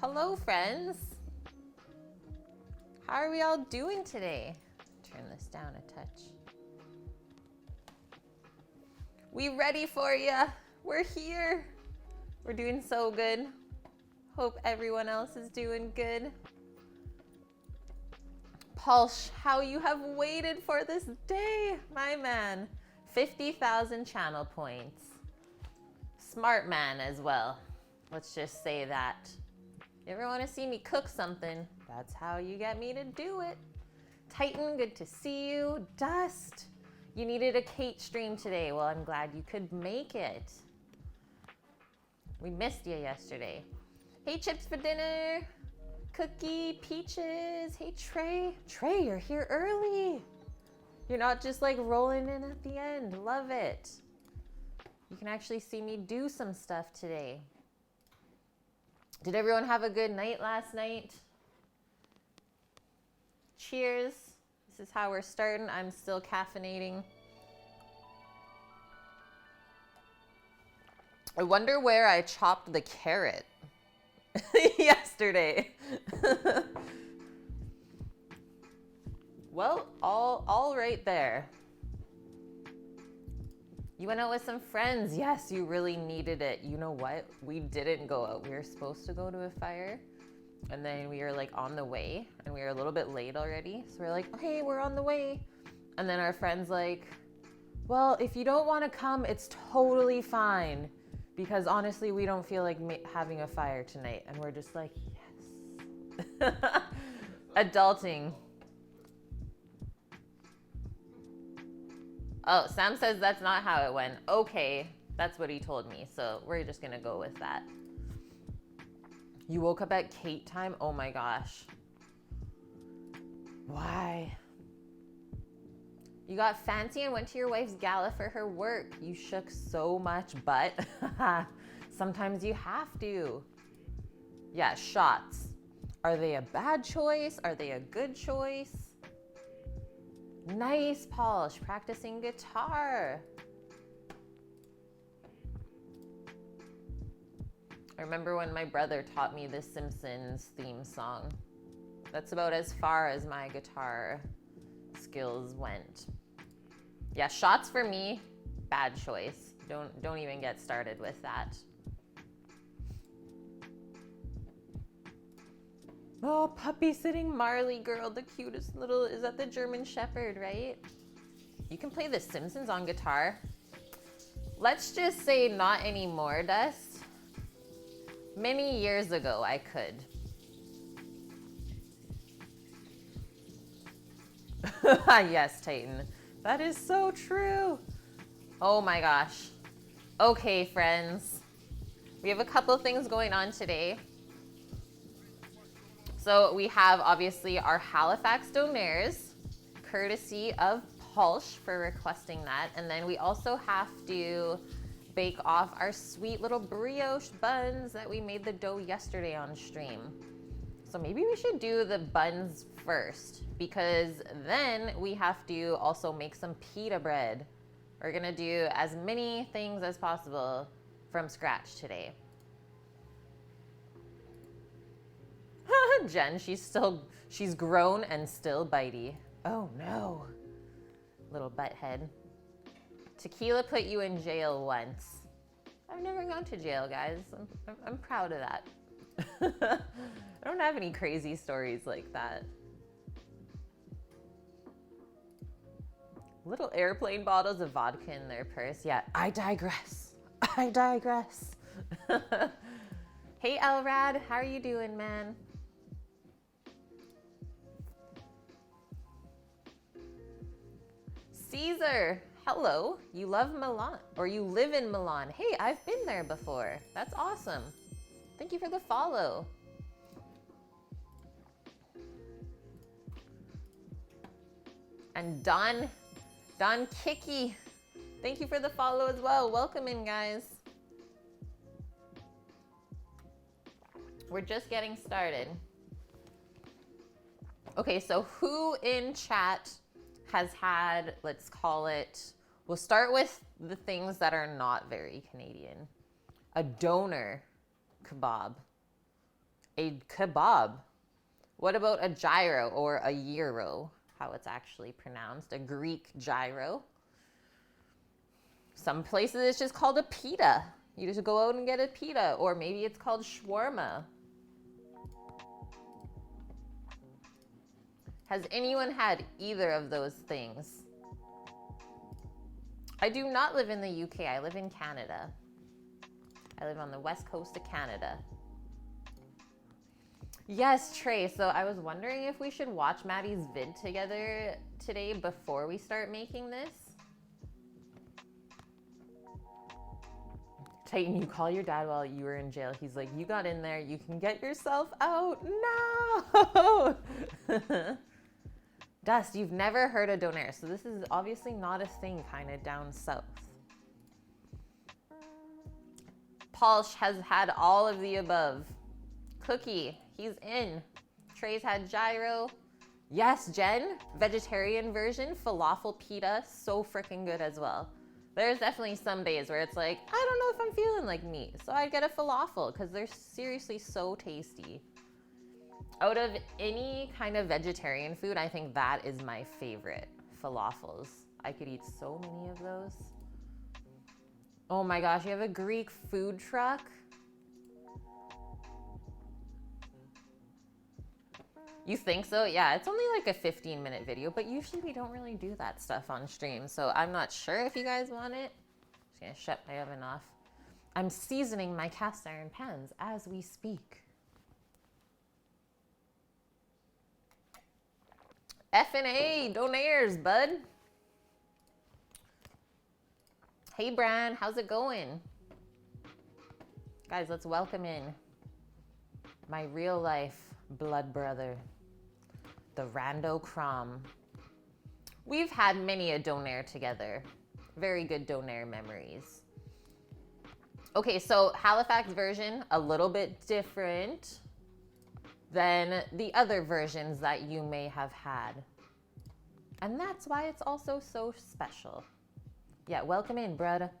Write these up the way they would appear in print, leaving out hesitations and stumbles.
Hello, friends. How are we all doing today? Turn this down a touch. We ready for ya. We're here. We're doing so good. Hope everyone else is doing good. Pulsh, how you have waited for this day, my man. 50,000 channel points. Smart man as well. Let's just say that. You ever want to see me cook something? That's how you get me to do it. Titan, good to see you. Dust, you needed a Kate stream today. Well, I'm glad you could make it. We missed you yesterday. Hey, chips for dinner. Cookie, Peaches. Hey, Trey. Trey, you're here early. You're not just like rolling in at the end. Love it. You can actually see me do some stuff today. Did everyone have a good night last night? Cheers. This is how we're starting. I'm still caffeinating. I wonder where I chopped the carrot yesterday. Well, all right there. You went out with some friends. Yes, you really needed it. You know what? We didn't go out. We were supposed to go to a fire. And then we were like on the way. And we were a little bit late already. So we're like, hey, we're on the way. And then our friend's like, well, if you don't want to come, it's totally fine. Because honestly, we don't feel like having a fire tonight. And we're just like, yes. Adulting. Oh, Sam says that's not how it went. Okay, that's what he told me. So we're just going to go with that. You woke up at Kate time? Oh my gosh. Why? You got fancy and went to your wife's gala for her work. You shook so much butt. Sometimes you have to. Yeah, shots. Are they a bad choice? Are they a good choice? Nice, Polish, practicing guitar. I remember when my brother taught me the Simpsons theme song. That's about as far as my guitar skills went. Yeah, shots for me, bad choice. Don't even get started with that. Oh, puppy sitting Marley girl, the cutest little, is that the German Shepherd, right? You can play the Simpsons on guitar. Let's just say not anymore, Dust. Many years ago, I could. Yes, Titan. That is so true. Oh my gosh. Okay, friends. We have a couple things going on today. So we have obviously our Halifax Donairs, courtesy of Pulsh for requesting that. And then we also have to bake off our sweet little brioche buns that we made the dough yesterday on stream. So maybe we should do the buns first, because then we have to also make some pita bread. We're gonna do as many things as possible from scratch today. Jen, she's grown and still bitey. Oh no, little butthead. Tequila put you in jail once. I've never gone to jail, guys. I'm proud of that. I don't have any crazy stories like that. Little airplane bottles of vodka in their purse. Yeah, I digress. I digress. Hey, Elrad, how are you doing, man? Caesar, hello. You love Milan, or you live in Milan. Hey, I've been there before. That's awesome. Thank you for the follow. And Don Kiki, thank you for the follow as well. Welcome in, guys. We're just getting started. Okay, so who in chat has had, let's call it, we'll start with the things that are not very Canadian. A doner kebab. A kebab. What about a gyro or a gyro? How it's actually pronounced, a Greek gyro. Some places it's just called a pita. You just go out and get a pita, or maybe it's called shawarma. Has anyone had either of those things? I do not live in the UK, I live in Canada. I live on the west coast of Canada. Yes, Trey. So I was wondering if we should watch Maddie's vid together today before we start making this. Titan, you call your dad while you were in jail. He's like, you got in there. You can get yourself out. No! Dust, you've never heard of Donair. So this is obviously not a thing kind of down south. Palsh has had all of the above. Cookie, he's in. Trey's had gyro. Yes, Jen, vegetarian version, falafel pita, so freaking good as well. There's definitely some days where it's like, I don't know if I'm feeling like meat, so I'd get a falafel because they're seriously so tasty. Out of any kind of vegetarian food, I think that is my favorite, falafels. I could eat so many of those. Oh my gosh, you have a Greek food truck? You think so? Yeah, it's only like a 15-minute video, but usually we don't really do that stuff on stream, so I'm not sure if you guys want it. Just gonna shut my oven off. I'm seasoning my cast iron pans as we speak. F&A, Donairs, bud. Hey, Bran, how's it going? Guys, let's welcome in my real life blood brother, the Rando Crom. We've had many a Donair together. Very good Donair memories. Okay, so Halifax version, a little bit different than the other versions that you may have had. And that's why it's also so special. Yeah, welcome in, brother.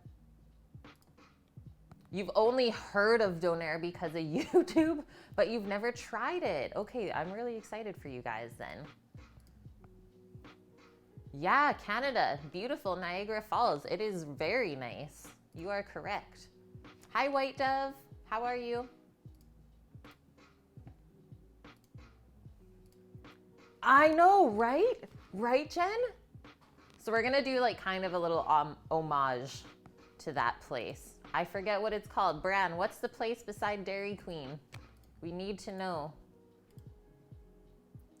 You've only heard of Donair because of YouTube, but you've never tried it. Okay, I'm really excited for you guys then. Yeah, Canada, beautiful Niagara Falls. It is very nice. You are correct. Hi, White Dove. How are you? I know, right? Right, Jen? So we're gonna do like kind of a little homage to that place. I forget what it's called. Bran, what's the place beside Dairy Queen? We need to know.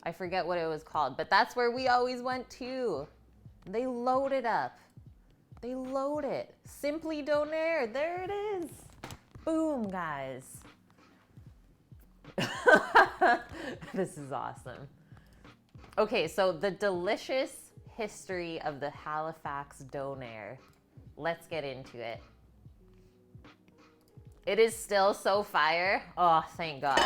I forget what it was called, but that's where we always went to. They load it up. They load it. Simply Donair, there it is. Boom, guys. This is awesome. Okay, so the delicious history of the Halifax Donair. Let's get into it. It is still so fire. Oh, thank God.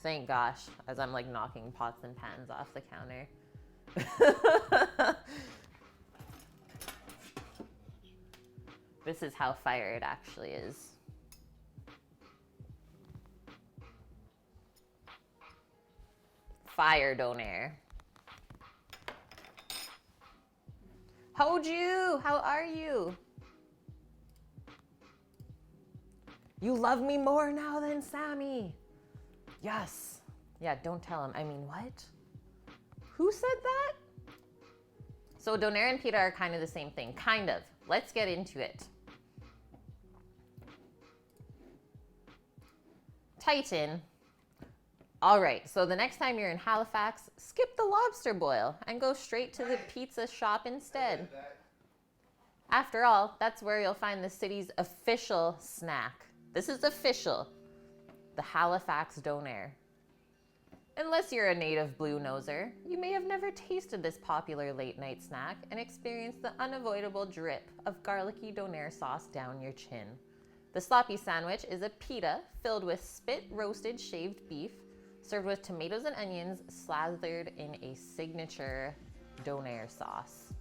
Thank gosh, as I'm like knocking pots and pans off the counter. This is how fire it actually is. Fire Donair. Hoju, how are you? You love me more now than Sammy. Yes. Yeah, don't tell him. I mean, what? Who said that? So Donair and pita are kind of the same thing. Kind of. Let's get into it. Titan. All right, so the next time you're in Halifax, skip the lobster boil and go straight to the pizza shop instead. After all, that's where you'll find the city's official snack. This is official, the Halifax Donair. Unless you're a native blue noser, you may have never tasted this popular late night snack and experienced the unavoidable drip of garlicky Donair sauce down your chin. The sloppy sandwich is a pita filled with spit roasted shaved beef, served with tomatoes and onions slathered in a signature Donair sauce.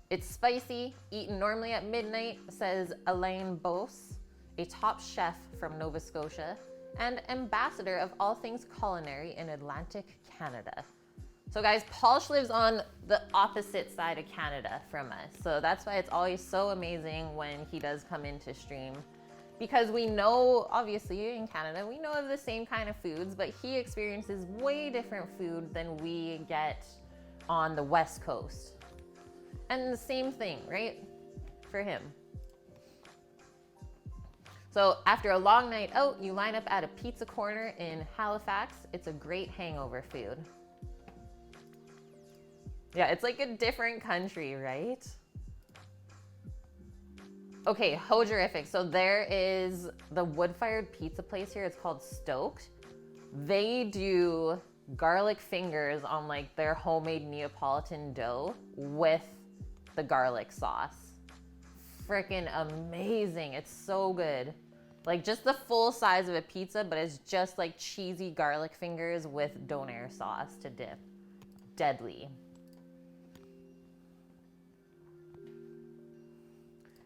It's spicy, eaten normally at midnight, says Elaine Bose, a top chef from Nova Scotia and ambassador of all things culinary in Atlantic Canada. So guys, Palsh lives on the opposite side of Canada from us. So that's why it's always so amazing when he does come into stream. Because we know, obviously in Canada, we know of the same kind of foods, but he experiences way different food than we get on the West Coast. And the same thing, right? For him. So after a long night out, you line up at a pizza corner in Halifax. It's a great hangover food. Yeah, it's like a different country, right? Okay, Hojerific. So there is the wood-fired pizza place here. It's called Stoked. They do garlic fingers on like their homemade Neapolitan dough with the garlic sauce. freaking amazing. It's so good. Like just the full size of a pizza, but it's just like cheesy garlic fingers with Donair sauce to dip. Deadly.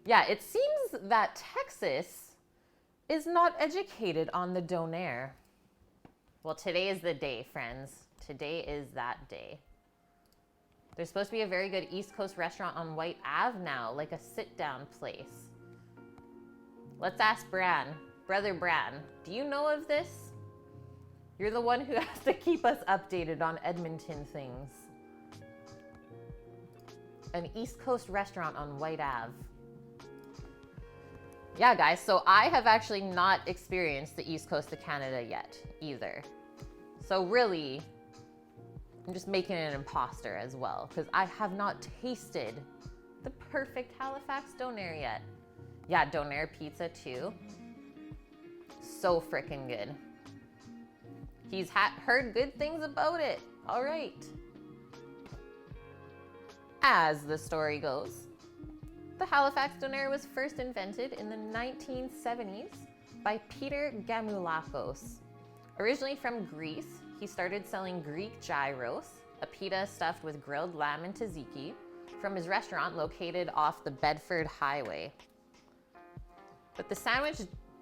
Yeah, it seems that Texas is not educated on the Donair. Well, today is the day, friends. Today is that day. There's supposed to be a very good East Coast restaurant on White Ave now, like a sit-down place. Let's ask Bran. Brother Bran, do you know of this? You're the one who has to keep us updated on Edmonton things. An East Coast restaurant on White Ave. Yeah, guys, so I have actually not experienced the East Coast of Canada yet, either. So really, I'm just making an imposter as well, because I have not tasted the perfect Halifax Donair yet. Yeah, Donair pizza too. So freaking good. He's heard good things about it. All right. As the story goes, the Halifax Donair was first invented in the 1970s by Peter Gamoulakos. Originally from Greece, he started selling Greek gyros, a pita stuffed with grilled lamb and tzatziki, from his restaurant located off the Bedford Highway. But the sandwich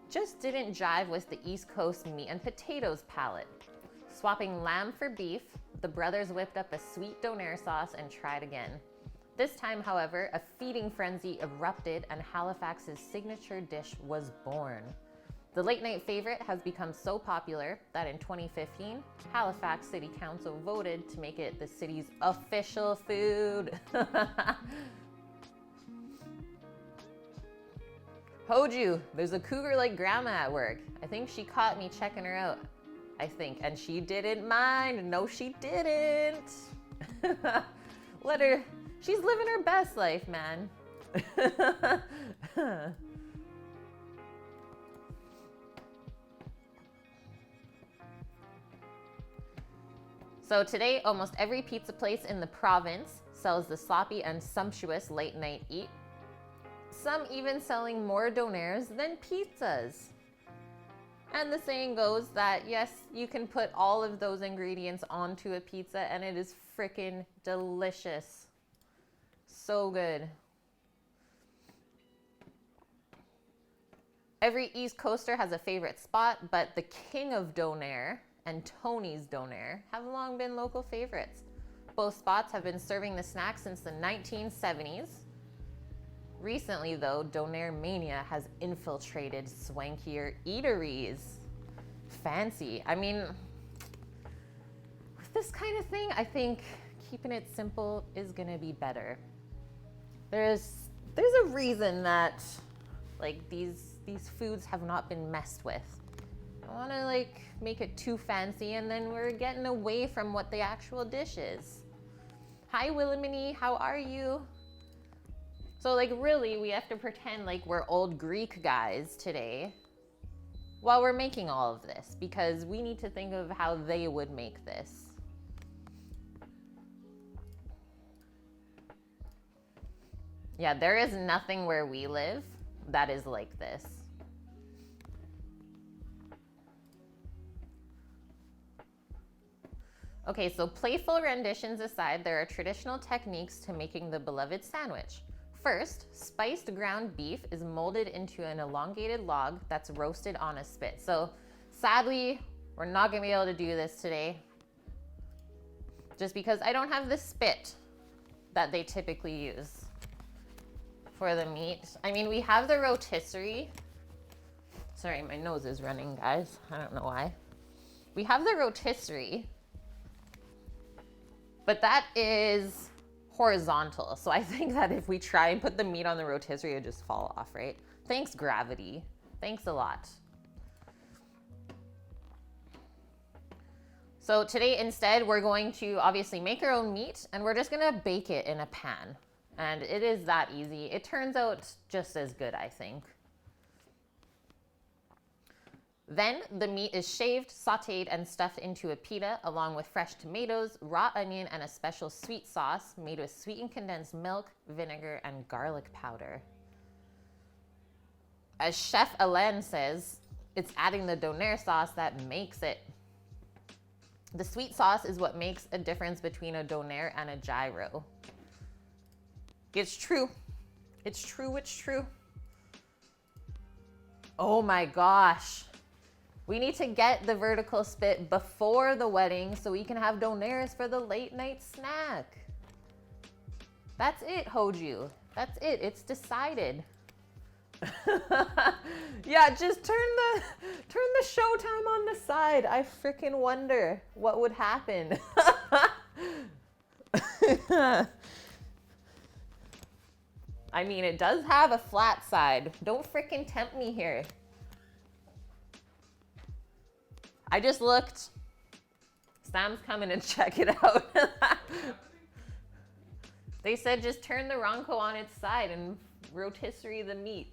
just didn't jive with the East Coast meat and potatoes palate. Swapping lamb for beef, the brothers whipped up a sweet Donair sauce and tried again. This time, however, a feeding frenzy erupted and Halifax's signature dish was born. The late-night favorite has become so popular that in 2015, Halifax City Council voted to make it the city's official food. Hoju, there's a cougar-like grandma at work. I think she caught me checking her out. I think, and she didn't mind. No, she didn't. Let her, she's living her best life, man. So today, almost every pizza place in the province sells the sloppy and sumptuous late night eat. Some even selling more Donairs than pizzas. And the saying goes that yes, you can put all of those ingredients onto a pizza and it is freaking delicious. So good. Every East Coaster has a favorite spot, but the king of Donair and Tony's Donair have long been local favorites. Both spots have been serving the snack since the 1970s. Recently, though, Donair mania has infiltrated swankier eateries. Fancy. I mean, with this kind of thing, I think keeping it simple is gonna be better. There's a reason that like these foods have not been messed with. I want to like make it too fancy, and then we're getting away from what the actual dish is. Hi, Willamini, how are you? So like really, we have to pretend like we're old Greek guys today while we're making all of this, because we need to think of how they would make this. Yeah, there is nothing where we live that is like this. Okay, so playful renditions aside, there are traditional techniques to making the beloved sandwich. First, spiced ground beef is molded into an elongated log that's roasted on a spit. So sadly, we're not gonna be able to do this today just because I don't have the spit that they typically use for the meat. I mean, we have the rotisserie. Sorry, my nose is running, guys. I don't know why. We have the rotisserie, but that is horizontal. So I think that if we try and put the meat on the rotisserie, it'd just fall off, right? Thanks, gravity. Thanks a lot. So today instead, we're going to obviously make our own meat, and we're just gonna bake it in a pan. And it is that easy. It turns out just as good, I think. Then the meat is shaved, sauteed, and stuffed into a pita along with fresh tomatoes, raw onion, and a special sweet sauce made with sweetened condensed milk, vinegar, and garlic powder. As Chef Alain says, it's adding the Donair sauce that makes it. The sweet sauce is what makes a difference between a Donair and a gyro. It's true. It's true, it's true. Oh my gosh. We need to get the vertical spit before the wedding so we can have Donairs for the late night snack. That's it, Hoju. That's it. It's decided. Yeah, just turn the showtime on the side. I freaking wonder what would happen. I mean, it does have a flat side. Don't freaking tempt me here. I just looked. Sam's coming to check it out. They said just turn the Ronco on its side and rotisserie the meat.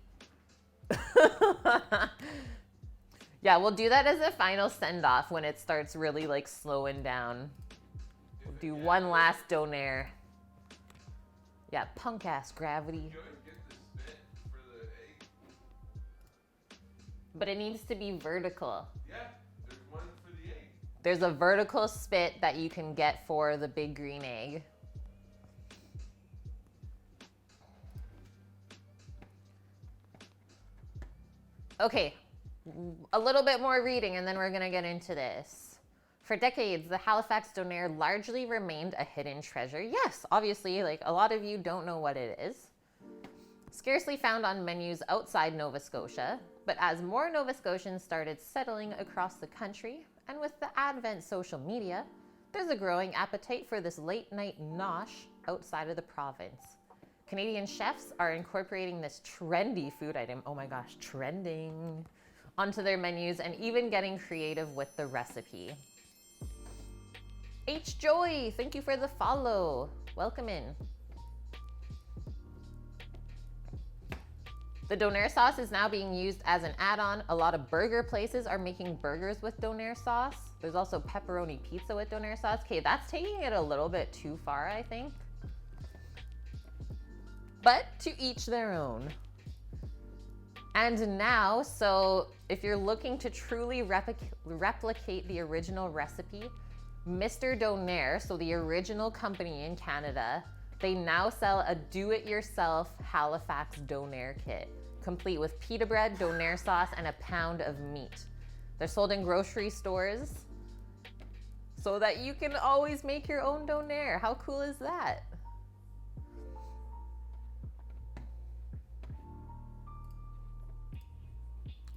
Yeah, we'll do that as a final send-off when it starts really like slowing down. We'll do one last Donair. Yeah, punk ass gravity. But it needs to be vertical. Yeah, there's one for the egg. There's a vertical spit that you can get for the big green egg. Okay, a little bit more reading and then we're gonna get into this. For decades, the Halifax Donair largely remained a hidden treasure. Yes, obviously, like a lot of you don't know what it is. Scarcely found on menus outside Nova Scotia, but as more Nova Scotians started settling across the country, and with the advent of social media, there's a growing appetite for this late night nosh outside of the province. Canadian chefs are incorporating this trendy food item, oh my gosh, trending, onto their menus and even getting creative with the recipe. H. Joy, thank you for the follow. Welcome in. The Donair sauce is now being used as an add-on. A lot of burger places are making burgers with Donair sauce. There's also pepperoni pizza with Donair sauce. Okay, that's taking it a little bit too far, I think. But to each their own. And now, so if you're looking to truly replicate the original recipe, Mr. Donair, so the original company in Canada, they now sell a do-it-yourself Halifax Donair kit, complete with pita bread, Donair sauce, and a pound of meat. They're sold in grocery stores so that you can always make your own Donair. How cool is that?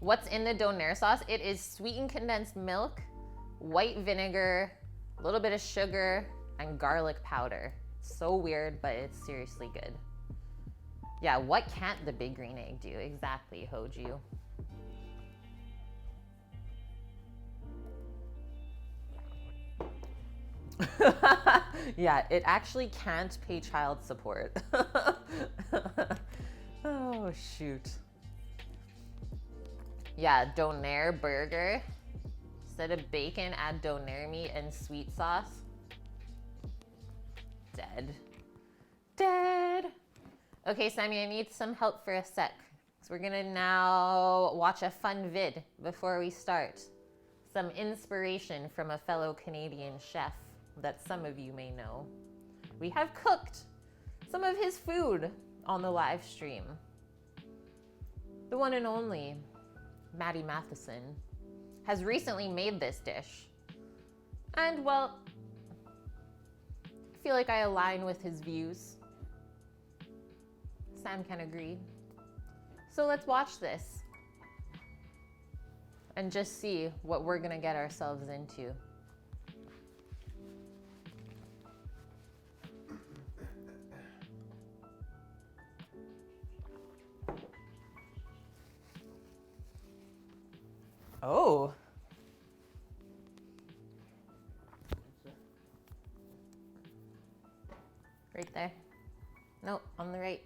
What's in the Donair sauce? It is sweetened condensed milk, white vinegar, a little bit of sugar, and garlic powder. So weird, but it's seriously good. Yeah, what can't the big green egg do? Exactly, Hoju. Yeah, it actually can't pay child support. Oh, shoot. Yeah, Donair burger. Instead of bacon, add Donair meat and sweet sauce. Dead. Dead. Okay, Sammy, I need some help for a sec. So we're gonna now watch a fun vid before we start. Some inspiration from a fellow Canadian chef that some of you may know. We have cooked some of his food on the live stream. The one and only Maddie Matheson has recently made this dish. And well, I feel like I align with his views. Sam can agree. So let's watch this and just see what we're gonna get ourselves into. Oh. Right there. No, on the right.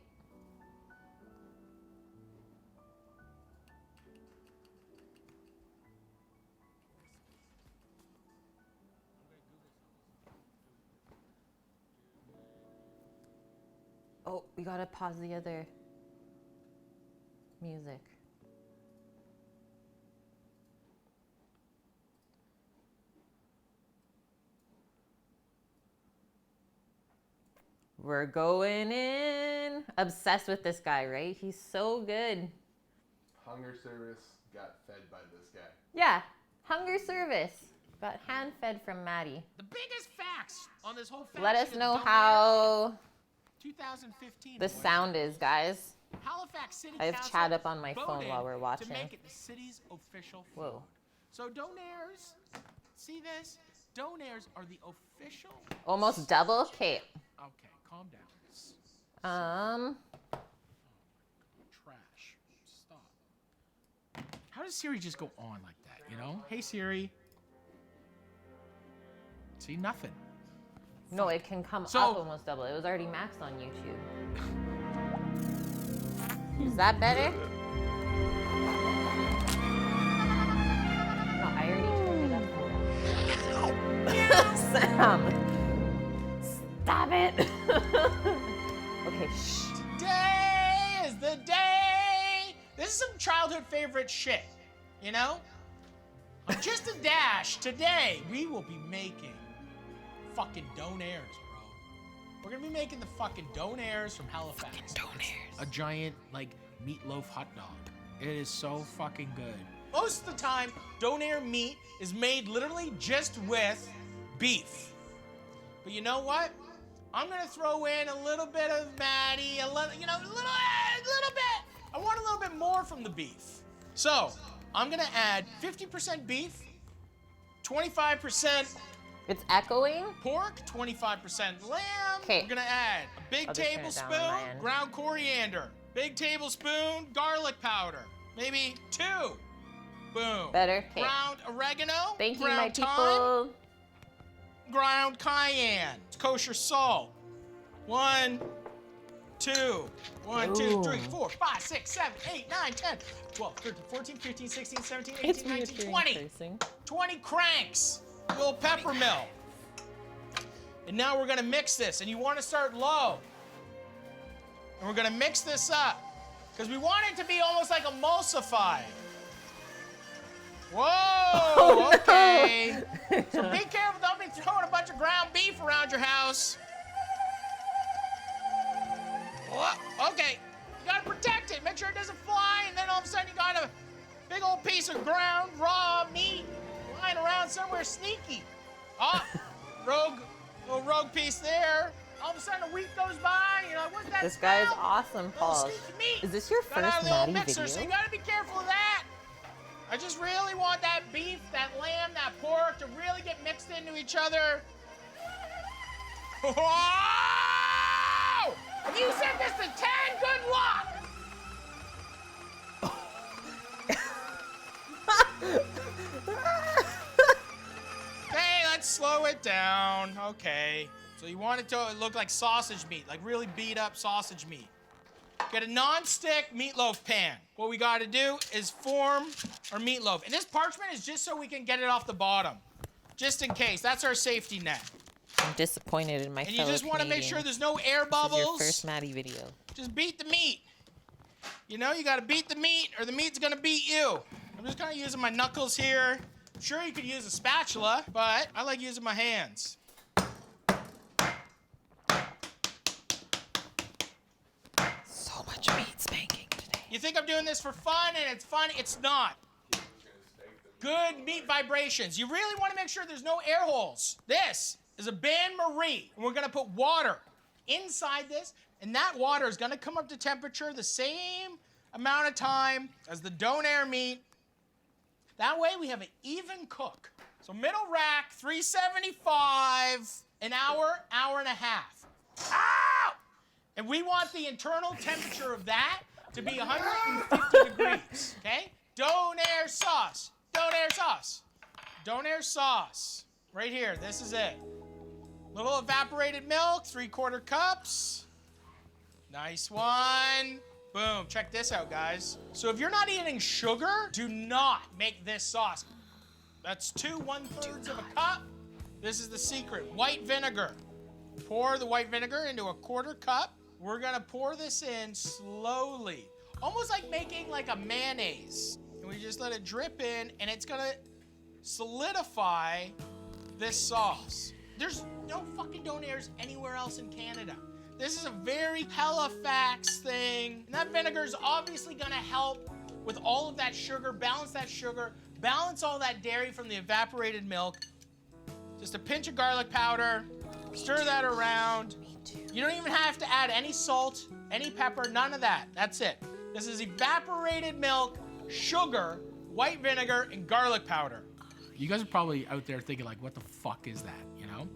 Oh, we gotta pause the other music. We're going in. Obsessed with this guy, right? He's so good. Hunger service got fed by this guy. Yeah, hunger service. Got hand fed from Maddie. The biggest facts on this whole fact Let us sheet know of Donair how 2015. the sound is, guys. Halifax City I have Council chat up on my phone voted while we're watching. to make it the city's official food. Whoa. So Donairs, see this? Donairs are the official. Almost double? Okay. Okay, calm down. Trash. Stop. How does Siri just go on like that, you know? Hey Siri. See, nothing. No, it can come So- up almost double. It was already maxed on YouTube. Is that better? No, I already turned it up. Sam! Stop it! Okay, shh. Today is the day. This is some childhood favorite shit, you know? On Just a Dash, today we will be making fucking Donairs, bro. We're gonna be making the fucking Donairs from Halifax. Donairs. A giant, like, meatloaf hot dog. It is so fucking good. Most of the time, Donair meat is made literally just with beef. But you know what? I'm gonna throw in a little bit of Maddie, a little bit. I want a little bit more from the beef. So, I'm gonna add 50% beef, 25% It's echoing? pork, 25% lamb. 'Kay. We're gonna add a big I'll just turn it down on my tablespoon end. ground coriander, big tablespoon garlic powder, maybe 2. Boom. Better? 'Kay. Ground oregano. Thank you, ground my thyme, people. ground cayenne, kosher salt. 1, 2, 1, 2, 3, Ooh. 4, 5, 6, 7, 8, 9, 10, 12, 13, 14, 15, 16, 17, It's 18, 19, reassuring 20. cursing. 20 cranks. A little pepper mill. And now we're gonna mix this, and you wanna start low. And we're gonna mix this up, because we want it to be almost like emulsified. Whoa, Oh, no. okay. So be careful, don't be throwing a bunch of ground beef around your house. Whoa, okay, you gotta protect it. Make sure it doesn't fly, and then all of a sudden you got a big old piece of ground raw meat lying around somewhere sneaky. Oh, little rogue piece there. All of a sudden a week goes by, and you're like, what's that This guy is smell? awesome, Little Paul. sneaky meat. Is this your Got out first of the old Maddie mixer, video? so you gotta be careful of that. I just really want that beef, that lamb, that pork to really get mixed into each other. Whoa! If you set this to 10, good luck! Okay, let's slow it down. Okay. So you want it to look like sausage meat, like really beat up sausage meat. Get a non-stick meatloaf pan. What we gotta do is form our meatloaf. And this parchment is just so we can get it off the bottom. Just in case, that's our safety net. I'm disappointed in my And you fellow just wanna make sure Canadians. there's no air This is bubbles. your first Maddie video. Just beat the meat. You know, you gotta beat the meat or the meat's gonna beat you. I'm just kinda using my knuckles here. I'm sure you could use a spatula, but I like using my hands. So much meat spanking today. You think I'm doing this for fun and it's fun? It's not. Good meat vibrations. You really want to make sure there's no air holes. This is a bain-marie, and we're gonna put water inside this, and that water is gonna come up to temperature the same amount of time as the Donair meat. That way we have an even cook. So middle rack, 375, an hour, hour and a half. Ow! And we want the internal temperature of that to be 150 degrees, okay? Donair sauce, Donair sauce, Donair sauce. Right here, this is it. Little evaporated milk, 3/4 cups. Nice one. Boom, check this out, guys. So if you're not eating sugar, do not make this sauce. That's 2 1/3 of a cup. This is the secret, white vinegar. Pour the white vinegar into a 1/4 cup. We're gonna pour this in slowly, almost like making like a mayonnaise. And we just let it drip in, and it's gonna solidify this sauce. There's no fucking Donairs anywhere else in Canada. This is a very Halifax thing. And that vinegar is obviously gonna help with all of that sugar, balance all that dairy from the evaporated milk. Just a pinch of garlic powder, stir that around. You don't even have to add any salt, any pepper, none of that. That's it. This is evaporated milk, sugar, white vinegar, and garlic powder. You guys are probably out there thinking like, what the fuck is that, you know?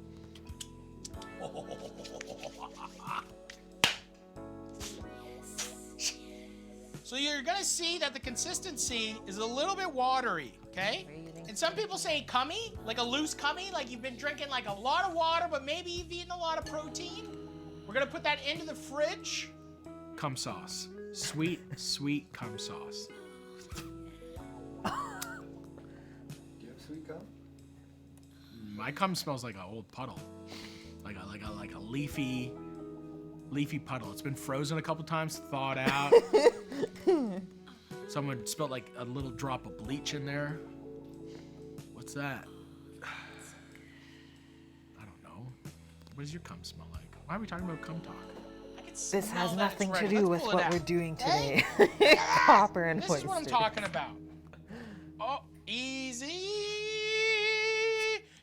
So you're gonna see that the consistency is a little bit watery, okay? And some people say cummy, like a loose cummy, like you've been drinking like a lot of water, but maybe you've eaten a lot of protein. We're gonna put that into the fridge. Cum sauce. Sweet, sweet cum sauce. Do you have sweet cum? My cum smells like an old puddle. Like a leafy puddle. It's been frozen a couple times, thawed out. Someone spilled like a little drop of bleach in there. What's that? I don't know. What does your cum smell like? Why are we talking about cum talk? This has nothing to do with what we're doing today. Copper and This is what I'm talking about. Oh, easy.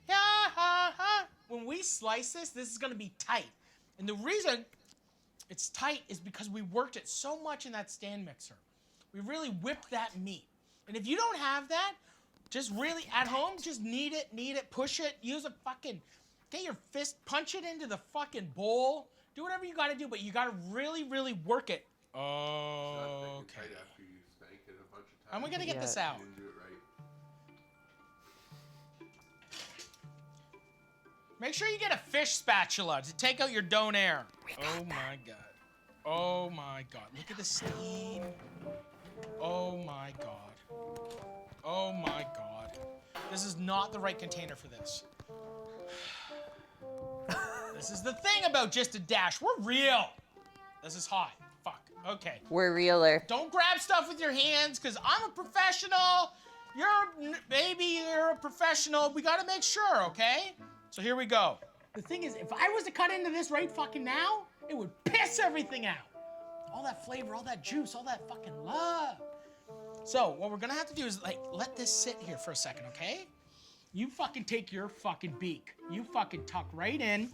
Yeah, ha, ha. When we slice this is gonna be tight. And the reason it's tight is because we worked it so much in that stand mixer. We really whipped that meat. And if you don't have that, just really at home, just knead it, push it, use a fucking, get your fist, punch it into the fucking bowl. Do whatever you gotta do, but you gotta really, really work it. Okay. After you spank it a bunch of times. And we're gonna get this out. You didn't do it right. Make sure you get a fish spatula to take out your Donair. Oh my god. Oh my god. Look at the steam. Oh my god. Oh my god. This is not the right container for this. This is the thing about Just a Dash. We're real. This is hot. Fuck. Okay. We're realer. Don't grab stuff with your hands, because I'm a professional. You're a professional. We gotta make sure, okay? So here we go. The thing is, if I was to cut into this right fucking now, it would piss everything out. All that flavor, all that juice, all that fucking love. So what we're gonna have to do is like, let this sit here for a second, okay? You fucking take your fucking beak. You fucking tuck right in.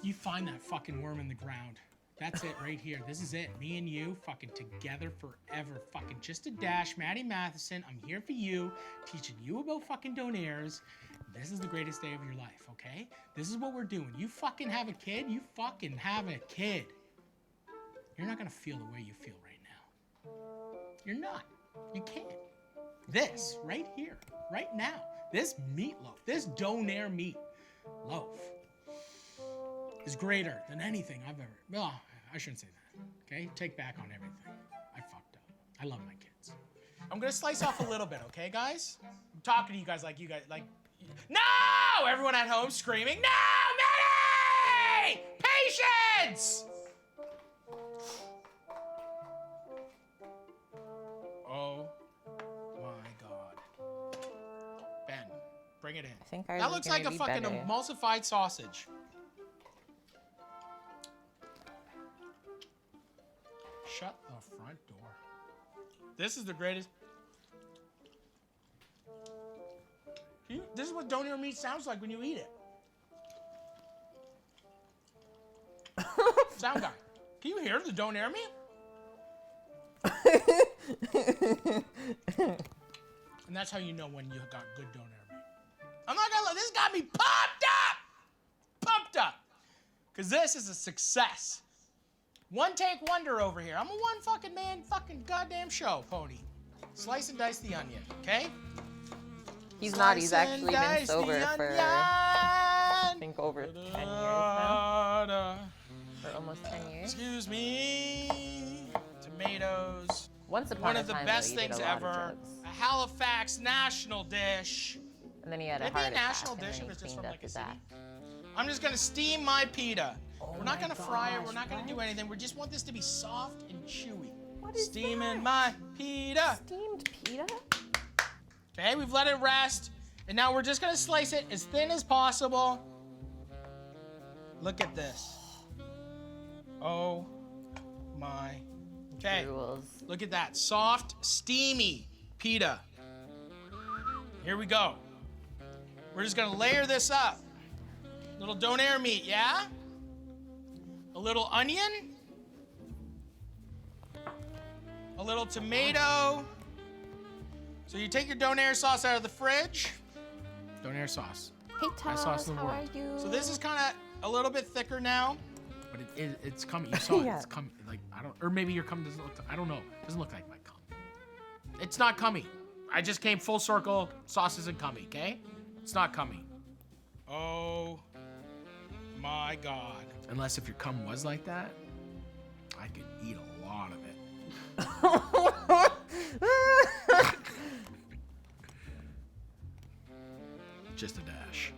You find that fucking worm in the ground. That's it right here. This is it. Me and you fucking together forever. Fucking Just a Dash. Maddie Matheson. I'm here for you. Teaching you about fucking Donairs. This is the greatest day of your life, okay? This is what we're doing. You fucking have a kid. You fucking have a kid. You're not gonna feel the way you feel right now. You're not. You can't. This right here, right now. This meatloaf, this Donair meat loaf is greater than anything I've ever, well, I shouldn't say that, okay? Take back on everything. I fucked up. I love my kids. I'm gonna slice off a little bit, okay, guys? I'm talking to you guys, no! Everyone at home screaming, no, Maddie! Patience! Oh my God. Ben, bring it in. I think ours That is looks gonna like a be fucking better. emulsified sausage. Shut the front door. This is the greatest. This is what Donair meat sounds like when you eat it. Sound guy. Can you hear the Donair meat? And that's how you know when you got good Donair meat. I'm not gonna lie, this got me pumped up! Pumped up! Because this is a success. One take wonder over here. I'm a one fucking man, fucking goddamn show, pony. Slice and dice the onion, okay? He's not. He's actually been sober for, I think, over 10 years now. For almost 10 years. Excuse me. Tomatoes. Once upon One a of the time, best though, you did things a lot of ever. drugs. A Halifax national dish. And then he had a Maybe heart a national attack, dish and if then it's he just from cleaned like a up city. his I'm just gonna steam my pita. Oh We're not my gonna fry it. We're gosh, not gonna do right? anything. We just want this to be soft and chewy. What is Steaming that? my pita. Steamed pita? Okay, we've let it rest. And now we're just gonna slice it as thin as possible. Look at this. Oh my. Okay. Rules. Look at that. Soft, steamy pita. Here we go. We're just gonna layer this up. Little Donair meat, yeah? A little onion. A little tomato. So you take your Donair sauce out of the fridge. Donair sauce. Hey Best sauce Todd, in the how world. are you? So this is kind of a little bit thicker now. But it's coming. You saw it. Yeah. It's coming. Like, I don't, or maybe your cum doesn't look, I don't know. It doesn't look like my cum. It's not cummy. I just came full circle. Sauce isn't cummy, okay? It's not cummy. Oh my God. Unless if your cum was like that, I could eat a lot of it. Just a dash.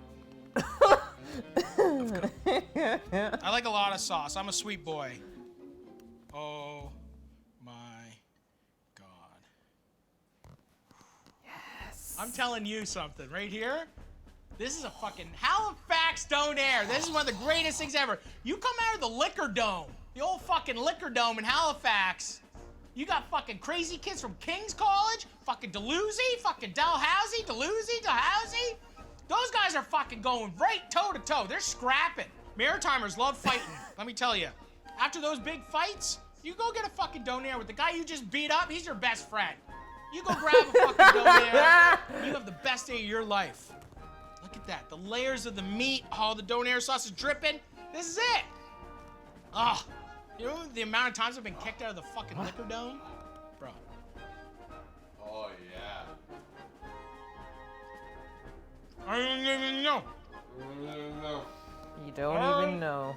I like a lot of sauce. I'm a sweet boy. Oh my God. Yes. I'm telling you something right here. This is a fucking Halifax Donair. This is one of the greatest things ever. You come out of the liquor dome, the old fucking liquor dome in Halifax. You got fucking crazy kids from King's College, fucking Dalhousie, fucking Dalhousie. Those guys are fucking going right toe to toe. They're scrapping. Maritimers love fighting. Let me tell you. After those big fights, you go get a fucking Donair with the guy you just beat up. He's your best friend. You go grab a fucking Donair. You have the best day of your life. Look at that. The layers of the meat. Oh, the Donair sauce is dripping. This is it. Oh, you know the amount of times I've been kicked out of the fucking liquor dome? Bro. Oh, yeah. I don't even know. No. You don't even know.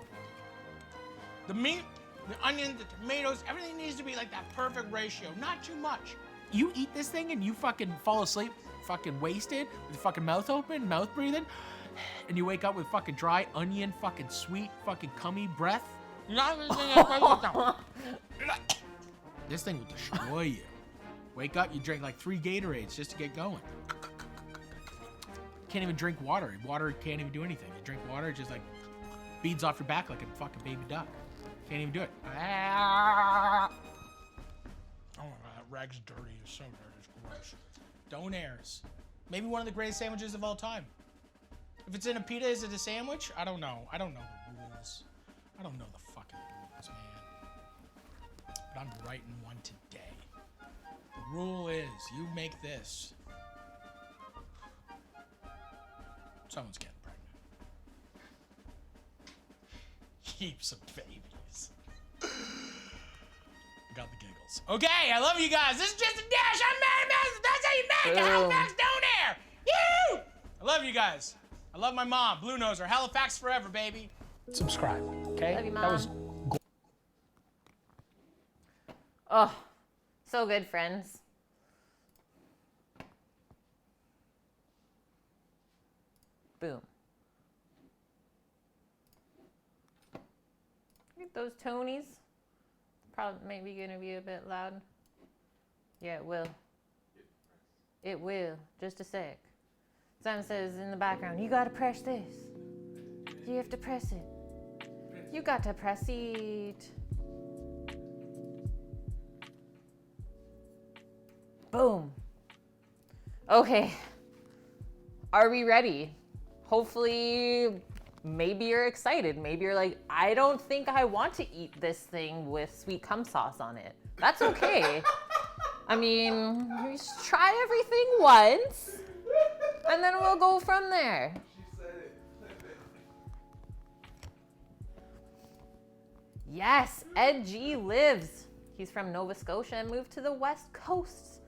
The meat, the onion, the tomatoes, everything needs to be like that perfect ratio. Not too much. You eat this thing and you fucking fall asleep, fucking wasted, with your fucking mouth open, mouth breathing, and you wake up with fucking dry onion, fucking sweet, fucking cummy breath. This thing will destroy you. Wake up, you drink like 3 Gatorades just to get going. Can't even drink water. Water can't even do anything. You drink water, it just like beads off your back like a fucking baby duck. Can't even do it. Oh my God, that rag's dirty. It's so dirty. It's gross. Donairs. Maybe one of the greatest sandwiches of all time. If it's in a pita, is it a sandwich? I don't know. I don't know the rules. I don't know the fucking rules, man. But I'm writing one today. The rule is, you make this. Someone's getting pregnant. Heaps of babies. I got the giggles. Okay, I love you guys. This is just a dash. I'm mad. That's how you make it. Halifax Donair. You. I love you guys. I love my mom. Blue Noser. Halifax forever, baby. Subscribe. Okay. Love you, Mom. That was. Oh, so good, friends. Boom. Look at those Tonys. Probably maybe gonna be a bit loud. Yeah, it will. It will. Just a sec. Simon says in the background, you gotta press this. You have to press it. You got to press it. Boom. Okay. Are we ready? Hopefully, maybe you're excited. Maybe you're like, I don't think I want to eat this thing with sweet cum sauce on it. That's okay. I mean, we just try everything once, and then we'll go from there. She said it. Flip it. Yes, Ed G lives. He's from Nova Scotia and moved to the West Coast.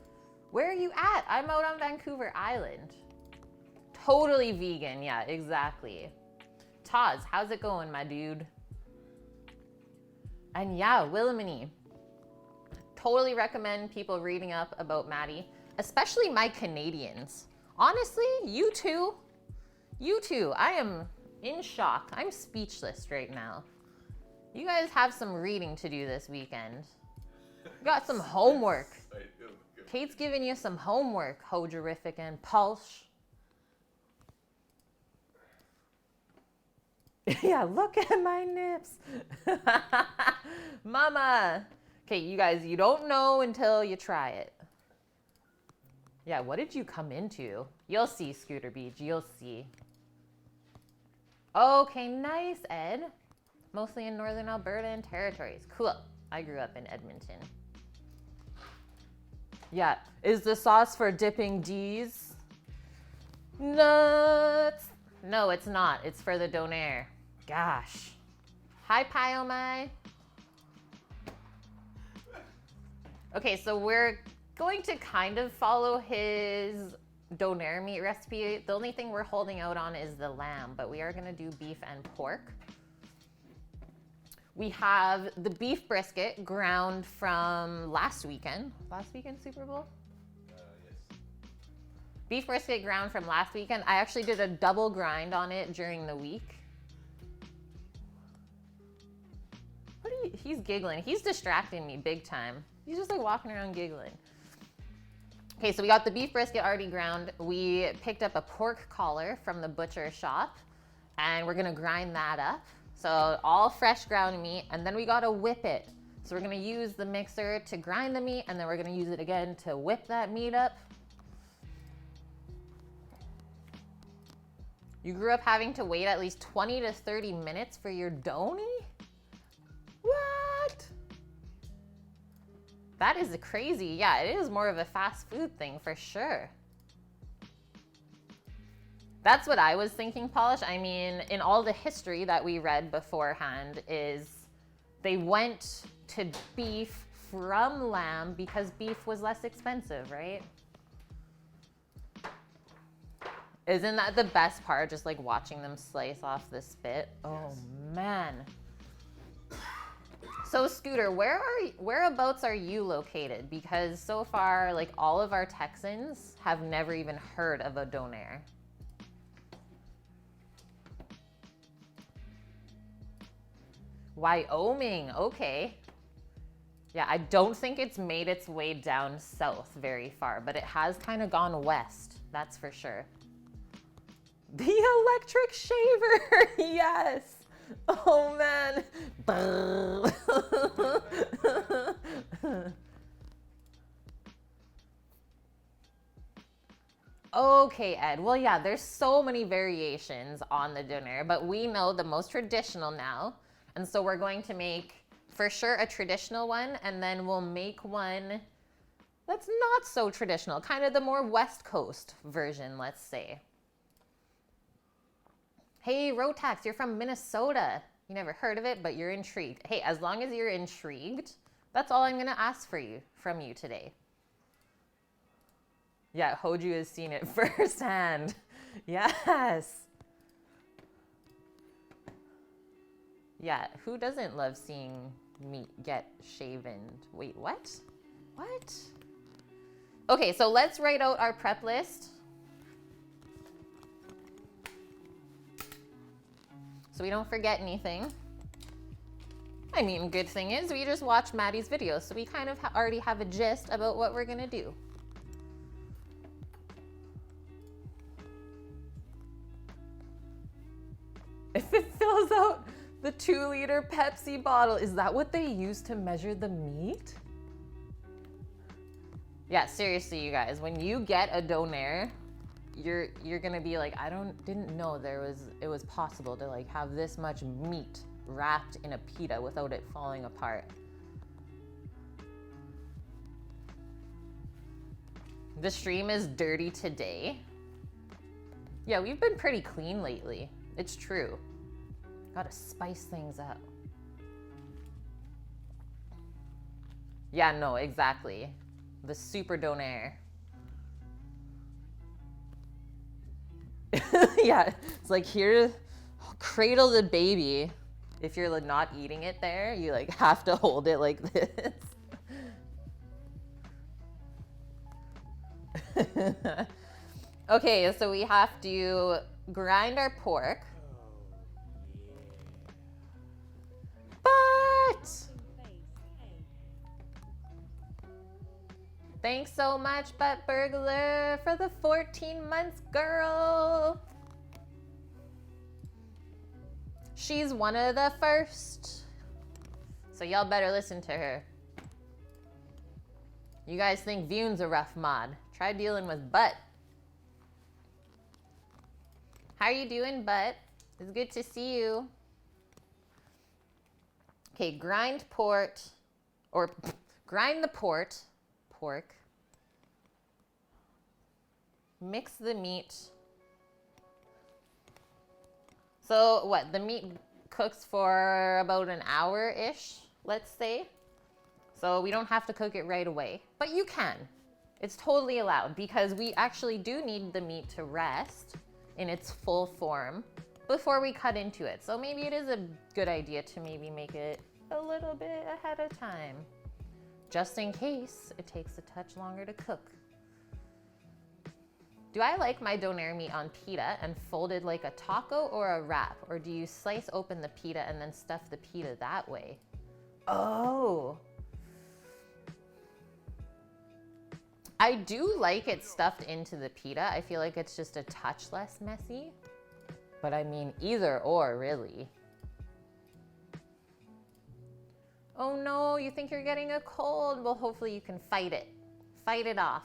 Where are you at? I'm out on Vancouver Island. Totally vegan, yeah, exactly. Taz, how's it going, my dude? And yeah, Willamini. Totally recommend people reading up about Maddie, especially my Canadians. Honestly, you too. I am in shock. I'm speechless right now. You guys have some reading to do this weekend. You got some homework. Kate's giving you some homework, Hojerific and Pulse. Yeah, look at my nips. Mama. Okay, you guys, you don't know until you try it. Yeah, what did you come into? You'll see, Scooter Beach. You'll see. Okay, nice, Ed. Mostly in northern Alberta and territories. Cool. I grew up in Edmonton. Yeah, is the sauce for dipping D's? Nuts. No, it's not. It's for the Donair. Gosh. Hi, Pyomai. Okay, so we're going to kind of follow his Donair meat recipe. The only thing we're holding out on is the lamb, but we are gonna do beef and pork. We have the beef brisket ground from last weekend. Last weekend Super Bowl? Yes. Beef brisket ground from last weekend. I actually did a double grind on it during the week. What are you, he's giggling. He's distracting me big time. He's just like walking around giggling. Okay, so we got the beef brisket already ground. We picked up a pork collar from the butcher shop and we're gonna grind that up. So all fresh ground meat, and then we gotta whip it. So we're gonna use the mixer to grind the meat, and then we're gonna use it again to whip that meat up. You grew up having to wait at least 20 to 30 minutes for your donnie? What? That is crazy. Yeah, it is more of a fast food thing for sure. That's what I was thinking, Polish. I mean, in all the history that we read beforehand is they went to beef from lamb because beef was less expensive, right? Isn't that the best part? Just like watching them slice off the spit. Oh man. So Scooter, whereabouts are you located? Because so far, like all of our Texans have never even heard of a Donair. Wyoming, okay. Yeah, I don't think it's made its way down south very far, but it has kind of gone west, that's for sure. The electric shaver, yes. Oh man. Okay, Ed. Well, yeah, there's so many variations on the Donair, but we know the most traditional now. And so we're going to make, for sure, a traditional one, and then we'll make one that's not so traditional, kind of the more West Coast version, let's say. Hey, Rotax, you're from Minnesota. You never heard of it, but you're intrigued. Hey, as long as you're intrigued, that's all I'm gonna ask from you today. Yeah, Hoju has seen it firsthand. Yes. Yeah, who doesn't love seeing meat get shaven? Wait, what? What? Okay, so let's write out our prep list. So we don't forget anything. I mean, good thing is we just watched Maddie's video, so we kind of already have a gist about what we're gonna do. If it fills out the 2-liter Pepsi bottle, is that what they use to measure the meat? Yeah, seriously, you guys, when you get a Donair, you're gonna be like, didn't know it was possible to like have this much meat wrapped in a pita without it falling apart. The stream is dirty today. Yeah, we've been pretty clean lately. It's true. Gotta spice things up. Yeah, no, exactly. The super Donair. Yeah, it's like here, cradle the baby. If you're like not eating it there, you like have to hold it like this. Okay, so we have to grind our pork. But thanks so much, Butt Burglar, for the 14 months, girl. She's one of the first. So y'all better listen to her. You guys think Vune's a rough mod. Try dealing with Butt. How are you doing, Butt? It's good to see you. Okay, grind port, or grind the pork. Mix the meat. So what, the meat cooks for about an hour-ish, let's say. So we don't have to cook it right away, but you can. It's totally allowed because we actually do need the meat to rest in its full form before we cut into it. So maybe it is a good idea to maybe make it a little bit ahead of time, just in case it takes a touch longer to cook. Do I like my donair meat on pita and folded like a taco or a wrap? Or do you slice open the pita and then stuff the pita that way? Oh. I do like it stuffed into the pita. I feel like it's just a touch less messy. But I mean, either or, really. Oh no, you think you're getting a cold? Well, hopefully you can fight it. Fight it off.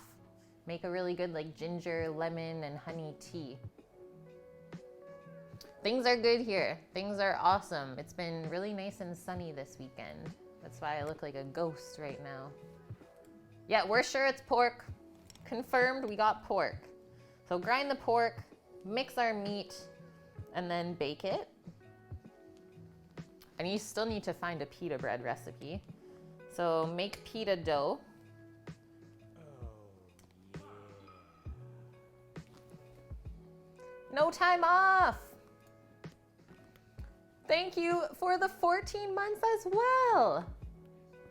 Make a really good like ginger, lemon, and honey tea. Things are good here. Things are awesome. It's been really nice and sunny this weekend. That's why I look like a ghost right now. Yeah, we're sure it's pork. Confirmed, we got pork. So grind the pork, mix our meat, and then bake it. And you still need to find a pita bread recipe. So make pita dough. No time off. Thank you for the 14 months as well.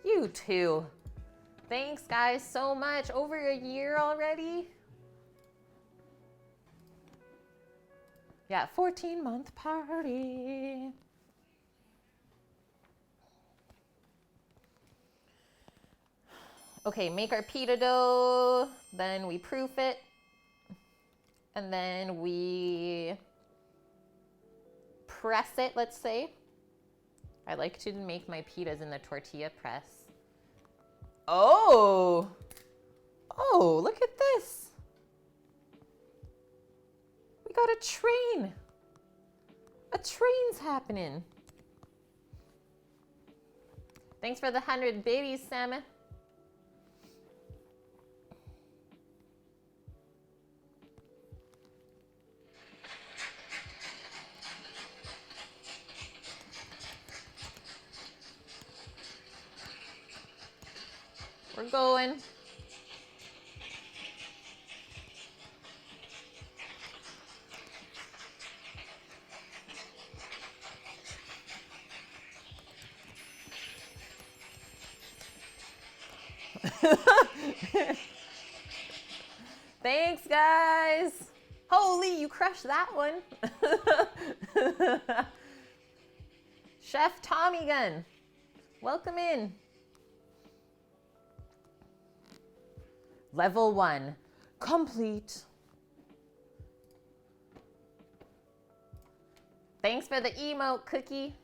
You too. Thanks guys so much. Over a year already. Yeah, 14-month party. Okay, make our pita dough, then we proof it, and then we press it, let's say. I like to make my pitas in the tortilla press. Oh, look at this. We got a train. A train's happening. Thanks for the 100 babies, Sam. We're going. Thanks, guys. Holy, you crushed that one. Chef Tommy Gun, welcome in. Level 1, complete. Thanks for the emote, Cookie.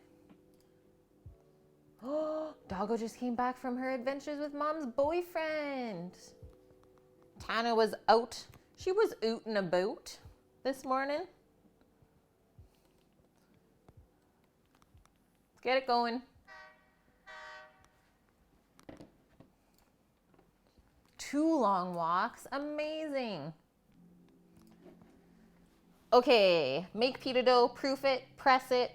Oh, Doggo just came back from her adventures with Mom's boyfriend. Tana was out. She was out and about this morning. Let's get it going. Two long walks, amazing. Okay, make pita dough, proof it, press it,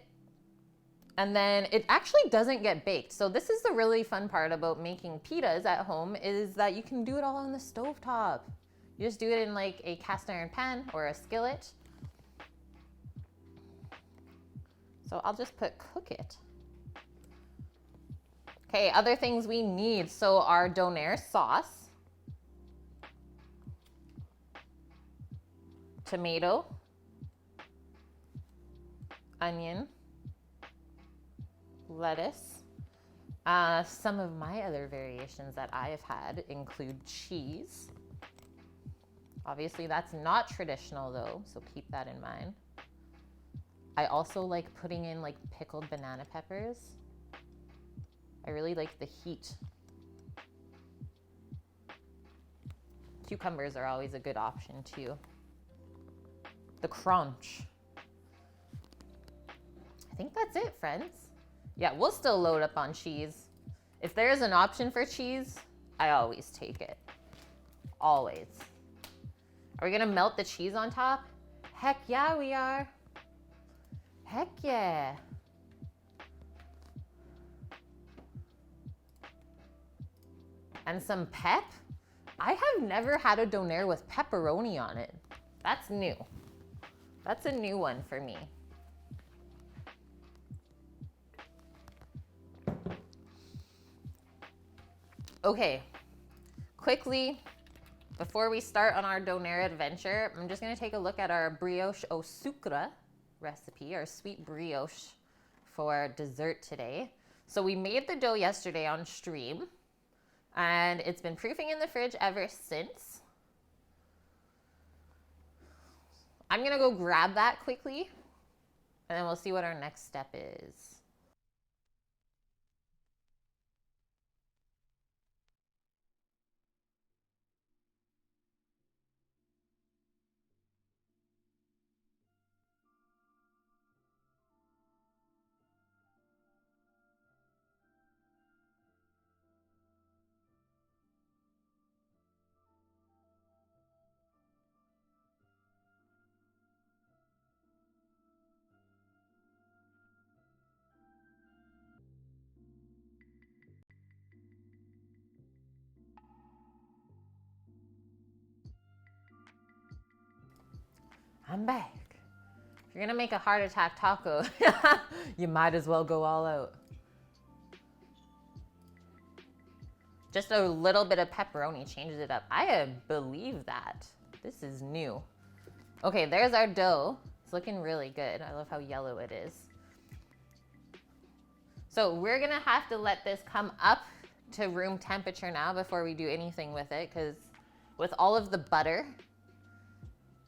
and then it actually doesn't get baked. So this is the really fun part about making pitas at home, is that you can do it all on the stovetop. You just do it in like a cast iron pan or a skillet. So I'll just put cook it. Okay, other things we need. So our donair sauce, tomato, onion, lettuce. Some of my other variations that I have had include cheese. Obviously that's not traditional though, so keep that in mind. I also like putting in like pickled banana peppers. I really like the heat. Cucumbers are always a good option too. The crunch. I think that's it, friends. Yeah, we'll still load up on cheese. If there's an option for cheese, I always take it. Always. Are we gonna melt the cheese on top? Heck yeah, we are. Heck yeah. And some pep? I have never had a donair with pepperoni on it. That's new. That's a new one for me. Okay, quickly, before we start on our donair adventure, I'm just gonna take a look at our brioche au sucre recipe, our sweet brioche for dessert today. So we made the dough yesterday on stream, and it's been proofing in the fridge ever since. I'm gonna go grab that quickly, and then we'll see what our next step is. I'm back. If you're gonna make a heart attack taco, you might as well go all out. Just a little bit of pepperoni changes it up. I believe that. This is new. Okay, there's our dough. It's looking really good. I love how yellow it is. So we're gonna have to let this come up to room temperature now before we do anything with it, because with all of the butter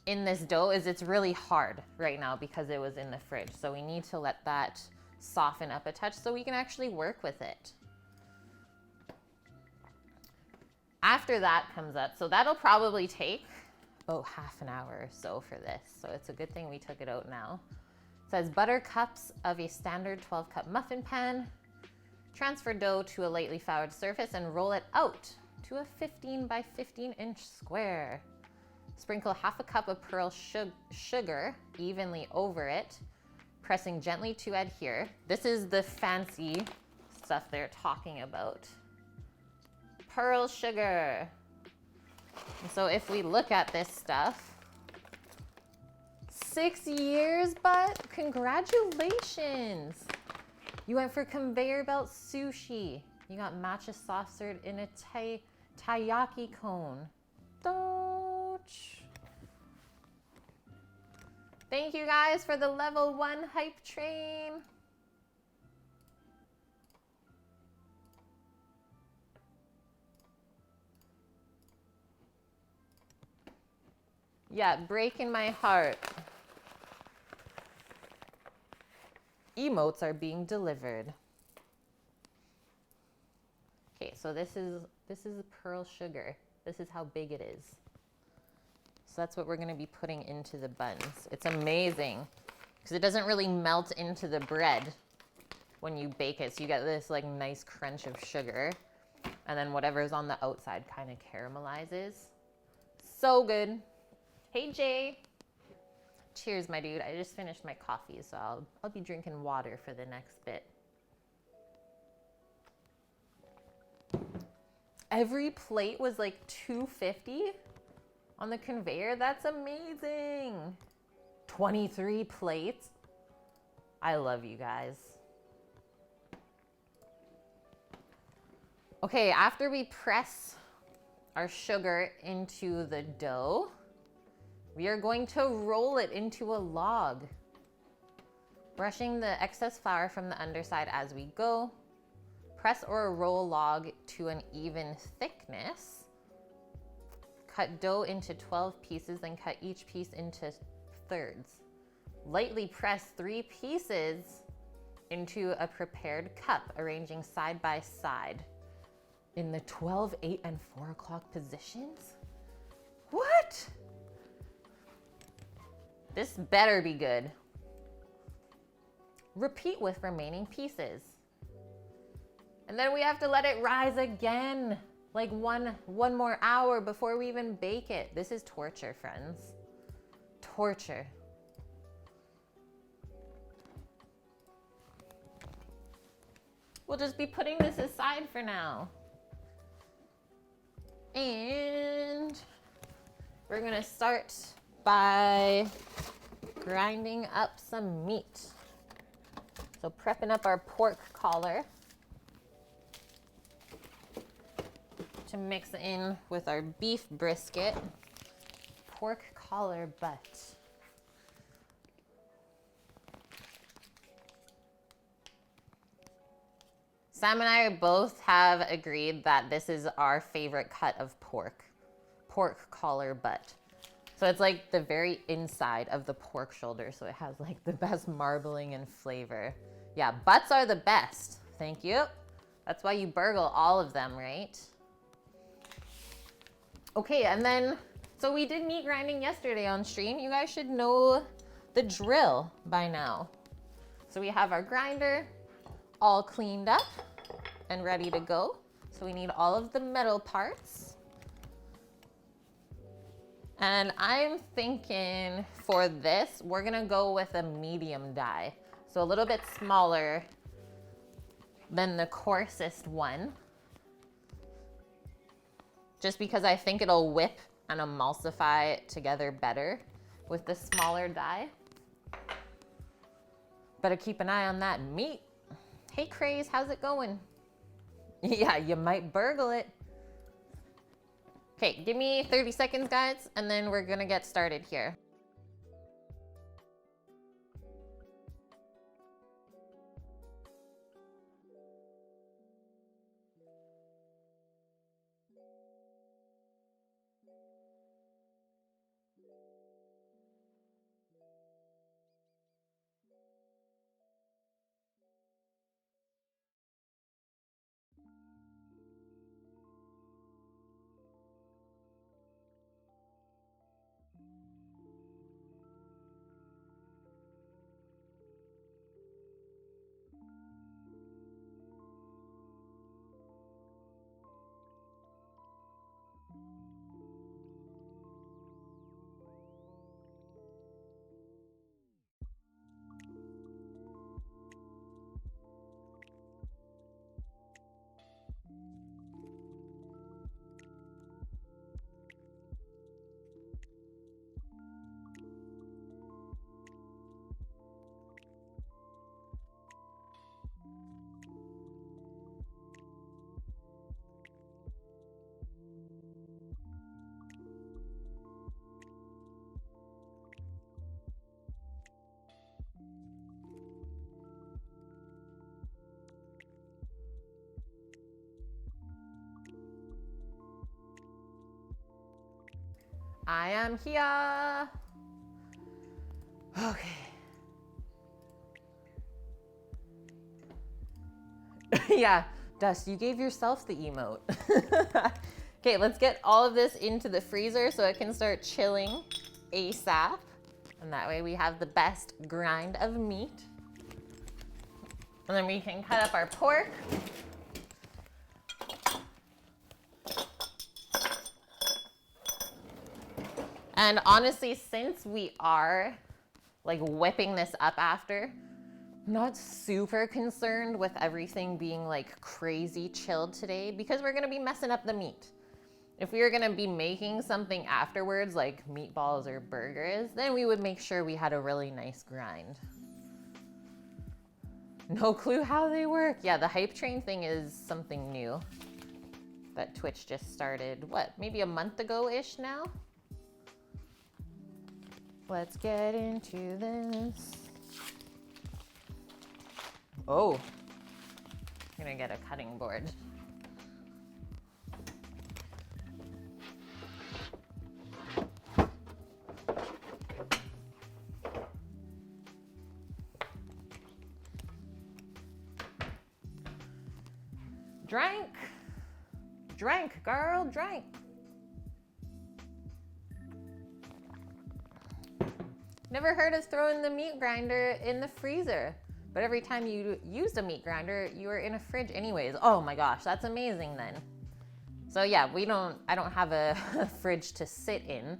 in this dough it's really hard right now because it was in the fridge. So we need to let that soften up a touch so we can actually work with it. After that comes up, so that'll probably take about half an hour or so for this. So it's a good thing we took it out now. It says butter cups of a standard 12-cup muffin pan. Transfer dough to a lightly floured surface and roll it out to a 15 by 15 inch square. Sprinkle half a cup of pearl sugar evenly over it, pressing gently to adhere. This is the fancy stuff they're talking about. Pearl sugar. And so if we look at this stuff, 6 years, but congratulations. You went for conveyor belt sushi. You got matcha soft served in a taiyaki cone. Thank you guys for the level 1 hype train. Yeah, breaking my heart. Emotes are being delivered. Okay, so this is pearl sugar. This is how big it is. So that's what we're gonna be putting into the buns. It's amazing because it doesn't really melt into the bread when you bake it. So you get this like nice crunch of sugar, and then whatever's on the outside kind of caramelizes. So good. Hey Jay. Cheers, my dude. I just finished my coffee, so I'll be drinking water for the next bit. Every plate was like $2.50 on the conveyor. That's amazing. 23 plates. I love you guys. Okay, after we press our sugar into the dough, we are going to roll it into a log, brushing the excess flour from the underside as we go. Press or roll log to an even thickness. Cut dough into 12 pieces and cut each piece into thirds. Lightly press 3 pieces into a prepared cup, arranging side by side in the 12, 8, and 4 o'clock positions. What? This better be good. Repeat with remaining pieces. And then we have to let it rise again, like one more hour before we even bake it. This is torture, friends. Torture. We'll just be putting this aside for now. And we're gonna start by grinding up some meat. So prepping up our pork collar to mix in with our beef brisket. Pork collar butt. Sam and I both have agreed that this is our favorite cut of pork. Pork collar butt. So it's like the very inside of the pork shoulder, so it has like the best marbling and flavor. Yeah, butts are the best. Thank you. That's why you burgle all of them, right? Okay, and then, so we did meat grinding yesterday on stream. You guys should know the drill by now. So we have our grinder all cleaned up and ready to go. So we need all of the metal parts. And I'm thinking for this, we're gonna go with a medium die. So a little bit smaller than the coarsest one. Just because I think it'll whip and emulsify it together better with the smaller die. Better keep an eye on that meat. Hey Craze, how's it going? Yeah, you might burgle it. Okay, give me 30 seconds, guys, and then we're gonna get started here. I am here. Okay. Yeah, Dust, you gave yourself the emote. Okay, let's get all of this into the freezer so it can start chilling ASAP. And that way we have the best grind of meat. And then we can cut up our pork. And honestly, since we are like whipping this up after, I'm not super concerned with everything being like crazy chilled today because we're gonna be messing up the meat. If we were gonna be making something afterwards, like meatballs or burgers, then we would make sure we had a really nice grind. No clue how they work. Yeah, the hype train thing is something new that Twitch just started, what, maybe a month ago-ish now? Let's get into this. Oh, I'm gonna get a cutting board. Drank. Drank, girl, drank. Never heard of throwing the meat grinder in the freezer. But every time you used a meat grinder, you were in a fridge anyways. Oh my gosh, that's amazing then. So yeah, I don't have a fridge to sit in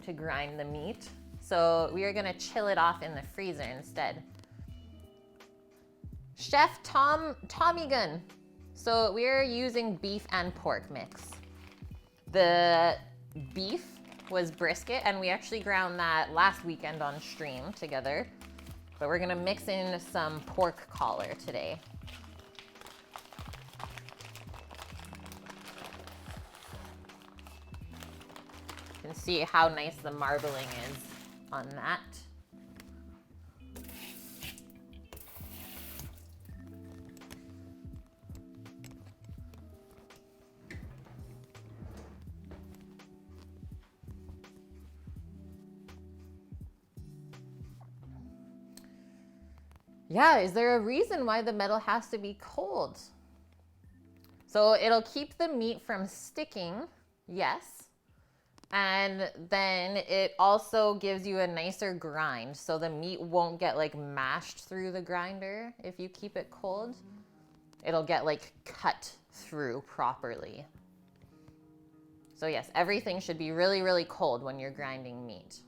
to grind the meat. So we are gonna chill it off in the freezer instead. Chef Tommy Gun. So we're using beef and pork mix. The beef was brisket, and we actually ground that last weekend on stream together. But we're gonna mix in some pork collar today. You can see how nice the marbling is on that. Yeah, is there a reason why the metal has to be cold? So it'll keep the meat from sticking, yes. And then it also gives you a nicer grind, so the meat won't get like mashed through the grinder if you keep it cold. It'll get like cut through properly. So yes, everything should be really, really cold when you're grinding meat.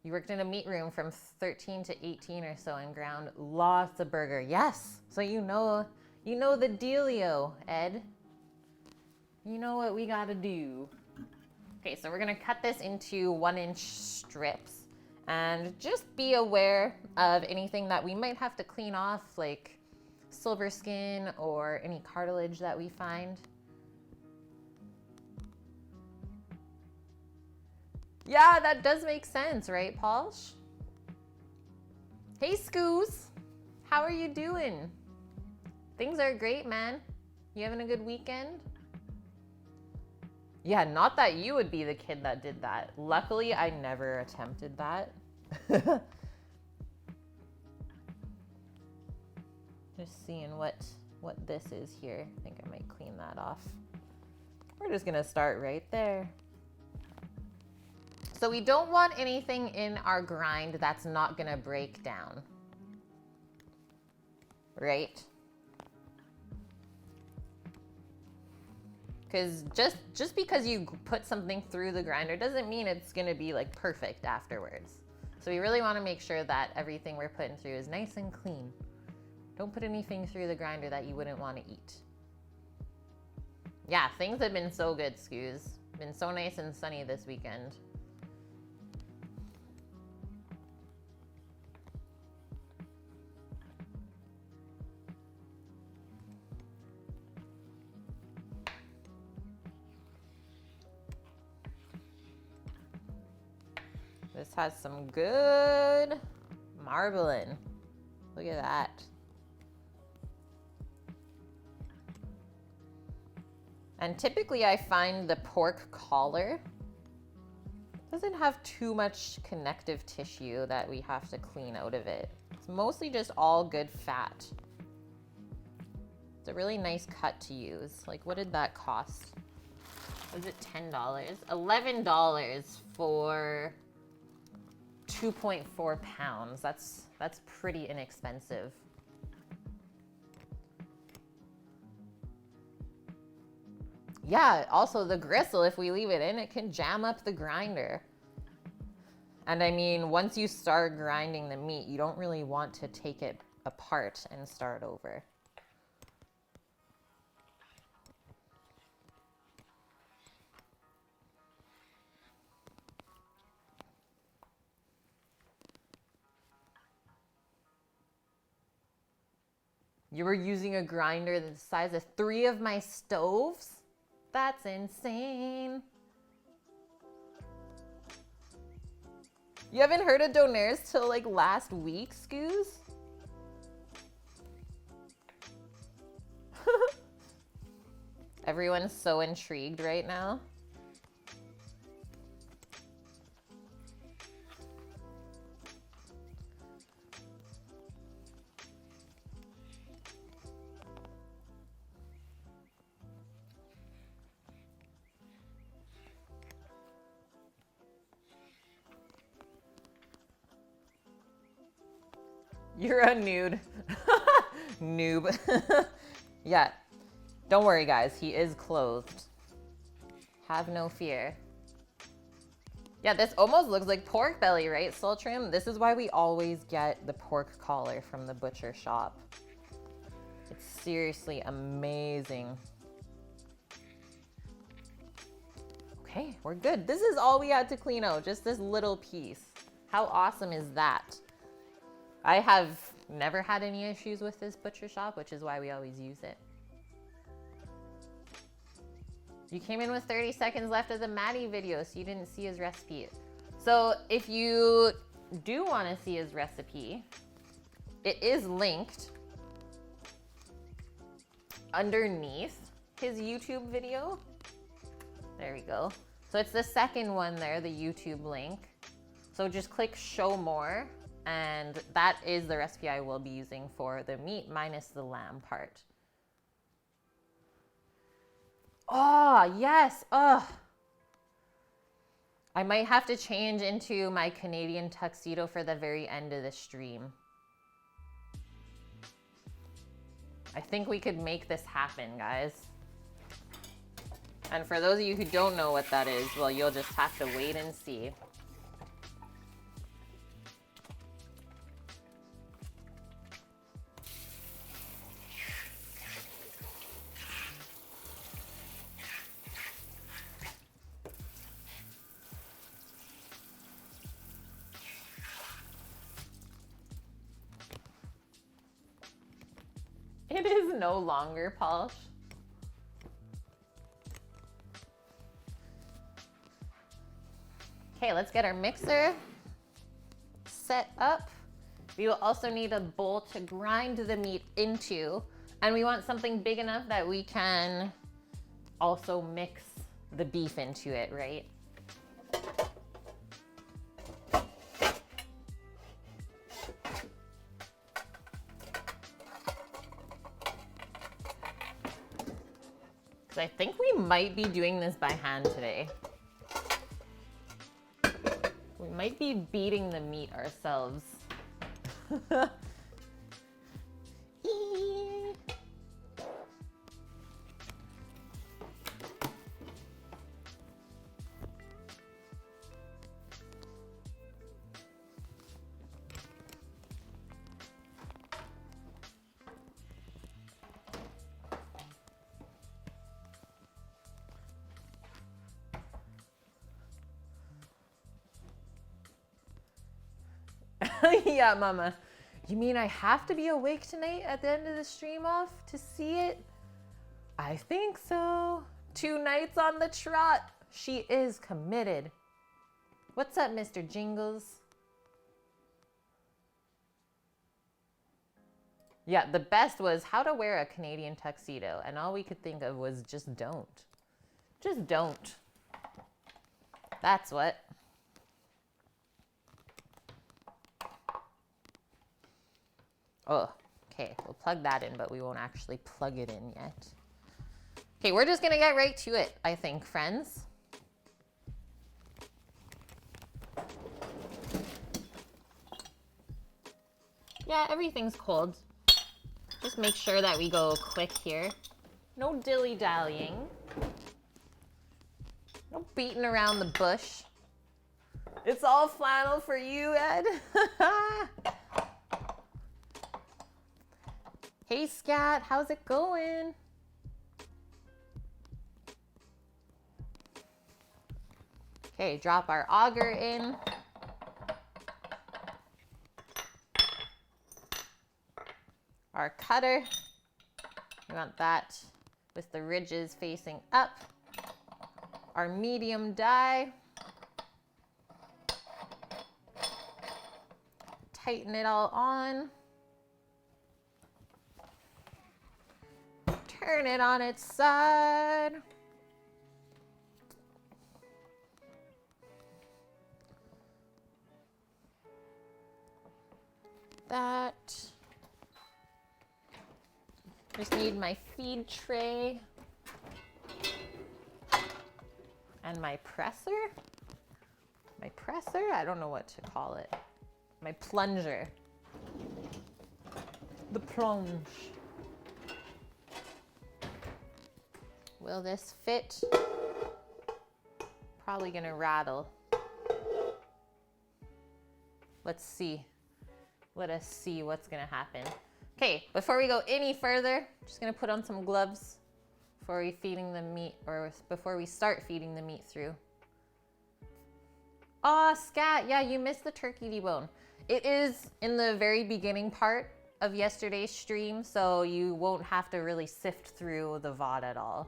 You worked in a meat room from 13 to 18 or so and ground lots of burger. Yes, so you know the dealio, Ed. You know what we gotta do. Okay, so we're gonna cut this into 1-inch strips, and just be aware of anything that we might have to clean off, like silver skin or any cartilage that we find. Yeah, that does make sense, right, Pauls? Hey, Scoos. How are you doing? Things are great, man. You having a good weekend? Yeah, not that you would be the kid that did that. Luckily, I never attempted that. Just seeing what this is here. I think I might clean that off. We're just gonna start right there. So we don't want anything in our grind that's not gonna break down, right? Because just because you put something through the grinder doesn't mean it's gonna be like perfect afterwards. So we really wanna make sure that everything we're putting through is nice and clean. Don't put anything through the grinder that you wouldn't wanna eat. Yeah, things have been so good, Scoos. Been so nice and sunny this weekend. This has some good marbling. Look at that. And typically I find the pork collar doesn't have too much connective tissue that we have to clean out of it. It's mostly just all good fat. It's a really nice cut to use. Like, what did that cost? Was it $10? $11 for 2.4 pounds. That's pretty inexpensive. Yeah, also the gristle, if we leave it in, it can jam up the grinder. And I mean, once you start grinding the meat, you don't really want to take it apart and start over. You were using a grinder the size of 3 of my stoves? That's insane. You haven't heard of Donairs till like last week, Scoos? Everyone's so intrigued right now. You're a nude. Noob. Yeah. Don't worry, guys. He is clothed. Have no fear. Yeah, this almost looks like pork belly, right, Soul Trim? This is why we always get the pork collar from the butcher shop. It's seriously amazing. Okay, we're good. This is all we had to clean out, just this little piece. How awesome is that? I have never had any issues with this butcher shop, which is why we always use it. You came in with 30 seconds left of the Maddie video, so you didn't see his recipe. So if you do want to see his recipe, it is linked underneath his YouTube video. There we go. So it's the second one there, the YouTube link. So just click show more, and that is the recipe I will be using for the meat minus the lamb part. Oh, yes. Oh. I might have to change into my Canadian tuxedo for the very end of the stream. I think we could make this happen, guys. And for those of you who don't know what that is, well, you'll just have to wait and see. It is no longer Polish. Okay, let's get our mixer set up. We will also need a bowl to grind the meat into, and we want something big enough that we can also mix the beef into it, right? I think we might be doing this by hand today. We might be beating the meat ourselves. Yeah, Mama. You mean I have to be awake tonight at the end of the stream off to see it? I think so. 2 nights on the trot. She is committed. What's up, Mr. Jingles? Yeah, the best was how to wear a Canadian tuxedo, and all we could think of was just don't. Just don't. That's what. Oh, okay, we'll plug that in, but we won't actually plug it in yet. Okay, we're just gonna get right to it, I think, friends. Yeah, everything's cold. Just make sure that we go quick here. No dilly-dallying. No beating around the bush. It's all flannel for you, Ed. Hey, Scat, how's it going? Okay, drop our auger in. Our cutter, we want that with the ridges facing up. Our medium die. Tighten it all on. Turn it on its side. That. Just need my feed tray and my presser. My presser? I don't know what to call it. My plunger. The plunge. Will this fit? Probably gonna rattle. Let's see. Let us see what's gonna happen. Okay, before we go any further, just gonna put on some gloves before we feeding the meat, or before we start feeding the meat through. Aw, Scat, yeah, you missed the turkey debone. It is in the very beginning part of yesterday's stream, so you won't have to really sift through the VOD at all.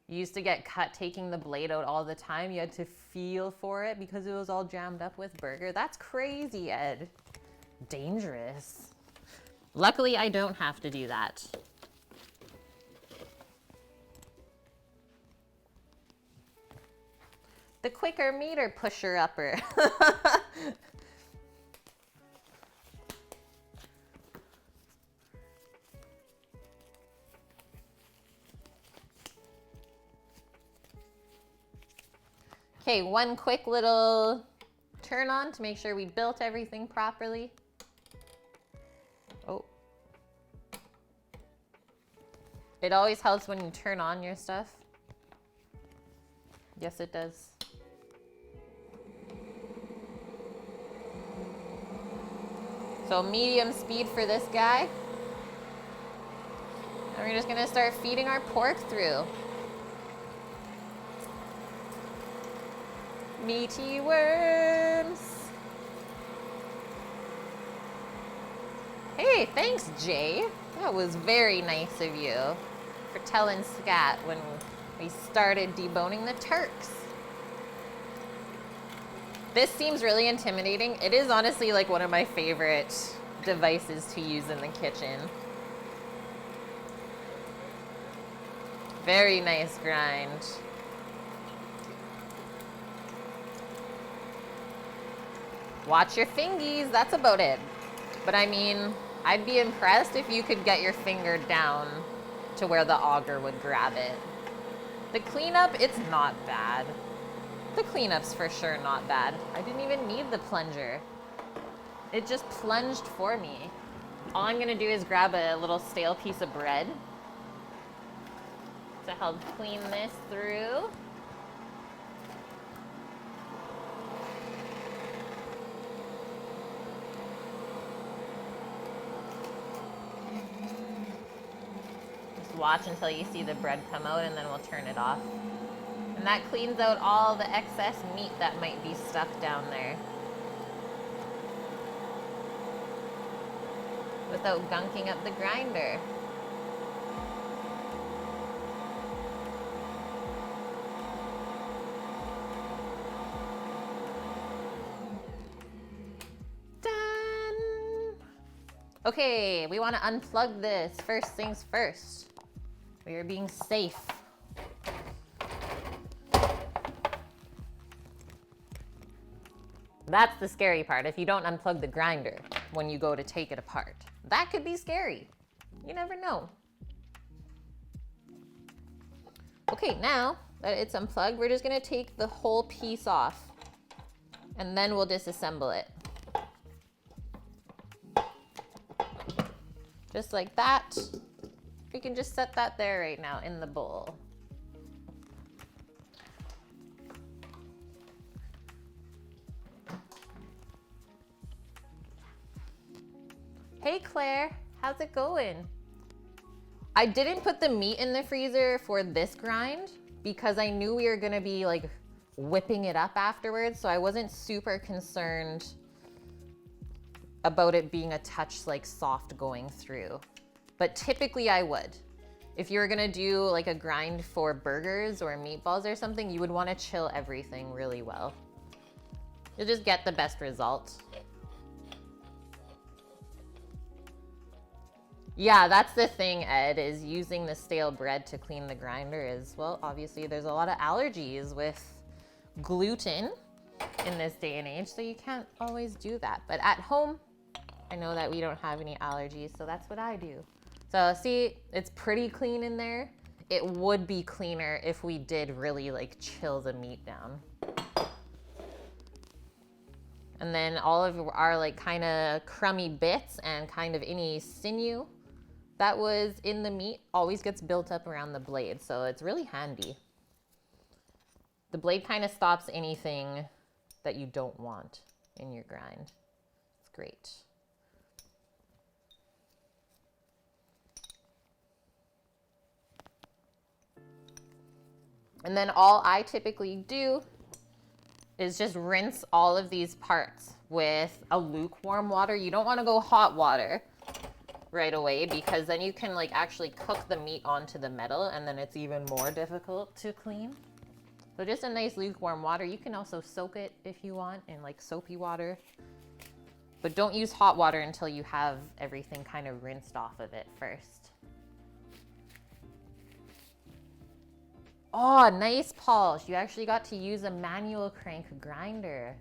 You used to get cut taking the blade out all the time. You had to feel for it because it was all jammed up with burger. That's crazy, Ed. Dangerous. Luckily, I don't have to do that. The quicker meter pusher upper. Okay, one quick little turn on to make sure we built everything properly. Oh. It always helps when you turn on your stuff. Yes, it does. So medium speed for this guy. And we're just gonna start feeding our pork through. Meaty worms. Hey, thanks, Jay. That was very nice of you for telling Scat when we started deboning the turks. This seems really intimidating. It is honestly like one of my favorite devices to use in the kitchen. Very nice grind. Watch your fingies, that's about it. But I mean, I'd be impressed if you could get your finger down to where the auger would grab it. The cleanup, it's not bad. The cleanup's for sure not bad. I didn't even need the plunger. It just plunged for me. All I'm gonna do is grab a little stale piece of bread to help clean this through. Just watch until you see the bread come out and then we'll turn it off. And that cleans out all the excess meat that might be stuck down there, without gunking up the grinder. Done. Okay, we want to unplug this. First things first. We are being safe. That's the scary part, if you don't unplug the grinder when you go to take it apart. That could be scary. You never know. Okay, now that it's unplugged, we're just gonna take the whole piece off and then we'll disassemble it. Just like that. We can just set that there right now in the bowl. Hey Claire, how's it going? I didn't put the meat in the freezer for this grind because I knew we were gonna be like whipping it up afterwards, so I wasn't super concerned about it being a touch like soft going through. But typically I would. If you were gonna do like a grind for burgers or meatballs or something, you would wanna chill everything really well. You'll just get the best result. Yeah, that's the thing, Ed, is using the stale bread to clean the grinder is, well, obviously there's a lot of allergies with gluten in this day and age, so you can't always do that. But at home, I know that we don't have any allergies, so that's what I do. So see, it's pretty clean in there. It would be cleaner if we did really like chill the meat down. And then all of our like kind of crummy bits and kind of any sinew that was in the meat always gets built up around the blade. So it's really handy. The blade kind of stops anything that you don't want in your grind. It's great. And then all I typically do is just rinse all of these parts with a lukewarm water. You don't want to go hot water right away because then you can like actually cook the meat onto the metal and then it's even more difficult to clean. So just a nice lukewarm water. You can also soak it if you want in like soapy water, but don't use hot water until you have everything kind of rinsed off of it first. Oh, nice polish. You actually got to use a manual crank grinder.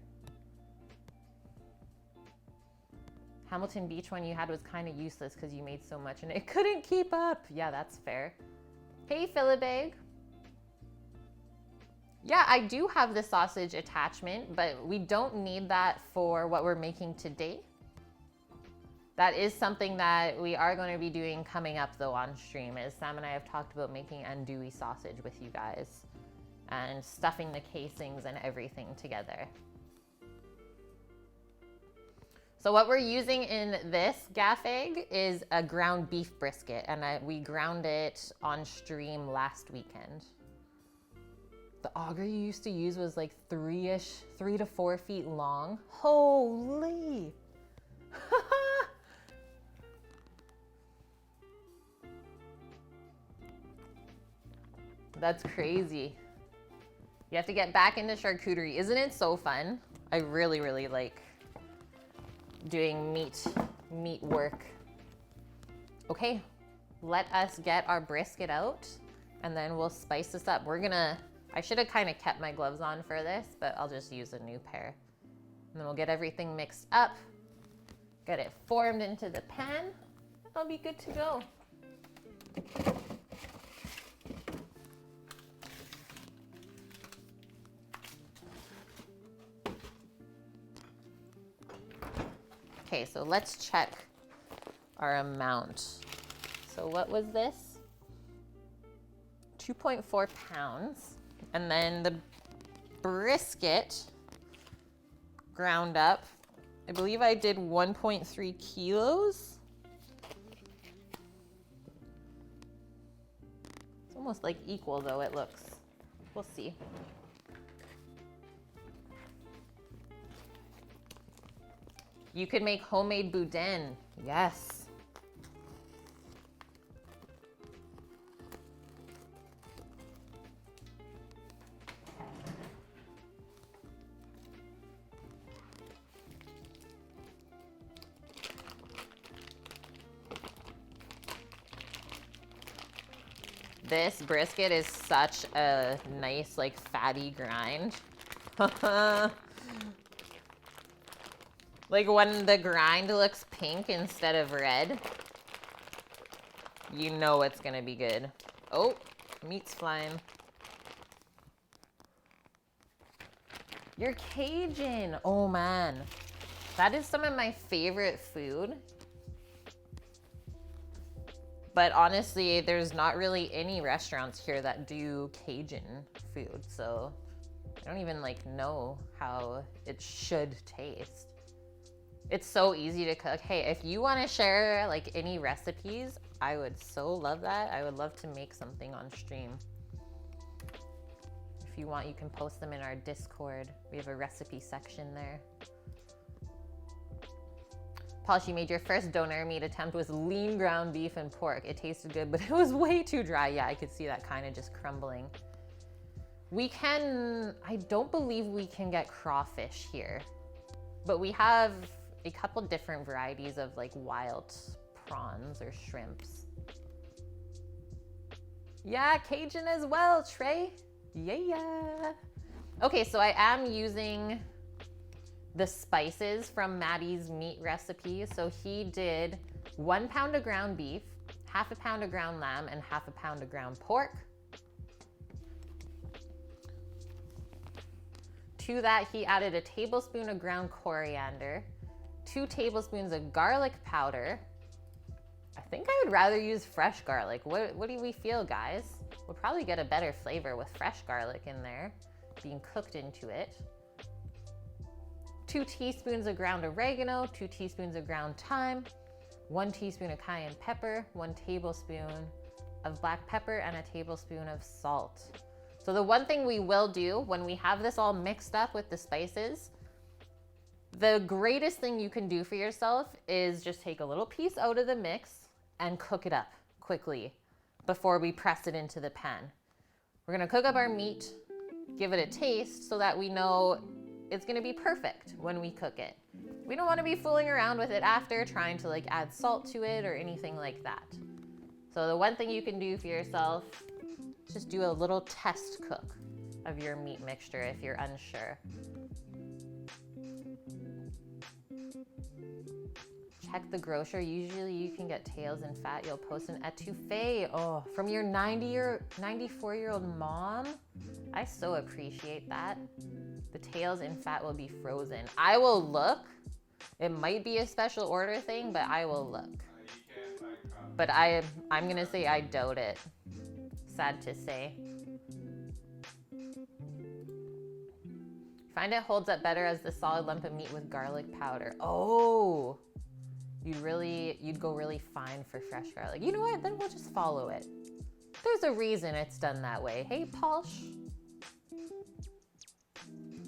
Hamilton Beach one you had was kind of useless because you made so much and it couldn't keep up. Yeah, that's fair. Hey, Philibeg. Yeah, I do have the sausage attachment, but we don't need that for what we're making today. That is something that we are going to be doing coming up though on stream, as Sam and I have talked about making andouille sausage with you guys and stuffing the casings and everything together. So what we're using in this gaff egg is a ground beef brisket, and we ground it on stream last weekend. The auger you used to use was like 3 to 4 feet long. Holy! That's crazy. You have to get back into charcuterie. Isn't it so fun? I really, really like doing meat work. Okay, let us get our brisket out and then we'll spice this up. I should have kind of kept my gloves on for this, but I'll just use a new pair. And then we'll get everything mixed up, get it formed into the pan. I'll be good to go. Okay, so let's check our amount. So what was this? 2.4 pounds. And then the brisket ground up, I believe I did 1.3 kilos. It's almost like equal though, it looks. We'll see. You could make homemade boudin. Yes. This brisket is such a nice, like, fatty grind. Like when the grind looks pink instead of red, you know it's gonna be good. Oh, meat's flying. You're Cajun. Oh man, that is some of my favorite food. But honestly, there's not really any restaurants here that do Cajun food, so I don't even like know how it should taste. It's so easy to cook. Hey, if you want to share like any recipes, I would so love that. I would love to make something on stream. If you want, you can post them in our Discord. We have a recipe section there. Polish, you made your first donair meat attempt with lean ground beef and pork. It tasted good, but it was way too dry. Yeah, I could see that kind of just crumbling. I don't believe we can get crawfish here, but we have a couple different varieties of like wild prawns or shrimps. Yeah, Cajun as well, Trey. Yeah. Okay, so I am using the spices from Maddie's meat recipe. So he did 1 pound of ground beef, 1/2 pound of ground lamb, and 1/2 pound of ground pork. To that, he added a tablespoon of ground coriander, 2 tablespoons of garlic powder. I think I would rather use fresh garlic. What do we feel, guys? We'll probably get a better flavor with fresh garlic in there, being cooked into it. 2 teaspoons of ground oregano, 2 teaspoons of ground thyme, 1 teaspoon of cayenne pepper, 1 tablespoon of black pepper, and a tablespoon of salt. So the one thing we will do when we have this all mixed up with the spices, the greatest thing you can do for yourself is just take a little piece out of the mix and cook it up quickly before we press it into the pan. We're gonna cook up our meat, give it a taste so that we know it's gonna be perfect when we cook it. We don't wanna be fooling around with it after, trying to like add salt to it or anything like that. So the one thing you can do for yourself, just do a little test cook of your meat mixture if you're unsure. Check the grocer. Usually you can get tails and fat. You'll post an etouffee. Oh, from your 94-year-old mom. I so appreciate that. The tails and fat will be frozen. I will look. It might be a special order thing, but I will look. But I'm gonna say I doubt it. Sad to say. Find it holds up better as the solid lump of meat with garlic powder. Oh, you'd go really fine for fresh garlic. You know what? Then we'll just follow it. There's a reason it's done that way. Hey, Polsh.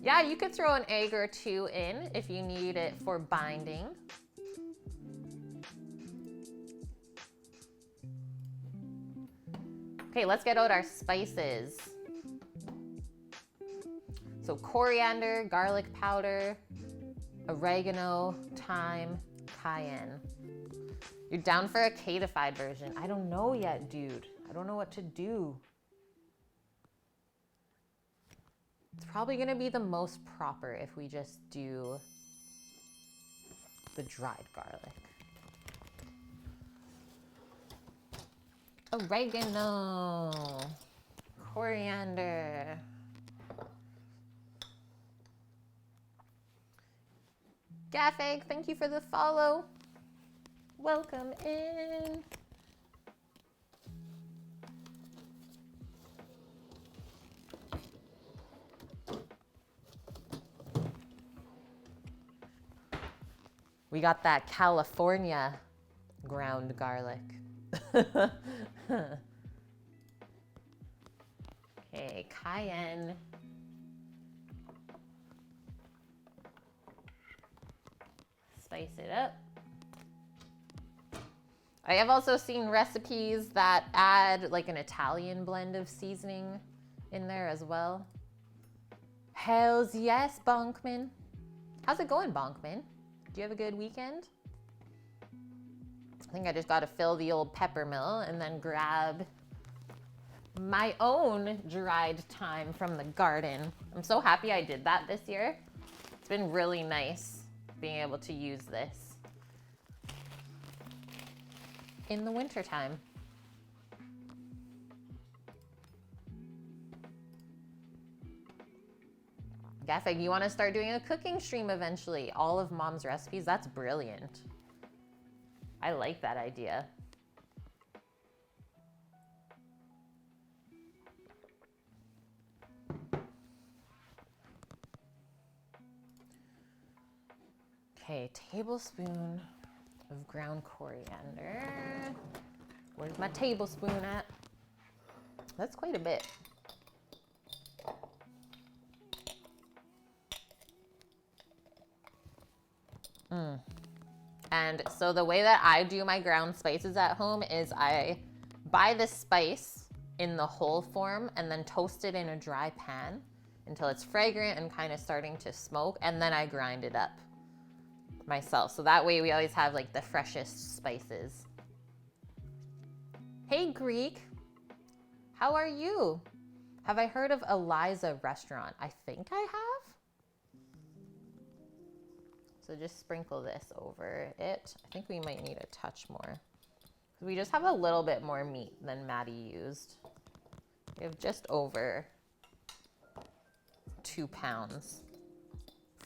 Yeah, you could throw an egg or 2 in if you need it for binding. Okay, let's get out our spices. So coriander, garlic powder, oregano, thyme, cayenne. You're down for a catified version. I don't know yet, dude. I don't know what to do. It's probably gonna be the most proper if we just do the dried garlic. Oregano, coriander. Gaffeg, thank you for the follow. Welcome in. We got that California ground garlic. Okay, cayenne. Spice it up. I have also seen recipes that add like an Italian blend of seasoning in there as well. Hells yes, Bonkman. How's it going, Bonkman? Do you have a good weekend? I think I just got to fill the old pepper mill and then grab my own dried thyme from the garden. I'm so happy I did that this year. It's been really nice being able to use this in the wintertime. Gaffeg, you want to start doing a cooking stream eventually? All of Mom's recipes? That's brilliant. I like that idea. Okay, tablespoon of ground coriander. Where's my tablespoon at? That's quite a bit. And so the way that I do my ground spices at home is I buy the spice in the whole form and then toast it in a dry pan until it's fragrant and kind of starting to smoke, and then I grind it up myself. So that way we always have like the freshest spices. Hey Greek, how are you? Have I heard of Eliza restaurant? I think I have. So just sprinkle this over it. I think we might need a touch more. We just have a little bit more meat than Maddie used. We have just over 2 pounds.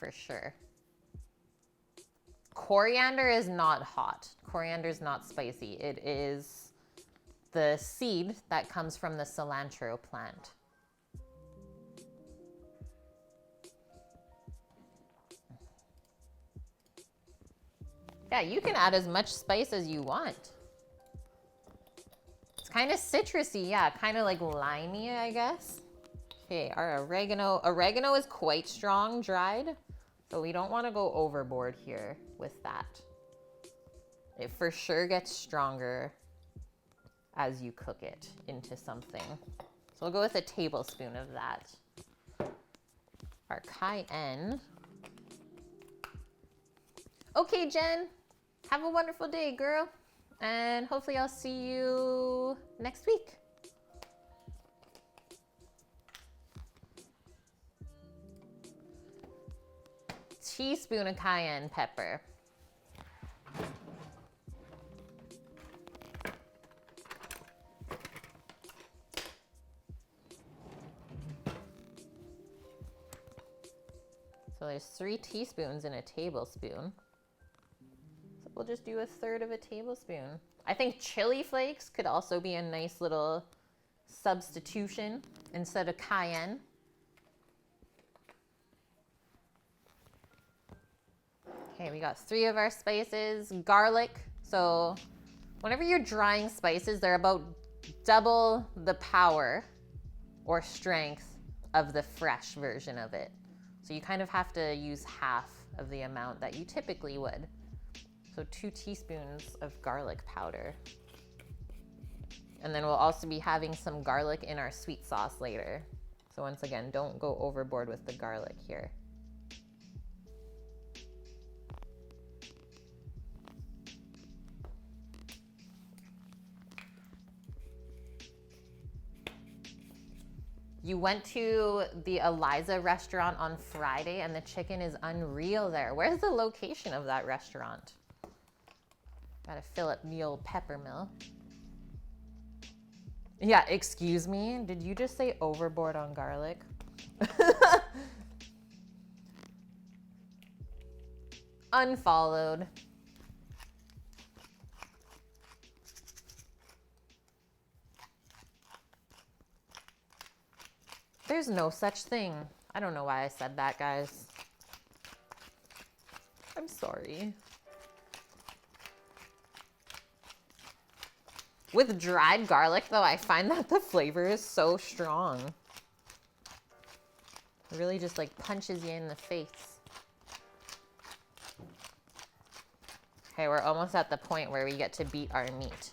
for sure. Coriander is not hot. Coriander is not spicy. It is the seed that comes from the cilantro plant. Yeah, you can add as much spice as you want. It's kind of citrusy, yeah, kind of like limey, I guess. Okay, our oregano. Oregano is quite strong dried, so we don't want to go overboard here with that. It for sure gets stronger as you cook it into something. So we'll go with a tablespoon of that. Our cayenne. Okay, Jen, have a wonderful day, girl. And hopefully I'll see you next week. Teaspoon of cayenne pepper. So there's 3 teaspoons in a tablespoon. So we'll just do 1/3 of a tablespoon. I think chili flakes could also be a nice little substitution instead of cayenne. Okay, we got 3 of our spices. Garlic. So whenever you're drying spices, they're about double the power or strength of the fresh version of it. So you kind of have to use half of the amount that you typically would. So 2 teaspoons of garlic powder. And then we'll also be having some garlic in our sweet sauce later. So once again, don't go overboard with the garlic here. You went to the Eliza restaurant on Friday and the chicken is unreal there. Where's the location of that restaurant? Gotta fill up the old pepper mill. Yeah, excuse me, did you just say overboard on garlic? Unfollowed. There's no such thing. I don't know why I said that, guys. I'm sorry. With dried garlic, though, I find that the flavor is so strong. It really just like punches you in the face. Okay, we're almost at the point where we get to beat our meat.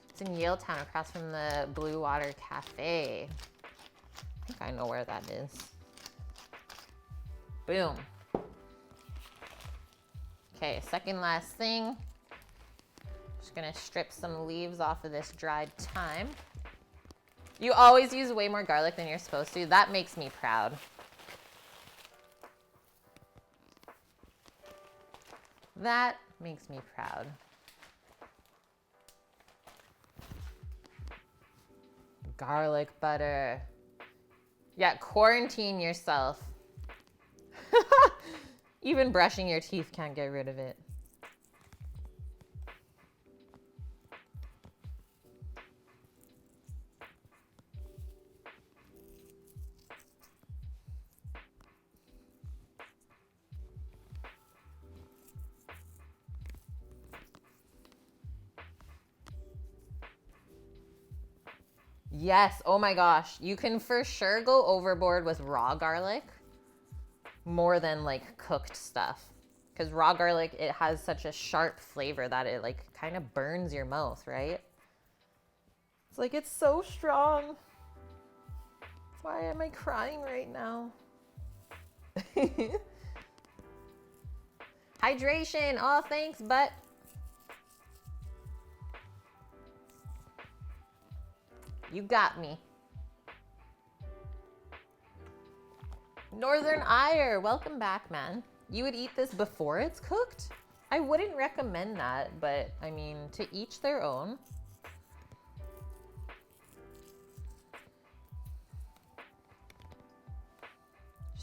It's in Yaletown across from the Blue Water Cafe. I think I know where that is. Boom. Okay, second last thing. Just gonna strip some leaves off of this dried thyme. You always use way more garlic than you're supposed to. That makes me proud. That makes me proud. Garlic butter. Yeah, quarantine yourself. Even brushing your teeth can't get rid of it. Yes, oh my gosh. You can for sure go overboard with raw garlic more than like cooked stuff. Because raw garlic, it has such a sharp flavor that it like kind of burns your mouth, right? It's like, it's so strong. Why am I crying right now? Hydration, oh thanks, but you got me. Northern Ire, welcome back, man. You would eat this before it's cooked? I wouldn't recommend that, but I mean, to each their own.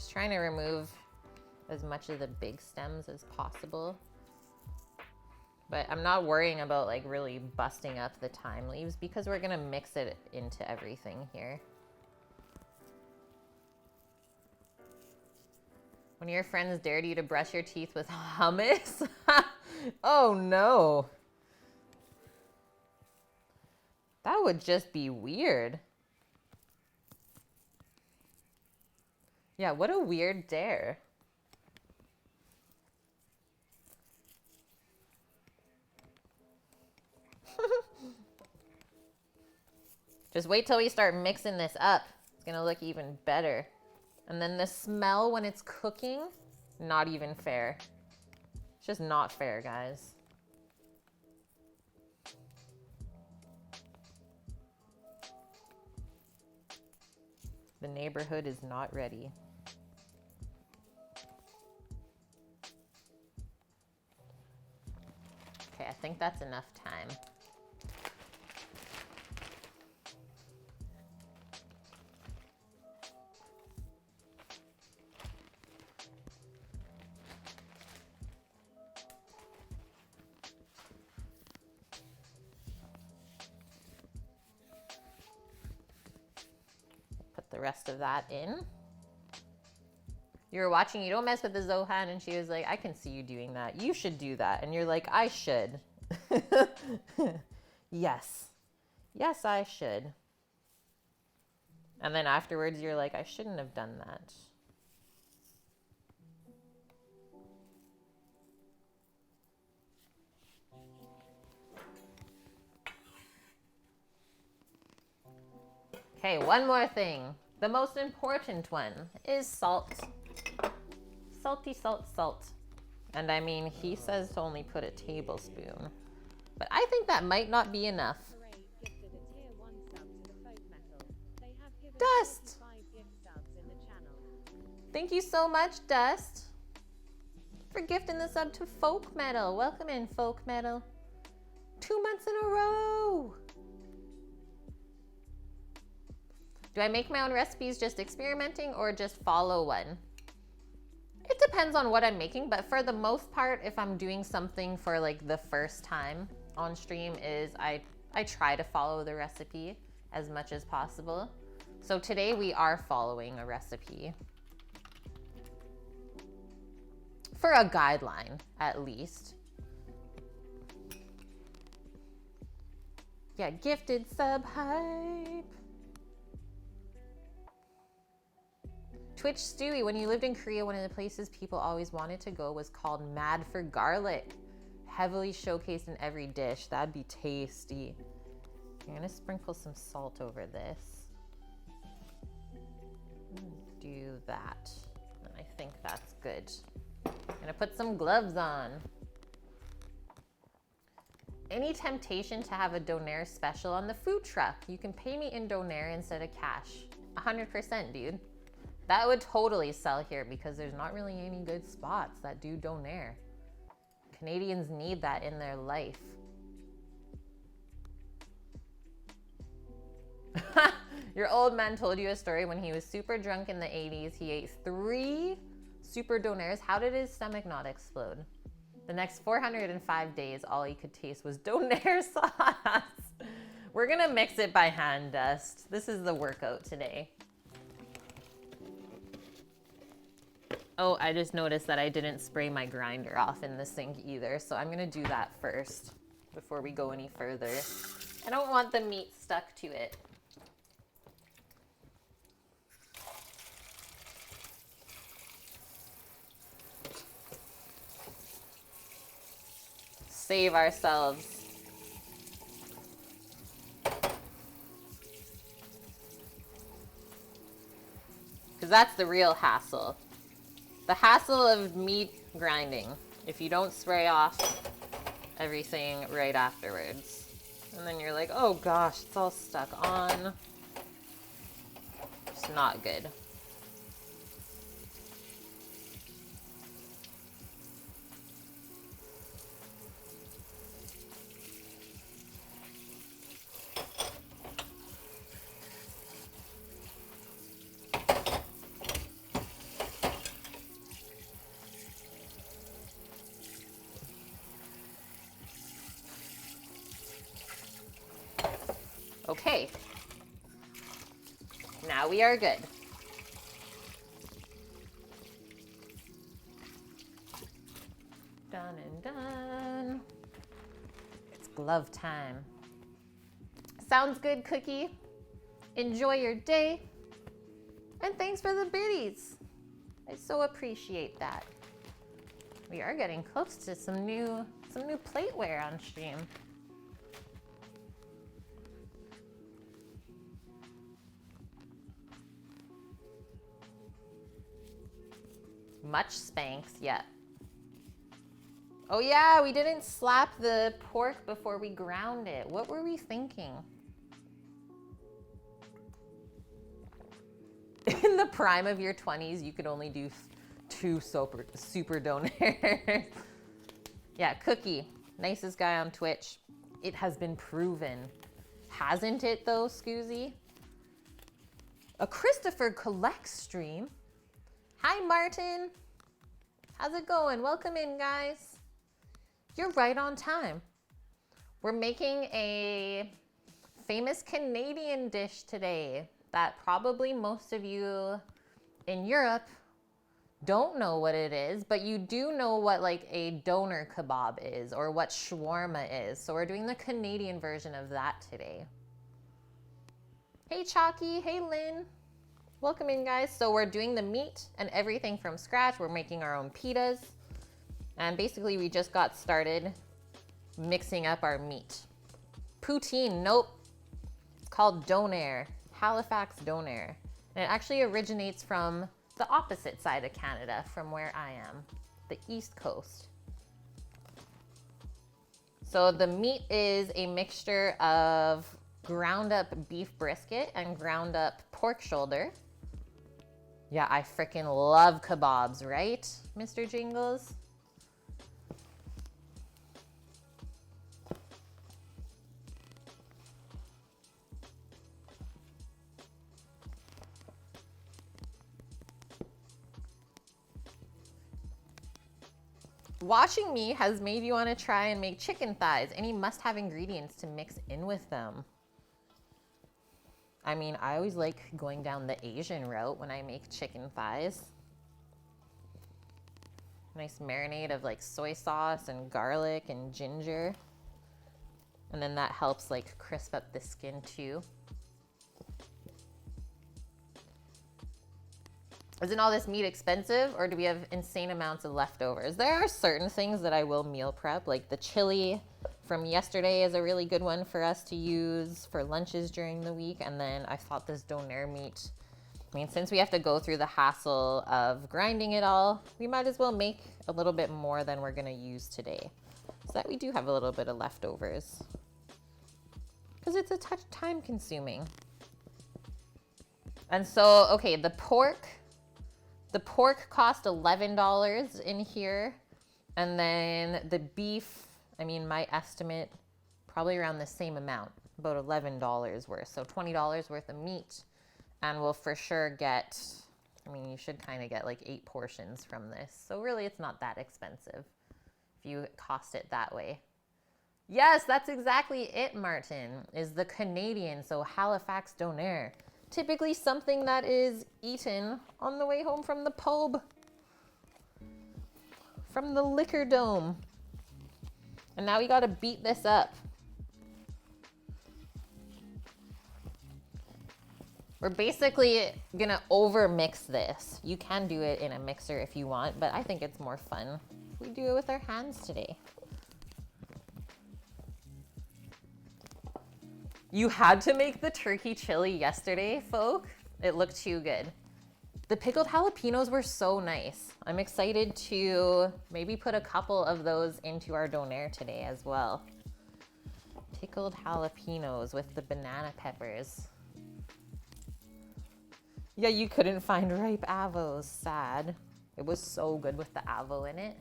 Just trying to remove as much of the big stems as possible. But I'm not worrying about like really busting up the thyme leaves because we're gonna mix it into everything here. One of your friends dared you to brush your teeth with hummus? Oh no. That would just be weird. Yeah, what a weird dare. Just wait till we start mixing this up. It's gonna look even better. And then the smell when it's cooking, not even fair. It's just not fair, guys. The neighborhood is not ready. Okay, I think that's enough time. Put the rest of that in. You were watching You Don't Mess with the Zohan, and she was like, I can see you doing that. You should do that. And you're like, I should. Yes. Yes, I should. And then afterwards, you're like, I shouldn't have done that. Okay, one more thing. The most important one is salt. Salty salt, salt. And I mean, he says to only put a tablespoon. But I think that might not be enough. Dust! Thank you so much, Dust, for gifting the sub to Folk Metal. Welcome in, Folk Metal. 2 months in a row. Do I make my own recipes just experimenting or just follow one? It depends on what I'm making, but for the most part, if I'm doing something for like the first time on stream is I try to follow the recipe as much as possible. So today we are following a recipe. For a guideline, at least. Yeah, gifted sub hype. Twitch Stewie, when you lived in Korea, one of the places people always wanted to go was called Mad for Garlic. Heavily showcased in every dish. That'd be tasty. I'm gonna sprinkle some salt over this. Do that. And I think that's good. I'm gonna put some gloves on. Any temptation to have a Donair special on the food truck? You can pay me in Donair instead of cash. 100%, dude. That would totally sell here because there's not really any good spots that do Donair. Canadians need that in their life. Your old man told you a story when he was super drunk in the 80s. He ate 3 super Donairs. How did his stomach not explode? The next 405 days, all he could taste was Donair sauce. We're gonna mix it by hand, Dust. This is the workout today. Oh, I just noticed that I didn't spray my grinder off in the sink either, so I'm gonna do that first before we go any further. I don't want the meat stuck to it. Save ourselves. Because that's the real hassle. The hassle of meat grinding, if you don't spray off everything right afterwards. And then you're like, oh gosh, it's all stuck on. It's not good. Okay. Now we are good. Done and done. It's glove time. Sounds good, Cookie. Enjoy your day. And thanks for the biddies. I so appreciate that. We are getting close to some new plateware on stream. Much Spanx, yeah. Oh yeah, we didn't slap the pork before we ground it. What were we thinking? In the prime of your 20s, you could only do 2 super donairs. Yeah, Cookie, nicest guy on Twitch. It has been proven. Hasn't it though, Scoozy? A Christopher Collects stream. Hi, Martin. How's it going? Welcome in, guys. You're right on time. We're making a famous Canadian dish today that probably most of you in Europe don't know what it is, but you do know what like a doner kebab is or what shawarma is. So we're doing the Canadian version of that today. Hey, Chalky. Hey, Lynn. Welcome in, guys. So we're doing the meat and everything from scratch. We're making our own pitas. And basically we just got started mixing up our meat. Poutine, nope. It's called Donair, Halifax Donair. And it actually originates from the opposite side of Canada from where I am, the East Coast. So the meat is a mixture of ground up beef brisket and ground up pork shoulder. Yeah, I freaking love kebabs, right, Mr. Jingles? Watching me has made you want to try and make chicken thighs. Any must-have ingredients to mix in with them? I mean, I always like going down the Asian route when I make chicken thighs. Nice marinade of like soy sauce and garlic and ginger. And then that helps like crisp up the skin too. Isn't all this meat expensive, or do we have insane amounts of leftovers? There are certain things that I will meal prep, like the chili from yesterday is a really good one for us to use for lunches during the week. And then I thought this donair meat, I mean, since we have to go through the hassle of grinding it all, we might as well make a little bit more than we're gonna use today, so that we do have a little bit of leftovers. Because it's a touch time consuming. And so, okay, the pork cost $11 in here. And then the beef, I mean, my estimate, probably around the same amount, about $11 worth. So $20 worth of meat. And we'll for sure get, I mean, you should kind of get like 8 portions from this. So really it's not that expensive if you cost it that way. Yes, that's exactly it, Martin, is the Canadian, so Halifax Donair. Typically something that is eaten on the way home from the pub, from the liquor dome. And now we gotta beat this up. We're basically gonna over mix this. You can do it in a mixer if you want, but I think it's more fun if we do it with our hands today. You had to make the turkey chili yesterday, folk. It looked too good. The pickled jalapenos were so nice. I'm excited to maybe put a couple of those into our donair today as well. Pickled jalapenos with the banana peppers. Yeah, you couldn't find ripe avos, sad. It was so good with the avo in it.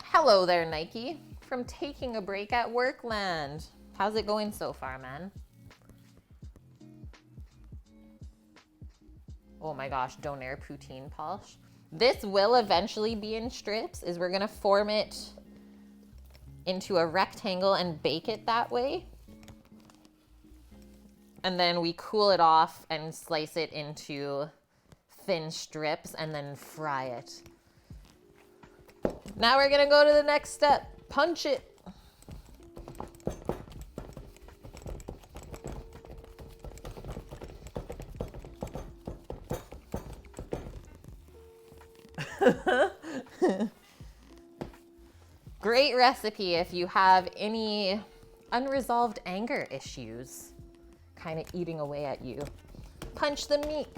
Hello there, Nike. From taking a break at Workland. How's it going so far, man? Oh my gosh, donair poutine polish. This will eventually be in strips, is we're gonna form it into a rectangle and bake it that way. And then we cool it off and slice it into thin strips and then fry it. Now we're gonna go to the next step. Punch it. Great recipe if you have any unresolved anger issues kind of eating away at you. Punch the meat.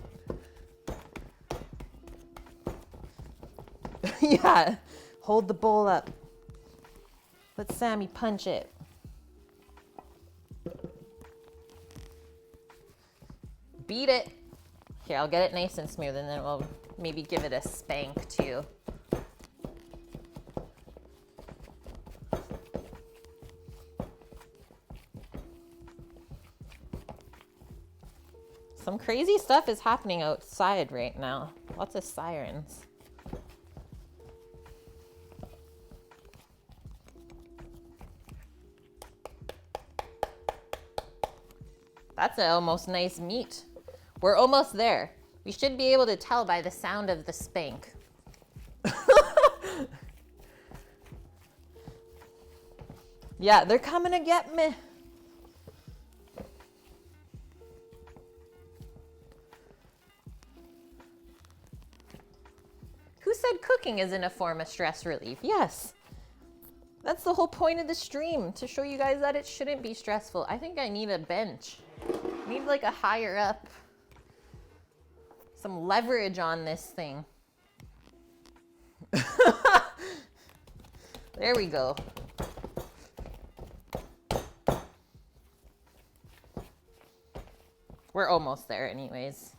Yeah, hold the bowl up. Let Sammy punch it. Beat it. Here, I'll get it nice and smooth and then we'll maybe give it a spank too. Some crazy stuff is happening outside right now. Lots of sirens. That's an almost nice meat. We're almost there. We should be able to tell by the sound of the spank. Yeah, they're coming to get me. Who said cooking isn't a form of stress relief? Yes. That's the whole point of the stream, to show you guys that it shouldn't be stressful. I think I need a bench. I need like a higher up. Some leverage on this thing. There we go. We're almost there anyways.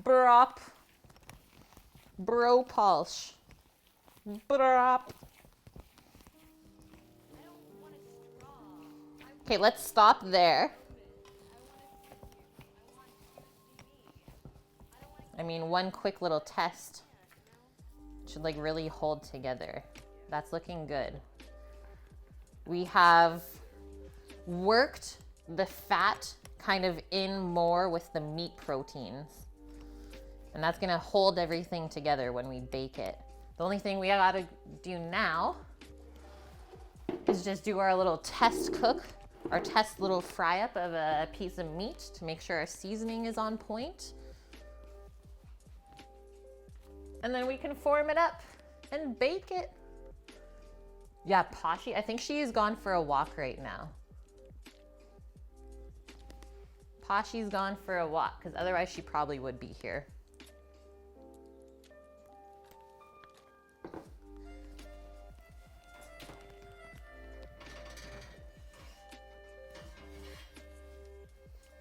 Brop. Bro Pulse. Brop. Okay, let's stop there. I mean, one quick little test should like really hold together. That's looking good. We have worked the fat kind of in more with the meat proteins. And that's gonna hold everything together when we bake it. The only thing we gotta do now is just do our little test cook, our test little fry up of a piece of meat to make sure our seasoning is on point. And then we can form it up and bake it. Yeah, Poshy, I think she is gone for a walk right now. Poshy's gone for a walk, because otherwise she probably would be here.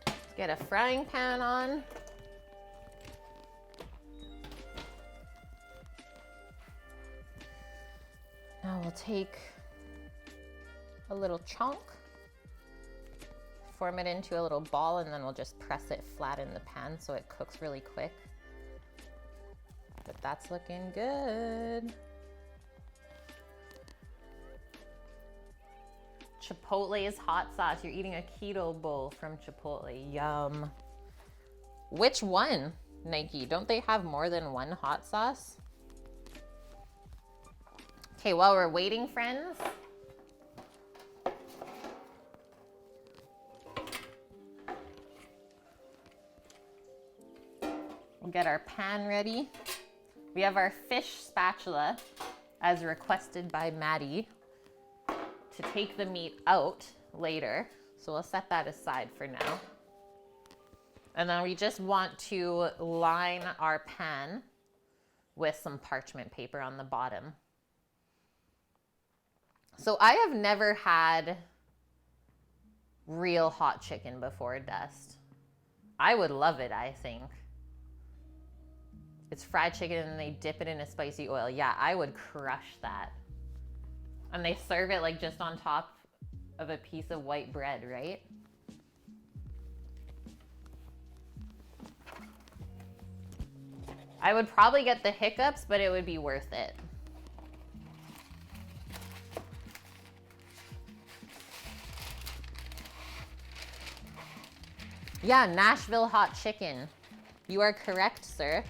Let's get a frying pan on. Now we'll take a little chunk, form it into a little ball, and then we'll just press it flat in the pan so it cooks really quick. But that's looking good. Chipotle's hot sauce. You're eating a keto bowl from Chipotle. Yum. Which one, Nike? Don't they have more than one hot sauce? Okay, while we're waiting, friends, we'll get our pan ready. We have our fish spatula, as requested by Maddie, to take the meat out later. So we'll set that aside for now. And then we just want to line our pan with some parchment paper on the bottom. So I have never had real hot chicken before, Dust. I would love it, I think. It's fried chicken and they dip it in a spicy oil. Yeah, I would crush that. And they serve it like just on top of a piece of white bread, right? I would probably get the hiccups, but it would be worth it. Yeah, Nashville hot chicken. You are correct, sir.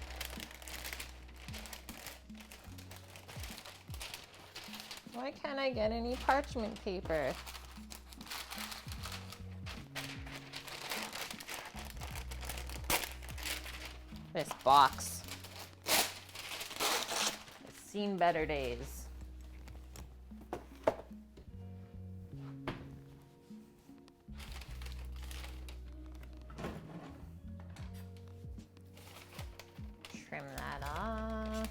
Why can't I get any parchment paper? This box. It's seen better days. Trim that off.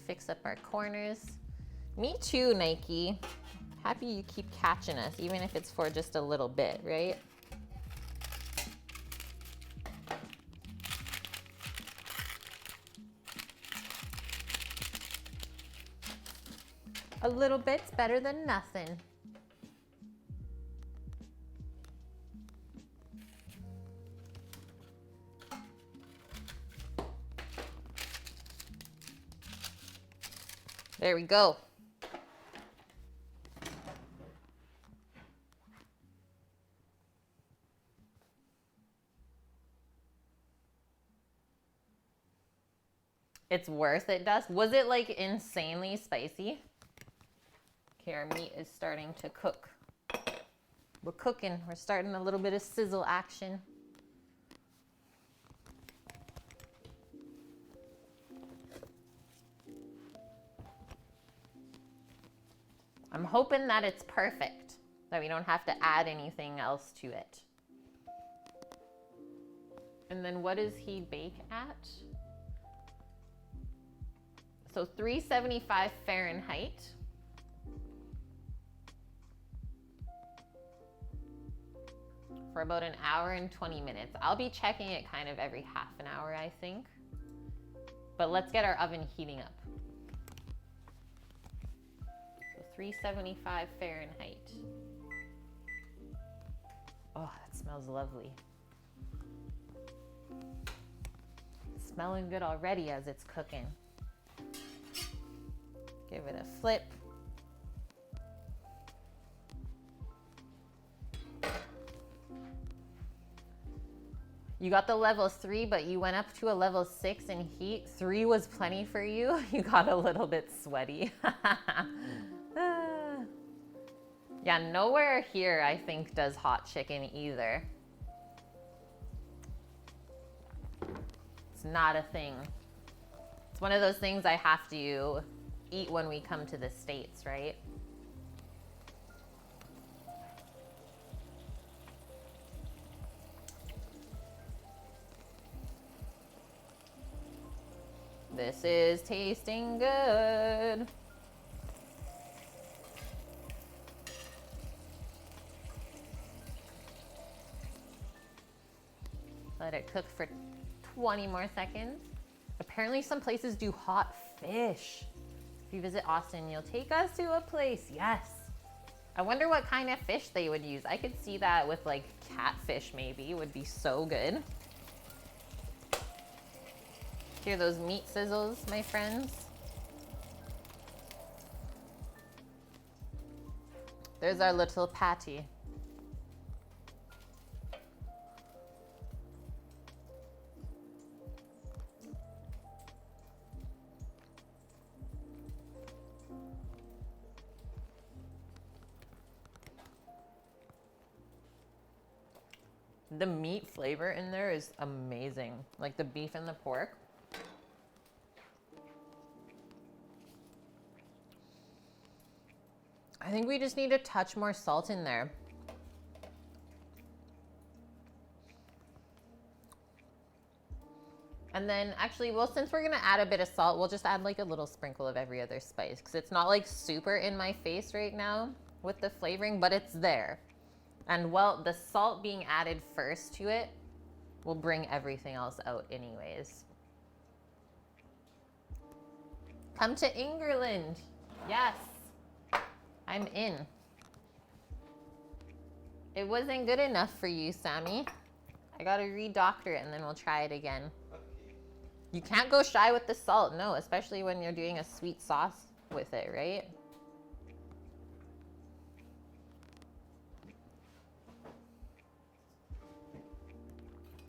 Fix up our corners. Me too, Nike. Happy you keep catching us, even if it's for just a little bit, right? A little bit's better than nothing. There we go. It's worth it, Dust. Was it like insanely spicy? Okay, our meat is starting to cook. We're cooking. We're starting a little bit of sizzle action. I'm hoping that it's perfect, that we don't have to add anything else to it. And then what does he bake at? So 375 Fahrenheit. For about an hour and 20 minutes. I'll be checking it kind of every half an hour, I think. But let's get our oven heating up. So 375 Fahrenheit. Oh, that smells lovely. It's smelling good already as it's cooking. Give it a flip. You got the level 3, but you went up to a level 6 in heat. 3 was plenty for you. You got a little bit sweaty. Yeah, nowhere here, I think, does hot chicken either. It's not a thing. It's one of those things I have to eat when we come to the States, right? This is tasting good. Let it cook for 20 more seconds. Apparently some places do hot fish. If you visit Austin, you'll take us to a place. Yes. I wonder what kind of fish they would use. I could see that with like catfish maybe. It would be so good. Hear those meat sizzles, my friends? There's our little patty. The meat flavor in there is amazing. Like the beef and the pork. I think we just need a touch more salt in there. And then actually, well, since we're gonna add a bit of salt, we'll just add like a little sprinkle of every other spice because it's not like super in my face right now with the flavoring, but it's there. And well, the salt being added first to it will bring everything else out anyways. Come to England. Yes. I'm in. It wasn't good enough for you, Sammy. I gotta re-doctor it and then we'll try it again. You can't go shy with the salt, no, especially when you're doing a sweet sauce with it, right?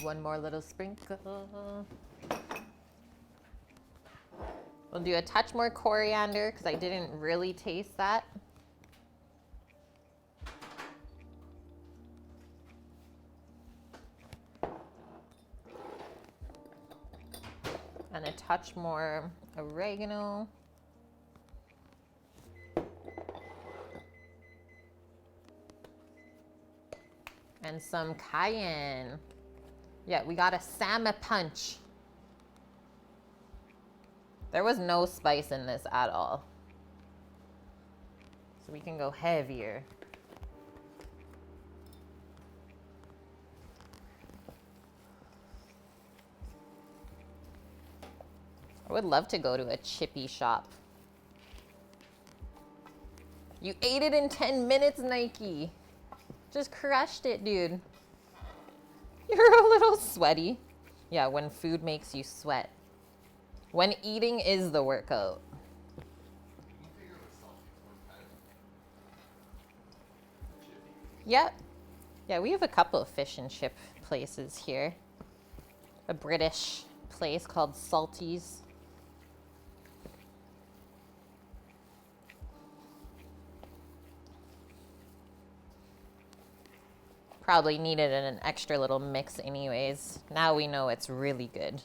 One more little sprinkle. We'll do a touch more coriander because I didn't really taste that. And a touch more oregano. And some cayenne. Yeah, we got a Sama punch. There was no spice in this at all. So we can go heavier. I would love to go to a chippy shop. You ate it in 10 minutes, Nike. Just crushed it, dude. You're a little sweaty. Yeah, when food makes you sweat. When eating is the workout. Yep. Yeah, we have a couple of fish and chip places here. A British place called Salties. Probably needed an extra little mix anyways. Now we know it's really good.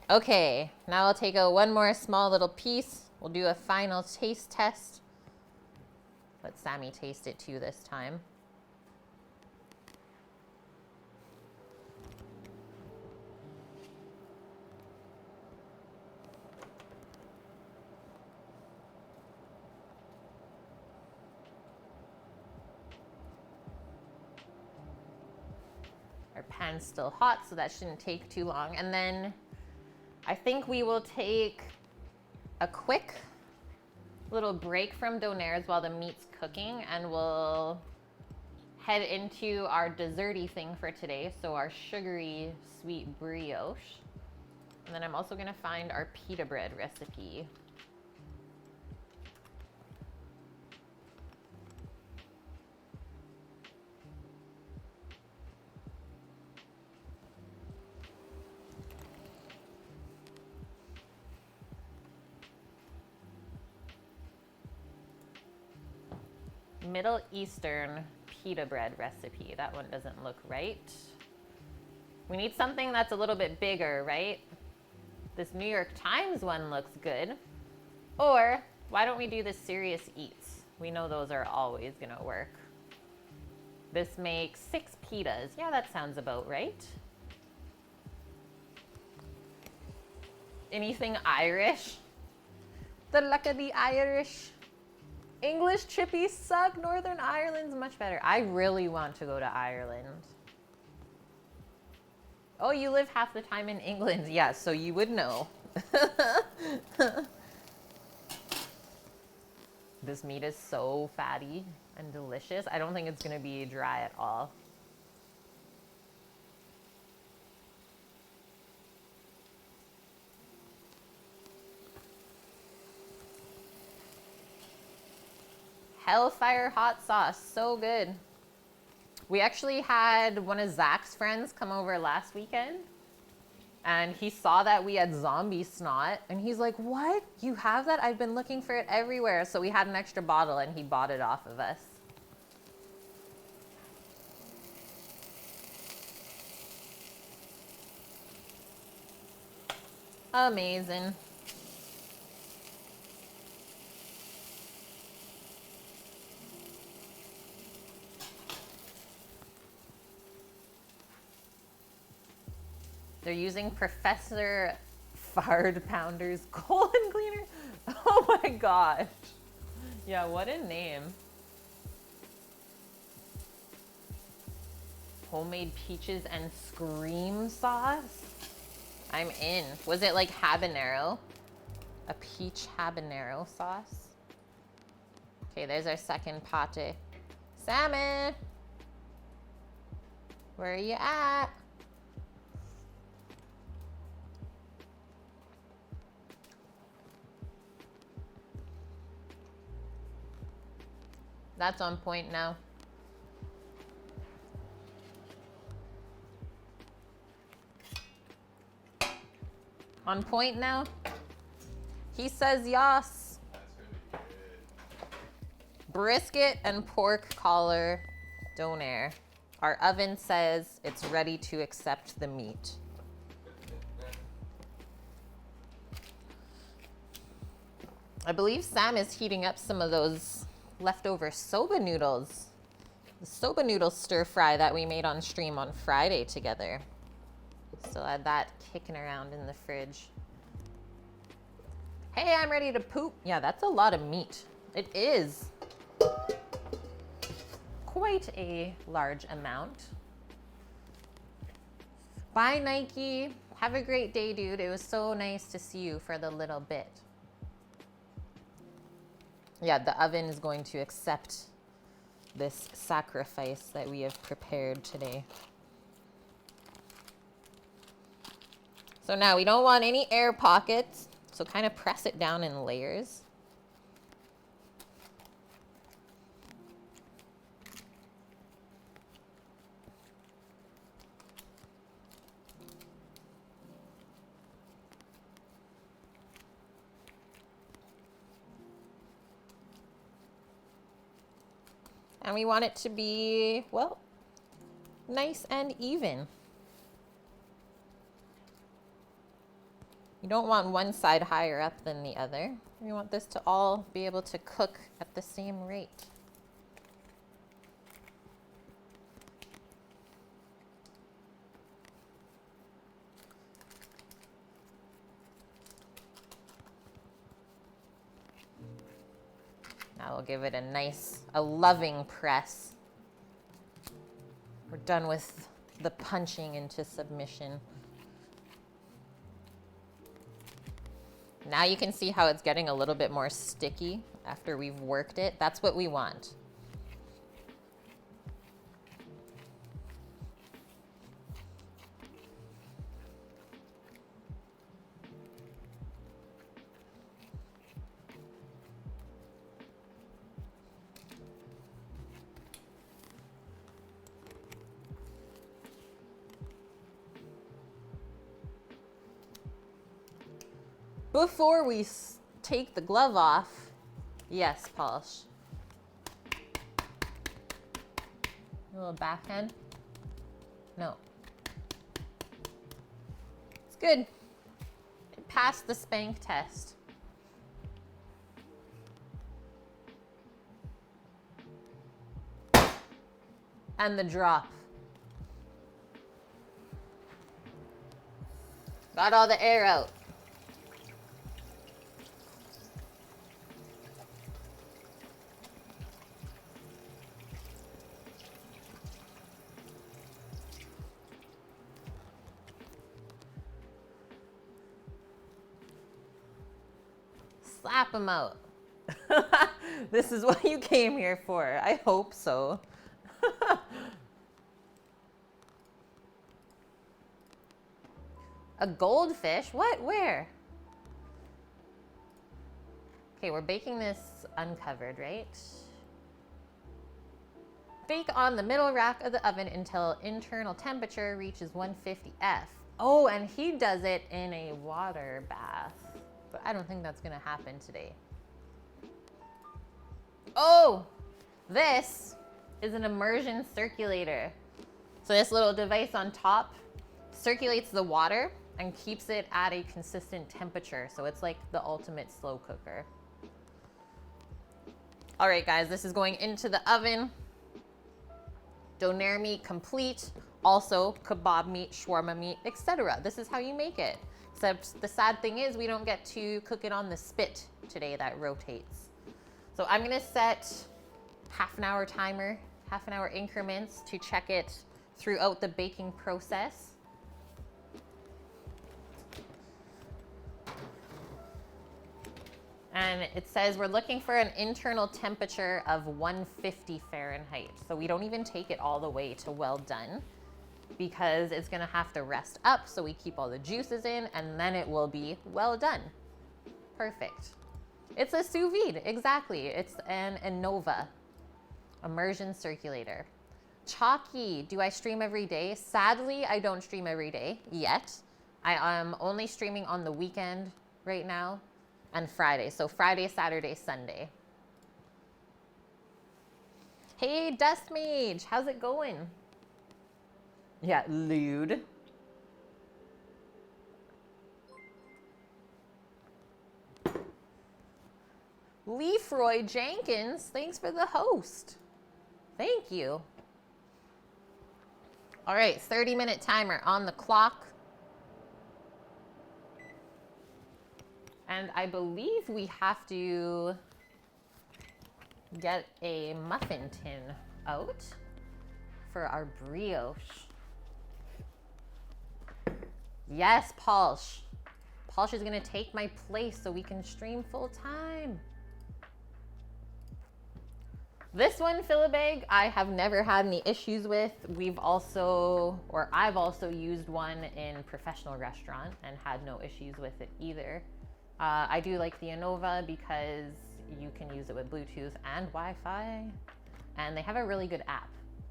Okay, now I'll take one more small little piece. We'll do a final taste test. Let Sammy taste it too this time. Our pan's still hot, so that shouldn't take too long. And then I think we will take a quick little break from Donairs while the meat's cooking, and we'll head into our desserty thing for today. So our sugary sweet brioche. And then I'm also gonna find our pita bread recipe. Middle Eastern pita bread recipe. That one doesn't look right. We need something that's a little bit bigger, right? This New York Times one looks good. Or why don't we do the Serious Eats? We know those are always gonna work. This makes 6 pitas. Yeah, that sounds about right. Anything Irish? The luck of the Irish. English chippies suck. Northern Ireland's much better. I really want to go to Ireland. Oh, you live half the time in England. Yeah, so you would know. This meat is so fatty and delicious. I don't think it's gonna be dry at all. Hellfire hot sauce, so good. We actually had one of Zach's friends come over last weekend, and he saw that we had zombie snot, and he's like, what? You have that? I've been looking for it everywhere. So we had an extra bottle, and he bought it off of us. Amazing. They're using Professor Fard Pounder's colon cleaner. Oh my gosh. Yeah, what a name. Homemade peaches and scream sauce. I'm in. Was it like habanero? A peach habanero sauce? Okay, there's our second pate. Salmon! Where are you at? That's on point now. On point now? He says yes. That's gonna be good. Brisket and pork collar donair. Our oven says it's ready to accept the meat. I believe Sam is heating up some of those leftover soba noodles. The soba noodle stir fry that we made on stream on Friday together. Still had that kicking around in the fridge. Hey, I'm ready to poop. Yeah, that's a lot of meat. It is quite a large amount. Bye, Nike. Have a great day, dude. It was so nice to see you for the little bit. Yeah, the oven is going to accept this sacrifice that we have prepared today. So now we don't want any air pockets, so kind of press it down in layers. And we want it to be, well, nice and even. You don't want one side higher up than the other. We want this to all be able to cook at the same rate. Now we'll give it a loving press. We're done with the punching into submission. Now you can see how it's getting a little bit more sticky after we've worked it. That's what we want. Before we take the glove off, yes, polish. A little backhand. No. It's good. It passed the spank test. And the drop. Got all the air out. Slap them out. This is what you came here for. I hope so. A goldfish? What? Where? Okay, we're baking this uncovered, right? Bake on the middle rack of the oven until internal temperature reaches 150 F. Oh, and he does it in a water bath. But I don't think that's gonna happen today. Oh, this is an immersion circulator. So this little device on top circulates the water and keeps it at a consistent temperature. So it's like the ultimate slow cooker. All right, guys, this is going into the oven. Donair meat complete. Also kebab meat, shawarma meat, etc. This is how you make it. Except the sad thing is we don't get to cook it on the spit today that rotates. So I'm gonna set half an hour timer, half an hour increments to check it throughout the baking process. And it says we're looking for an internal temperature of 150 Fahrenheit. So we don't even take it all the way to well done because it's gonna have to rest up so we keep all the juices in and then it will be well done. Perfect. It's a sous vide, exactly. It's an Innova immersion circulator. Chalky, do I stream every day? Sadly, I don't stream every day yet. I am only streaming on the weekend right now and Friday. So Friday, Saturday, Sunday. Hey, Dust Mage, how's it going? Yeah, lewd. Leafroy Jenkins, thanks for the host. Thank you. All right, 30-minute timer on the clock. And I believe we have to get a muffin tin out for our brioche. Yes, Palsh. Palsh is gonna take my place so we can stream full time. This one, Philibeg, I have never had any issues with. I've also used one in professional restaurant and had no issues with it either. I do like the Innova because you can use it with Bluetooth and Wi-Fi. And they have a really good app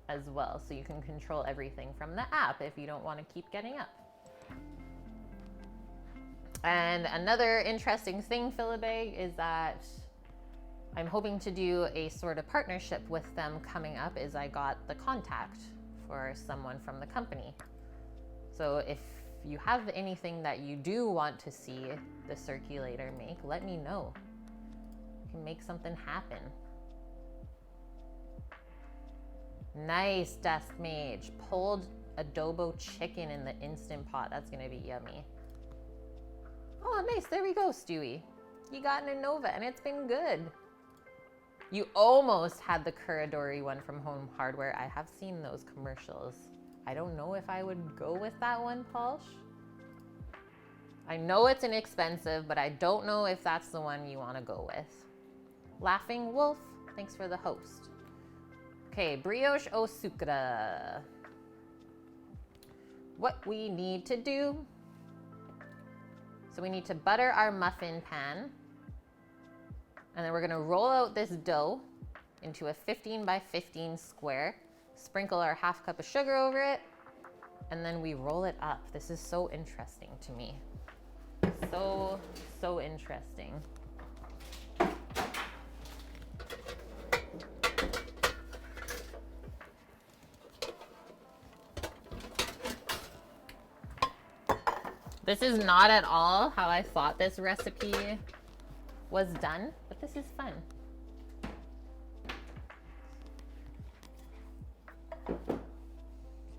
as well. So you can control everything from the app if you don't want to keep getting up. And another interesting thing, Philibeg, is that I'm hoping to do a sort of partnership with them coming up as I got the contact for someone from the company. So if you have anything that you do want to see the circulator make, let me know. We can make something happen. Nice, Dust Mage. Pulled adobo chicken in the Instant Pot. That's gonna be yummy. Oh, nice. There we go, Stewie. You got an Innova and it's been good. You almost had the Kuradori one from Home Hardware. I have seen those commercials. I don't know if I would go with that one, Palsh. I know it's inexpensive, but I don't know if that's the one you want to go with. Laughing Wolf, thanks for the host. Okay, brioche au sucre. What we need to do, so we need to butter our muffin pan. And then we're gonna roll out this dough into a 15 by 15 square, sprinkle our half cup of sugar over it, and then we roll it up. This is so interesting to me. So interesting. This is not at all how I thought this recipe was done, but this is fun.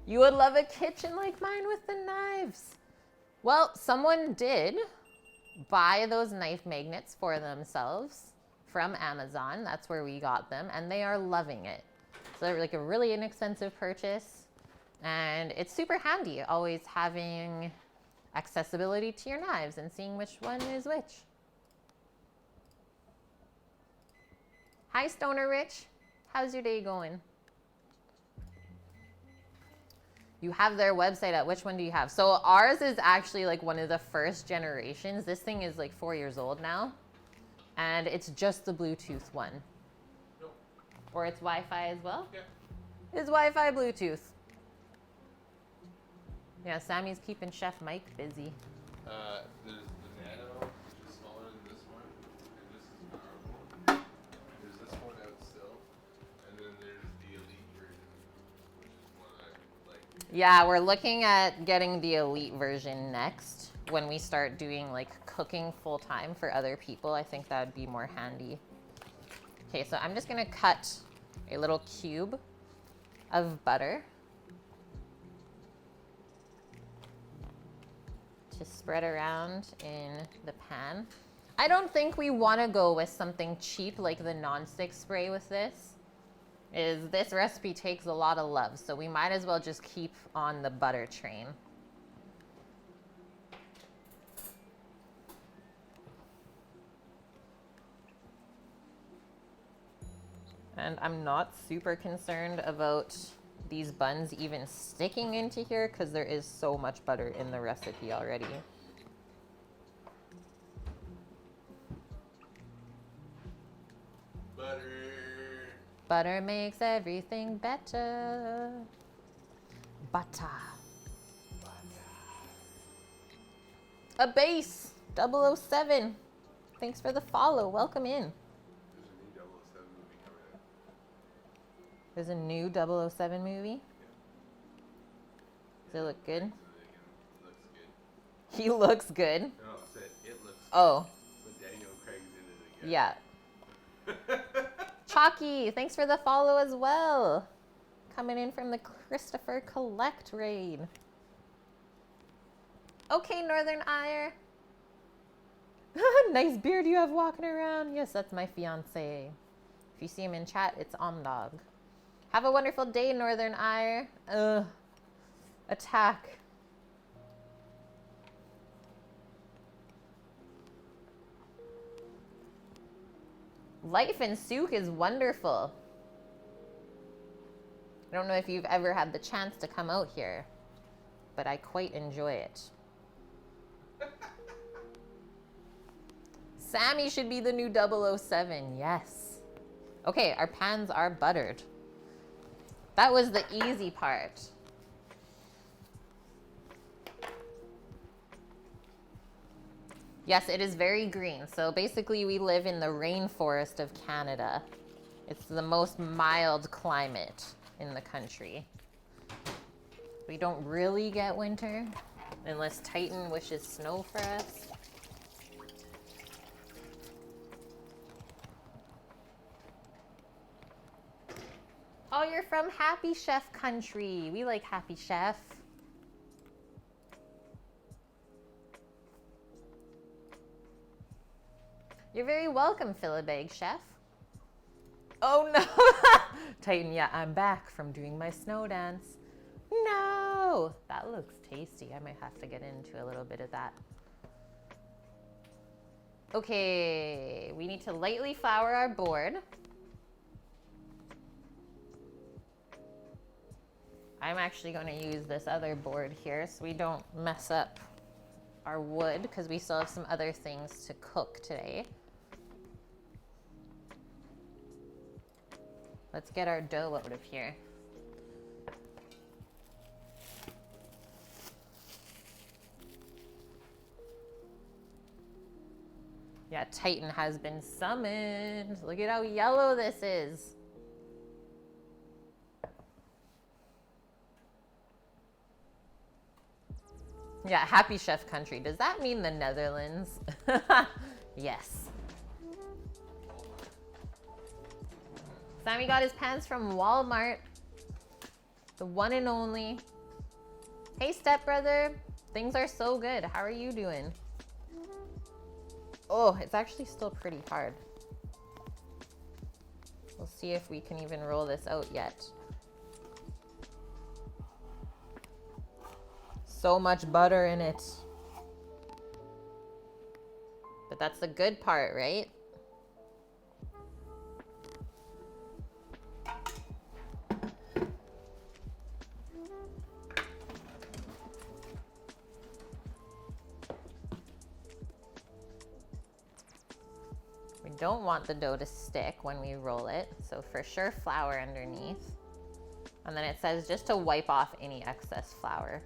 You would love a kitchen like mine with the knives. Well, someone did buy those knife magnets for themselves from Amazon. That's where we got them, and they are loving it. So they're like a really inexpensive purchase, and it's super handy always having accessibility to your knives and seeing which one is which. Hi, Stoner Rich. How's your day going? You have their website up. Which one do you have? So ours is actually like one of the first generations. This thing is like 4 years old now. And it's just the Bluetooth one. Nope. Or it's Wi-Fi as well? Yeah. It's Wi-Fi Bluetooth. Yeah, Sammy's keeping Chef Mike busy. There's the Nano, which is smaller than this one, and this is powerful. There's this one out still, and then there's the Elite version, which is one I would like. Yeah, we're looking at getting the Elite version next when we start doing like cooking full time for other people. I think that would be more handy. Okay, so I'm just gonna cut a little cube of butter to spread around in the pan. I don't think we want to go with something cheap like the non-stick spray with this. This recipe takes a lot of love, so we might as well just keep on the butter train. And I'm not super concerned about these buns even sticking into here because there is so much butter in the recipe already. Butter. Butter makes everything better. Butter. A base, 007. Thanks for the follow. Welcome in. There's a new 007 movie coming out. There's a new 007 movie. Does it look good? It looks good. He looks good. No, I said it looks Oh, good. But Daniel Craig's in it again. yeah. Chalky, thanks for the follow as well. Coming in from the Christopher Collect raid. Okay, Northern Ire. Nice beard you have walking around. Yes, that's my fiance. If you see him in chat, it's Omdog. Have a wonderful day, Northern Ire. Attack. Life in Souk is wonderful. I don't know if you've ever had the chance to come out here, but I quite enjoy it. Sammy should be the new 007, yes. Okay, our pans are buttered. That was the easy part. Yes, it is very green. So basically we live in the rainforest of Canada. It's the most mild climate in the country. We don't really get winter unless Titan wishes snow for us. Oh, you're from Happy Chef country. We like Happy Chef. You're very welcome, Philibeg Chef. Oh no! Titan, yeah, I'm back from doing my snow dance. No! That looks tasty. I might have to get into a little bit of that. Okay, we need to lightly flour our board. I'm actually going to use this other board here so we don't mess up our wood because we still have some other things to cook today. Let's get our dough out of here. Yeah, Titan has been summoned. Look at how yellow this is. Yeah, Happy Chef country. Does that mean the Netherlands? Yes. Sammy got his pants from Walmart. The one and only. Hey, stepbrother. Things are so good. How are you doing? Oh, it's actually still pretty hard. We'll see if we can even roll this out yet. So much butter in it. But that's the good part, right? We don't want the dough to stick when we roll it, so for sure flour underneath. And then it says just to wipe off any excess flour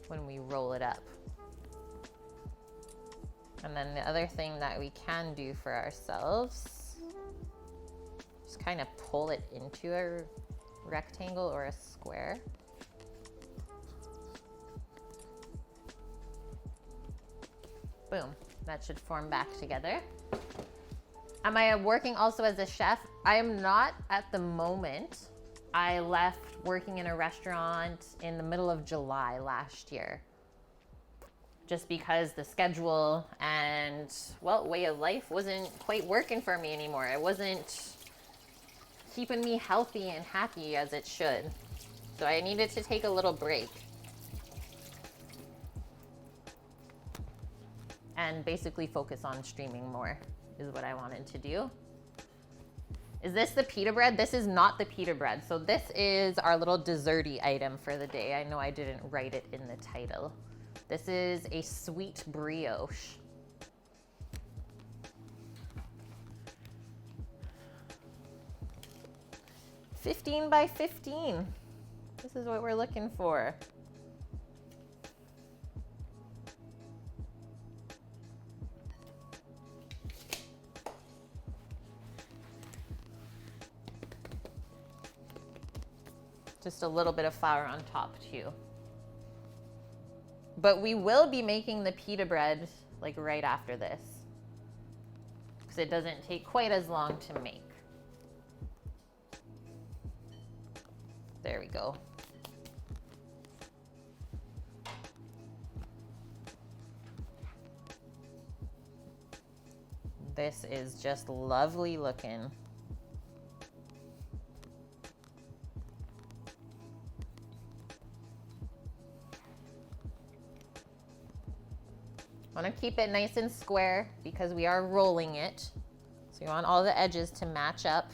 when we roll it up. And then the other thing that we can do for ourselves, just kind of pull it into a rectangle or a square. Boom, that should form back together. Am I working also as a chef? I am not at the moment. I left working in a restaurant in the middle of July last year. Just because the schedule and, well, way of life wasn't quite working for me anymore. It wasn't keeping me healthy and happy as it should. So I needed to take a little break. And basically focus on streaming more is what I wanted to do. Is this the pita bread? This is not the pita bread. So this is our little desserty item for the day. I know I didn't write it in the title. This is a sweet brioche. $15 by $15. This is what we're looking for. Just a little bit of flour on top too. But we will be making the pita bread like right after this, because it doesn't take quite as long to make. There we go. This is just lovely looking. I want to keep it nice and square because we are rolling it. So you want all the edges to match up.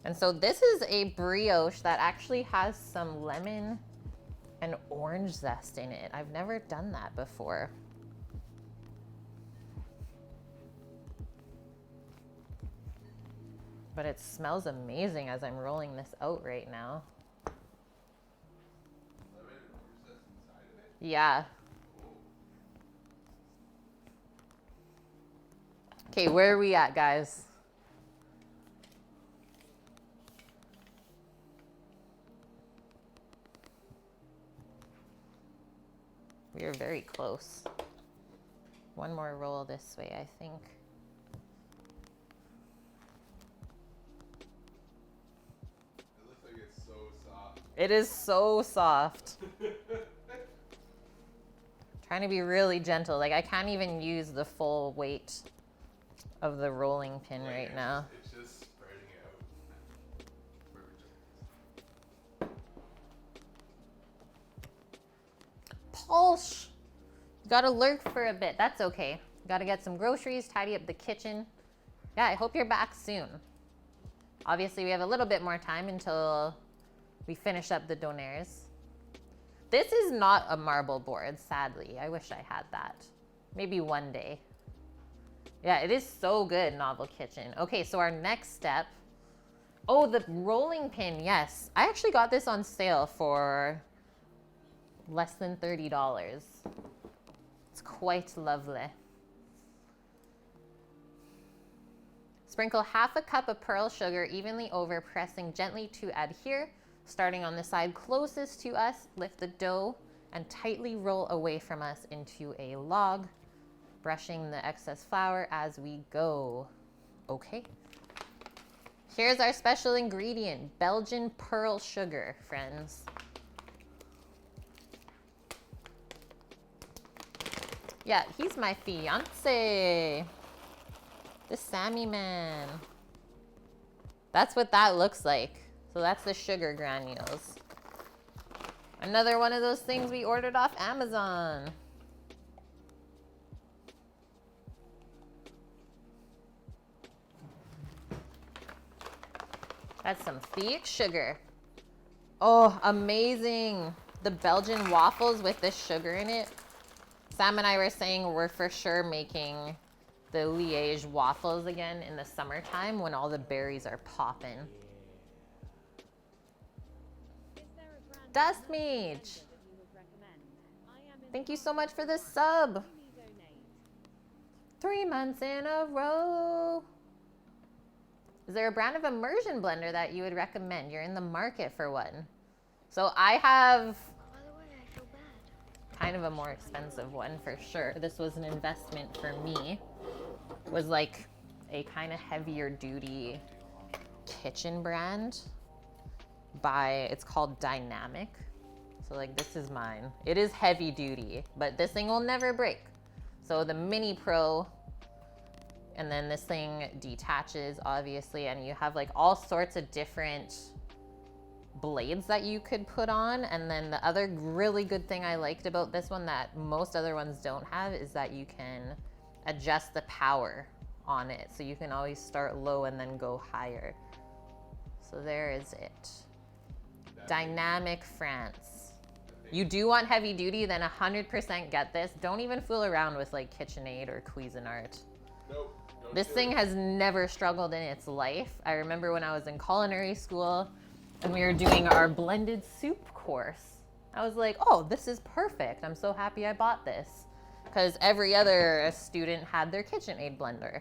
And so this is a brioche that actually has some lemon and orange zest in it. I've never done that before. But it smells amazing as I'm rolling this out right now. Yeah. Okay, where are we at, guys? We are very close. One more roll this way, I think. It is so soft. Trying to be really gentle. Like I can't even use the full weight of the rolling pin right now. It's just spreading out. Pulse. You gotta lurk for a bit. That's okay. Gotta get some groceries, tidy up the kitchen. Yeah, I hope you're back soon. Obviously, we have a little bit more time until we finish up the Donairs. This is not a marble board, sadly. I wish I had that. Maybe one day. Yeah, it is so good, Novel Kitchen. Okay, so our next step. Oh, the rolling pin, yes. I actually got this on sale for less than $30. It's quite lovely. Sprinkle half a cup of pearl sugar evenly over, pressing gently to adhere. Starting on the side closest to us, lift the dough and tightly roll away from us into a log, brushing the excess flour as we go. Okay. Here's our special ingredient, Belgian pearl sugar, friends. Yeah, he's my fiance. The Sammy man. That's what that looks like. So that's the sugar granules. Another one of those things we ordered off Amazon. That's some thick sugar. Oh, amazing. The Belgian waffles with the sugar in it. Sam and I were saying we're for sure making the Liège waffles again in the summertime when all the berries are popping. Dust Mage, thank you so much for the sub. 3 months in a row. Is there a brand of immersion blender that you would recommend? You're in the market for one. So I have kind of a more expensive one for sure. This was an investment for me. It was like a kind of heavier duty kitchen brand. It's called Dynamic. So like this is mine. It is heavy duty, but this thing will never break. So the Mini Pro, and then this thing detaches obviously, and you have like all sorts of different blades that you could put on. And then the other really good thing I liked about this one that most other ones don't have is that you can adjust the power on it. So you can always start low and then go higher. So there is it. Dynamic France. You do want heavy duty, then 100% get this. Don't even fool around with like KitchenAid or Cuisinart. Nope. This thing has never struggled in its life. I remember when I was in culinary school and we were doing our blended soup course. I was like, oh, this is perfect. I'm so happy I bought this. Because every other student had their KitchenAid blender.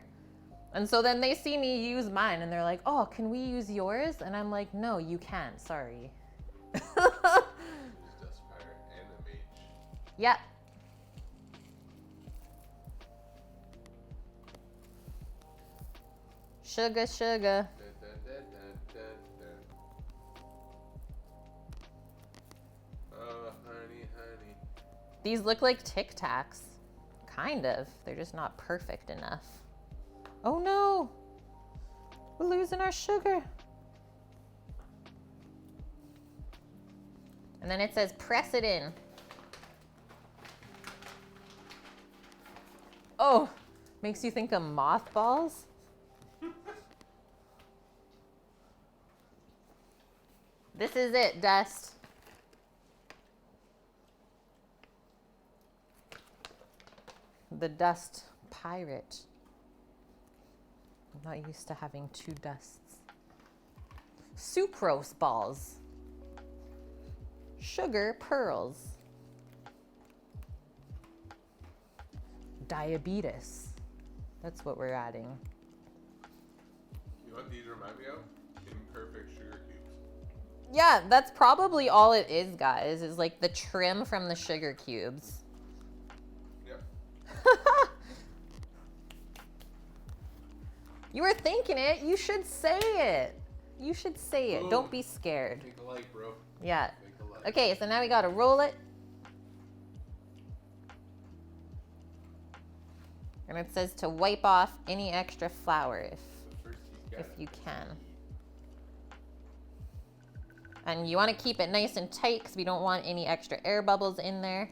And so then they see me use mine and they're like, oh, can we use yours? And I'm like, no, you can't, sorry. There's Dustfire and a mage. Yep. Sugar, sugar. Oh, honey, honey. These look like Tic Tacs. Kind of. They're just not perfect enough. Oh no! We're losing our sugar. And then it says press it in. Oh, makes you think of mothballs. This is it, Dust. The Dust Pirate. I'm not used to having two Dusts. Sucrose balls. Sugar pearls. Diabetes. That's what we're adding. You know what these remind me of? Imperfect sugar cubes. Yeah, that's probably all it is, guys, is like the trim from the sugar cubes. Yep. You were thinking it. You should say it. You should say it. Ooh. Don't be scared. Make a like, bro. Yeah. Make a like. Okay, so now we gotta roll it. And it says to wipe off any extra flour So first he's got if you can. And you want to keep it nice and tight because we don't want any extra air bubbles in there.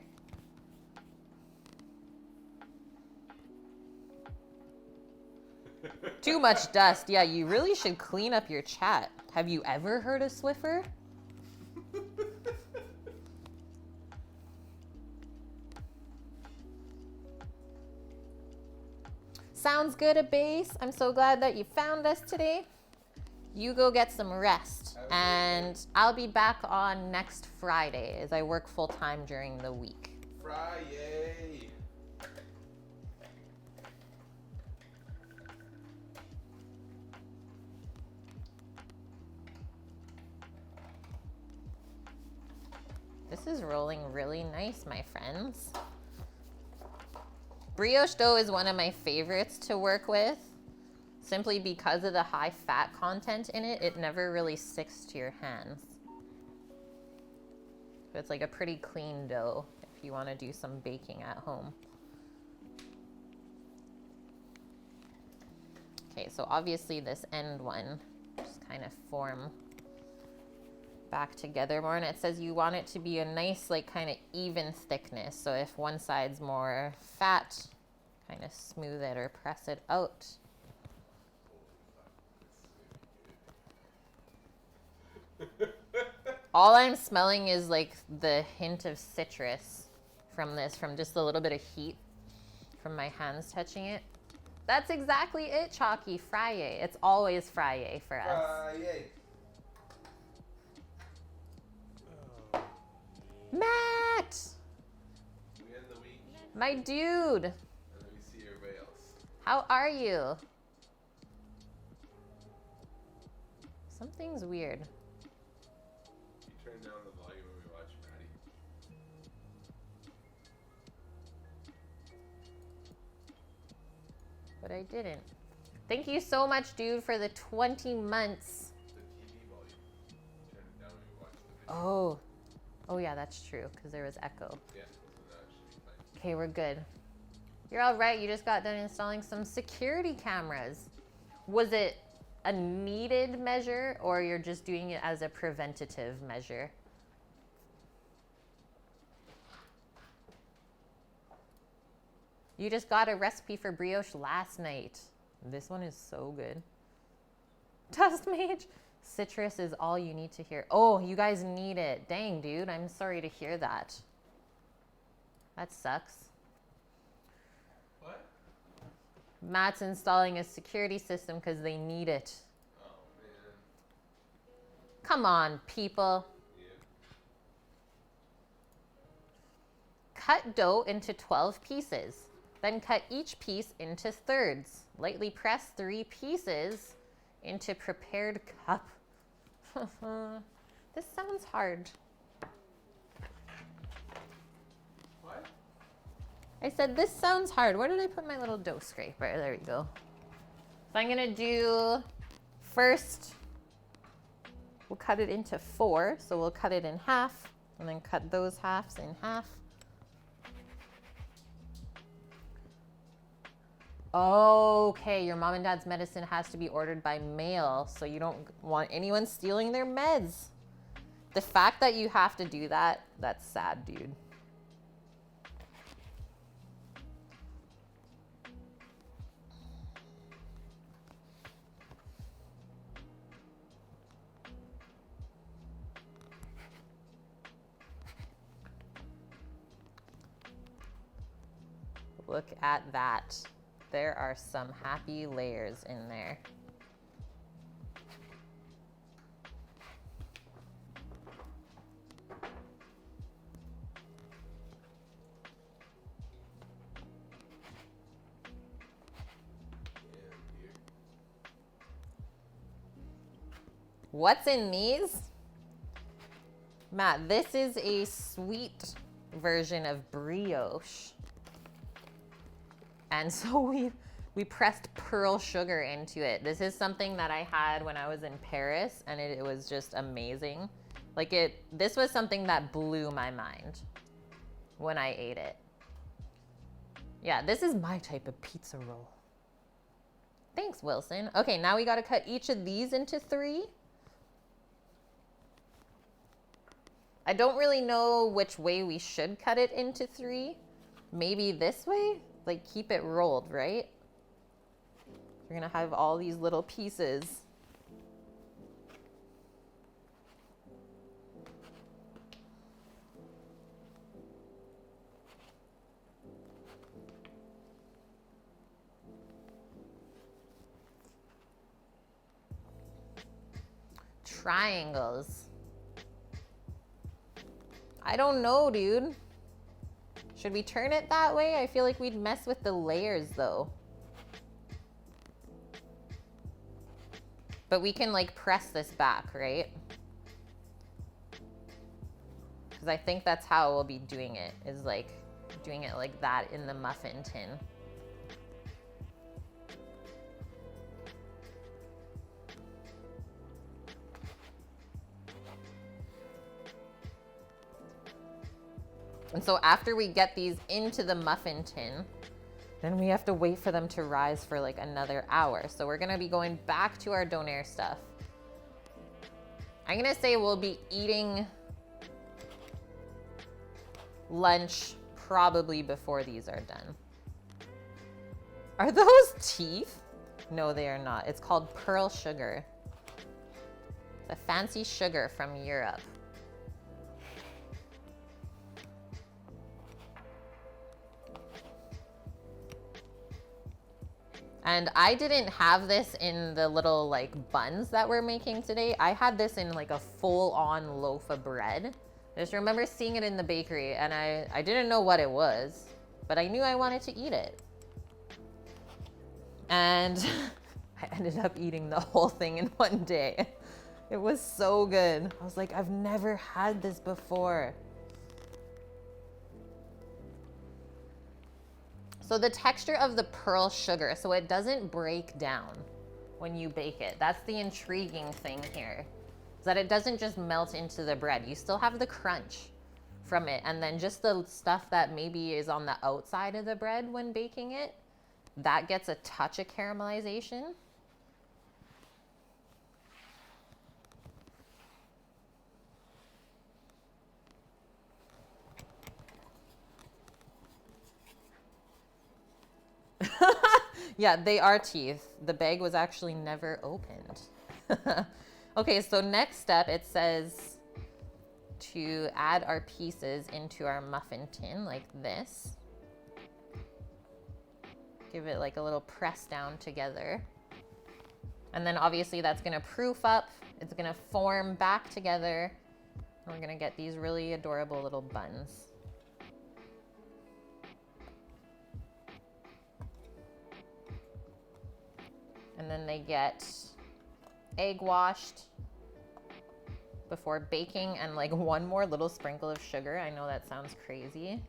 Too much dust. Yeah, you really should clean up your chat. Have you ever heard of Swiffer? Sounds good, a base. I'm so glad that you found us today. You go get some rest. And I'll be back on next Friday as I work full time during the week. Friday. This is rolling really nice, my friends. Brioche dough is one of my favorites to work with. Simply because of the high fat content in it, it never really sticks to your hands. So it's like a pretty clean dough if you want to do some baking at home. Okay, so obviously this end one just kind of form back together more, and it says you want it to be a nice like kind of even thickness. So if one side's more fat, kind of smooth it or press it out. All I'm smelling is like the hint of citrus from this, from just a little bit of heat from my hands touching it. That's exactly it, Chalky. Friday. It's always Friday for us. Friday. Matt! We end the week, My dude! and then we see everybody else. How are you? Something's weird. You turn down the volume when we watch Maddie. But I didn't. Thank you so much, dude, for the 20 months. The TV volume. Turn it down when we watch the video. Oh. Oh yeah, that's true, because there was echo. Yeah, so that should be fine. Okay, we're good. You're all right. You just got done installing some security cameras. Was it a needed measure or you're just doing it as a preventative measure? You just got a recipe for brioche last night. This one is so good. Dust Mage. Citrus is all you need to hear. Oh, you guys need it. Dang, dude. I'm sorry to hear that. That sucks. What? Matt's installing a security system because they need it. Oh, man. Come on, people. Yeah. Cut dough into 12 pieces. Then cut each piece into thirds. Lightly press 3 pieces into prepared cup. This sounds hard. What? I said, this sounds hard. Where did I put my little dough scraper? There we go. So I'm gonna do first, we'll cut it into 4. So we'll cut it in half and then cut those halves in half. Okay, your mom and dad's medicine has to be ordered by mail, so you don't want anyone stealing their meds. The fact that you have to do that, that's sad, dude. Look at that. There are some happy layers in there. What's in these? Matt, this is a sweet version of brioche. And so we pressed pearl sugar into it. This is something that I had when I was in Paris, and it was just amazing. This was something that blew my mind when I ate it. Yeah, this is my type of pizza roll. Thanks, Wilson. Okay, now we gotta cut each of these into 3. I don't really know which way we should cut it into 3. Maybe this way? Like, keep it rolled, right? You're gonna have all these little pieces. Triangles. I don't know, dude. Should we turn it that way? I feel like we'd mess with the layers though. But we can like press this back, right? Because I think that's how we'll be doing it, is like doing it like that in the muffin tin. And so after we get these into the muffin tin, then we have to wait for them to rise for like another hour. So we're gonna be going back to our Donair stuff. I'm gonna say we'll be eating lunch probably before these are done. Are those teeth? No, they are not. It's called pearl sugar. The fancy sugar from Europe. And I didn't have this in the little like buns that we're making today. I had this in like a full-on loaf of bread. I just remember seeing it in the bakery and I didn't know what it was, but I knew I wanted to eat it. And I ended up eating the whole thing in one day. It was so good. I was like, I've never had this before. So the texture of the pearl sugar, so it doesn't break down when you bake it. That's the intriguing thing here, is that it doesn't just melt into the bread. You still have the crunch from it. And then just the stuff that maybe is on the outside of the bread when baking it, that gets a touch of caramelization. Yeah, they are teeth. The bag was actually never opened. Okay, so next step, it says to add our pieces into our muffin tin like this. Give it like a little press down together. And then obviously that's gonna proof up. It's gonna form back together. And we're gonna get these really adorable little buns. And then they get egg washed before baking and like one more little sprinkle of sugar. I know that sounds crazy.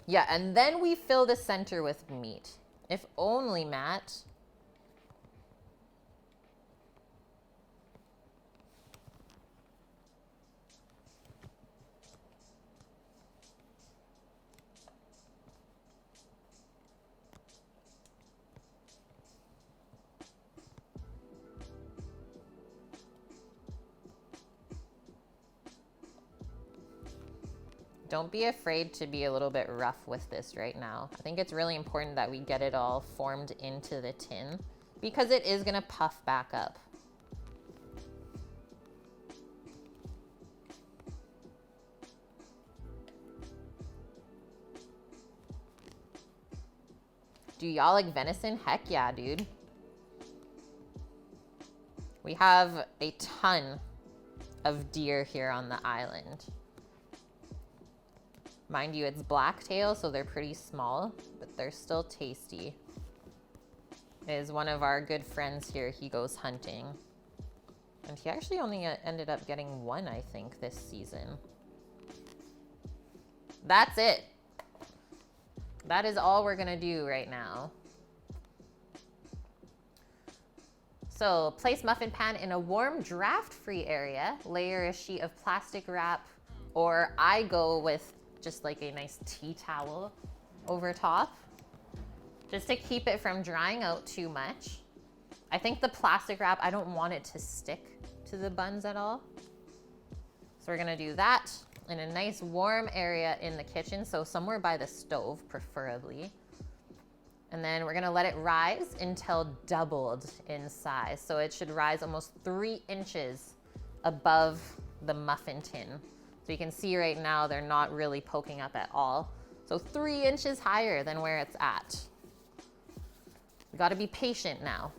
Yeah, and then we fill the center with meat. If only, Matt. Don't be afraid to be a little bit rough with this right now. I think it's really important that we get it all formed into the tin because it is gonna puff back up. Do y'all like venison? Heck yeah, dude. We have a ton of deer here on the island. Mind you, it's blacktail, so they're pretty small, but they're still tasty. It is one of our good friends here. He goes hunting. And he actually only ended up getting one, I think, this season. That's it. That is all we're gonna do right now. So place muffin pan in a warm, draft-free area. Layer a sheet of plastic wrap, or I go with just like a nice tea towel over top, just to keep it from drying out too much. I think the plastic wrap, I don't want it to stick to the buns at all. So we're gonna do that in a nice warm area in the kitchen, so somewhere by the stove, preferably. And then we're gonna let it rise until doubled in size. So it should rise almost 3 inches above the muffin tin. So you can see right now they're not really poking up at all. So 3 inches higher than where it's at. We gotta be patient now.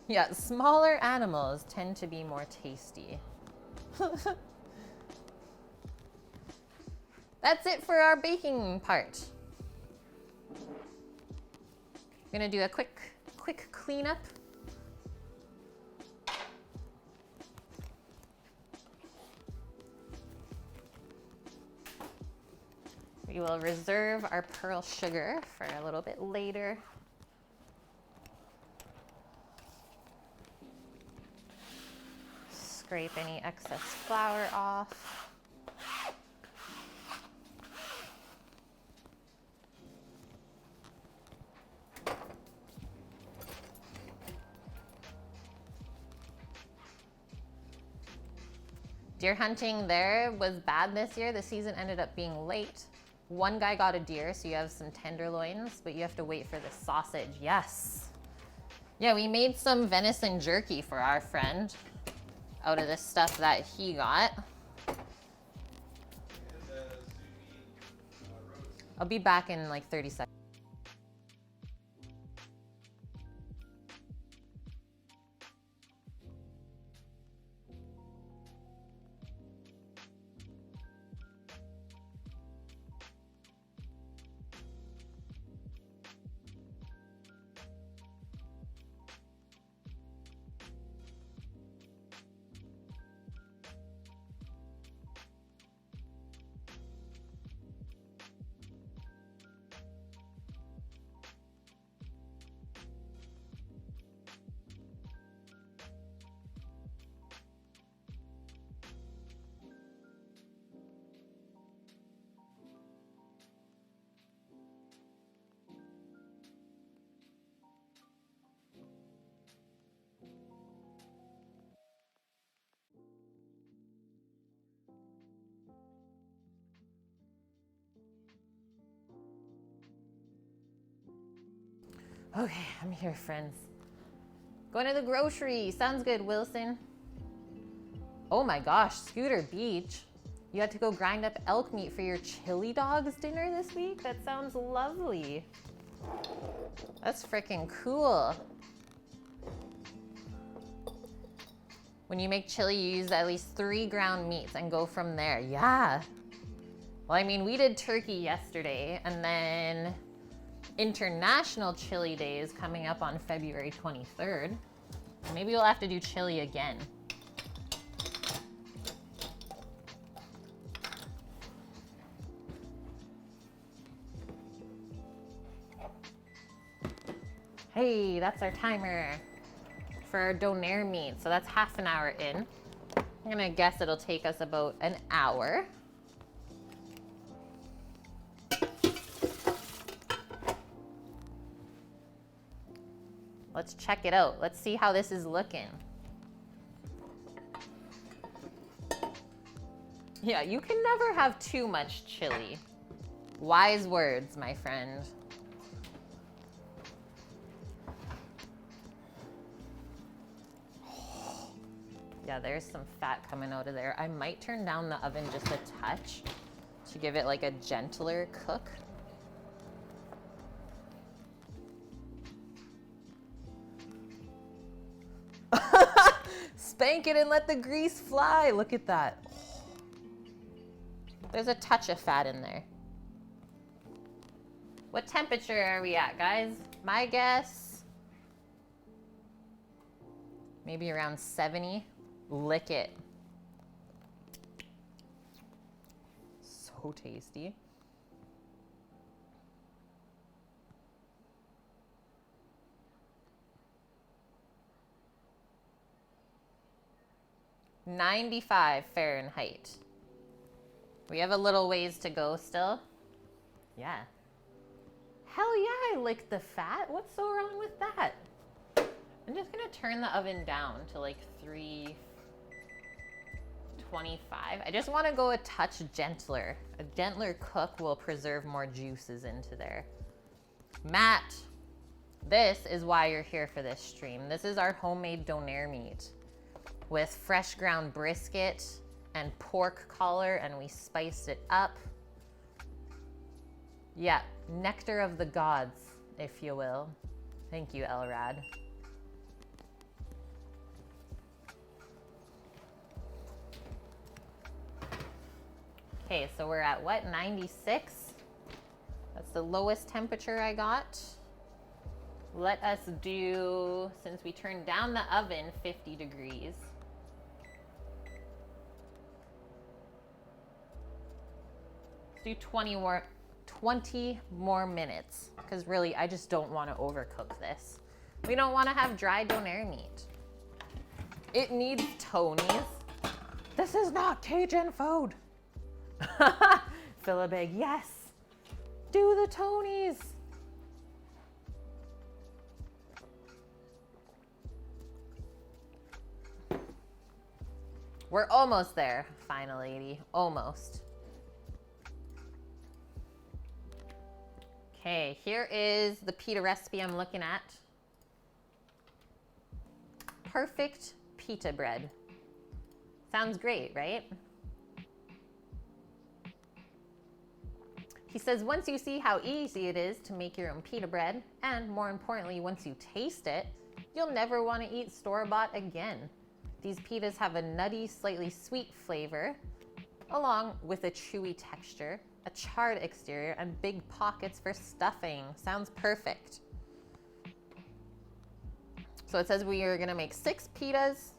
Yeah, smaller animals tend to be more tasty. That's it for our baking part. I'm gonna do a quick cleanup. We will reserve our pearl sugar for a little bit later. Scrape any excess flour off. Deer hunting there was bad this year. The season ended up being late. One guy got a deer, so you have some tenderloins, but you have to wait for the sausage. Yes. Yeah, we made some venison jerky for our friend out of the stuff that he got. I'll be back in like 30 seconds. Okay, I'm here, friends. Going to the grocery. Sounds good, Wilson. Oh my gosh, Scooter Beach. You had to go grind up elk meat for your chili dogs dinner this week? That sounds lovely. That's freaking cool. When you make chili, you use at least 3 ground meats and go from there. Yeah. Well, I mean, we did turkey yesterday, and then International Chili Day is coming up on February 23rd. Maybe we'll have to do chili again. Hey, that's our timer for our Donair meat. So that's half an hour in. I'm gonna guess it'll take us about an hour. Let's check it out. Let's see how this is looking. Yeah, you can never have too much chili. Wise words, my friend. Yeah, there's some fat coming out of there. I might turn down the oven just a touch to give it like a gentler cook. Spank it and let the grease fly. Look at that. There's a touch of fat in there. What temperature are we at, guys? My guess, maybe around 70. Lick it. So tasty. $95 Fahrenheit. We have a little ways to go still. Yeah. Hell yeah, I licked the fat. What's so wrong with that? I'm just gonna turn the oven down to like 325. I just wanna go a touch gentler. A gentler cook will preserve more juices into there. Matt, this is why you're here for this stream. This is our homemade Donair meat with fresh ground brisket and pork collar, and we spiced it up. Yeah, nectar of the gods, if you will. Thank you, Elrad. Okay, so we're at what, 96? That's the lowest temperature I got. Let us do, since we turned down the oven, 50 degrees. Let's do 20 more minutes, because really, I just don't want to overcook this. We don't want to have dry Donair meat. It needs Tony's. This is not Cajun food. Fill a bag, yes. Do the Tonys. We're almost there, final lady, almost. Okay, here is the pita recipe I'm looking at. Perfect pita bread. Sounds great, right? He says, once you see how easy it is to make your own pita bread, and more importantly, once you taste it, you'll never want to eat store-bought again. These pitas have a nutty, slightly sweet flavor, along with a chewy texture, a charred exterior, and big pockets for stuffing. Sounds perfect. So it says we are gonna make 6 pitas.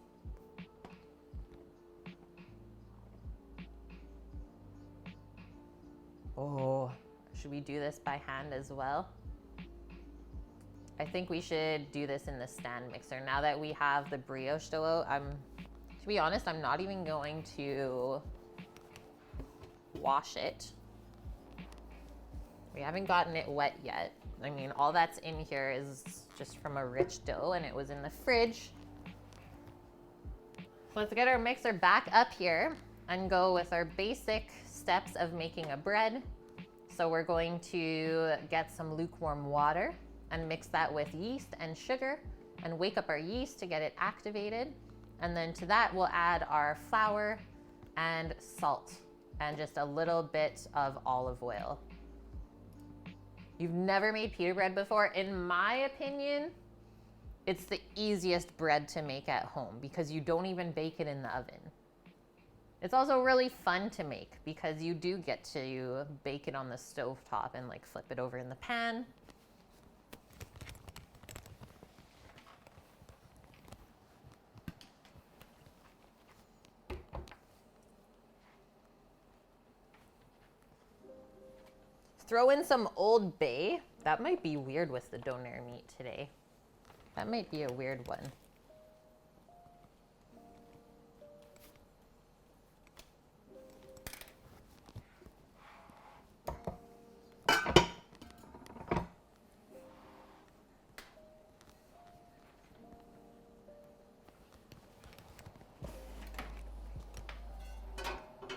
Oh, should we do this by hand as well? I think we should do this in the stand mixer. Now that we have the brioche dough out, to be honest, I'm not even going to wash it. We haven't gotten it wet yet. I mean, all that's in here is just from a rich dough, and it was in the fridge. So let's get our mixer back up here and go with our basic steps of making a bread. So we're going to get some lukewarm water, and mix that with yeast and sugar and wake up our yeast to get it activated. And then to that, we'll add our flour and salt and just a little bit of olive oil. You've never made pita bread before? In my opinion, it's the easiest bread to make at home because you don't even bake it in the oven. It's also really fun to make because you do get to bake it on the stove top and like flip it over in the pan. Throw in some Old Bay. That might be weird with the Donair meat today. That might be a weird one.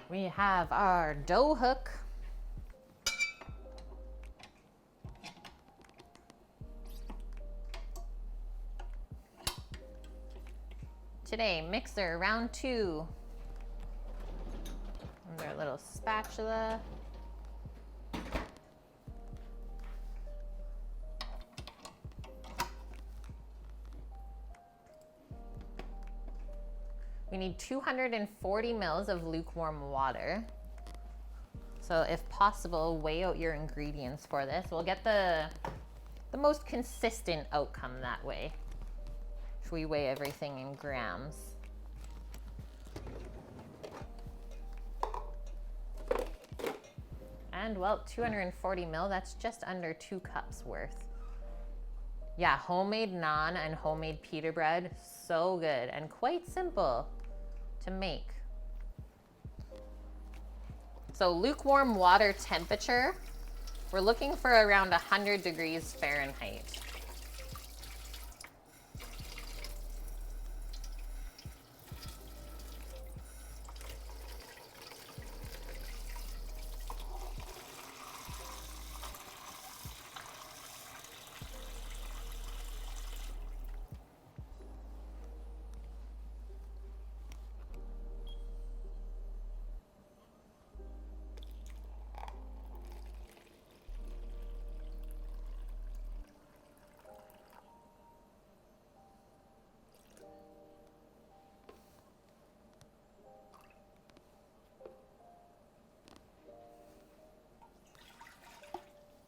We have our dough hook. Today, mixer round 2. And our little spatula. We need 240 mils of lukewarm water. So if possible, weigh out your ingredients for this. We'll get the most consistent outcome that way. If we weigh everything in grams. And well, 240 mil, that's just under 2 cups worth. Yeah, homemade naan and homemade pita bread, so good and quite simple to make. So lukewarm water temperature, we're looking for around 100 degrees Fahrenheit.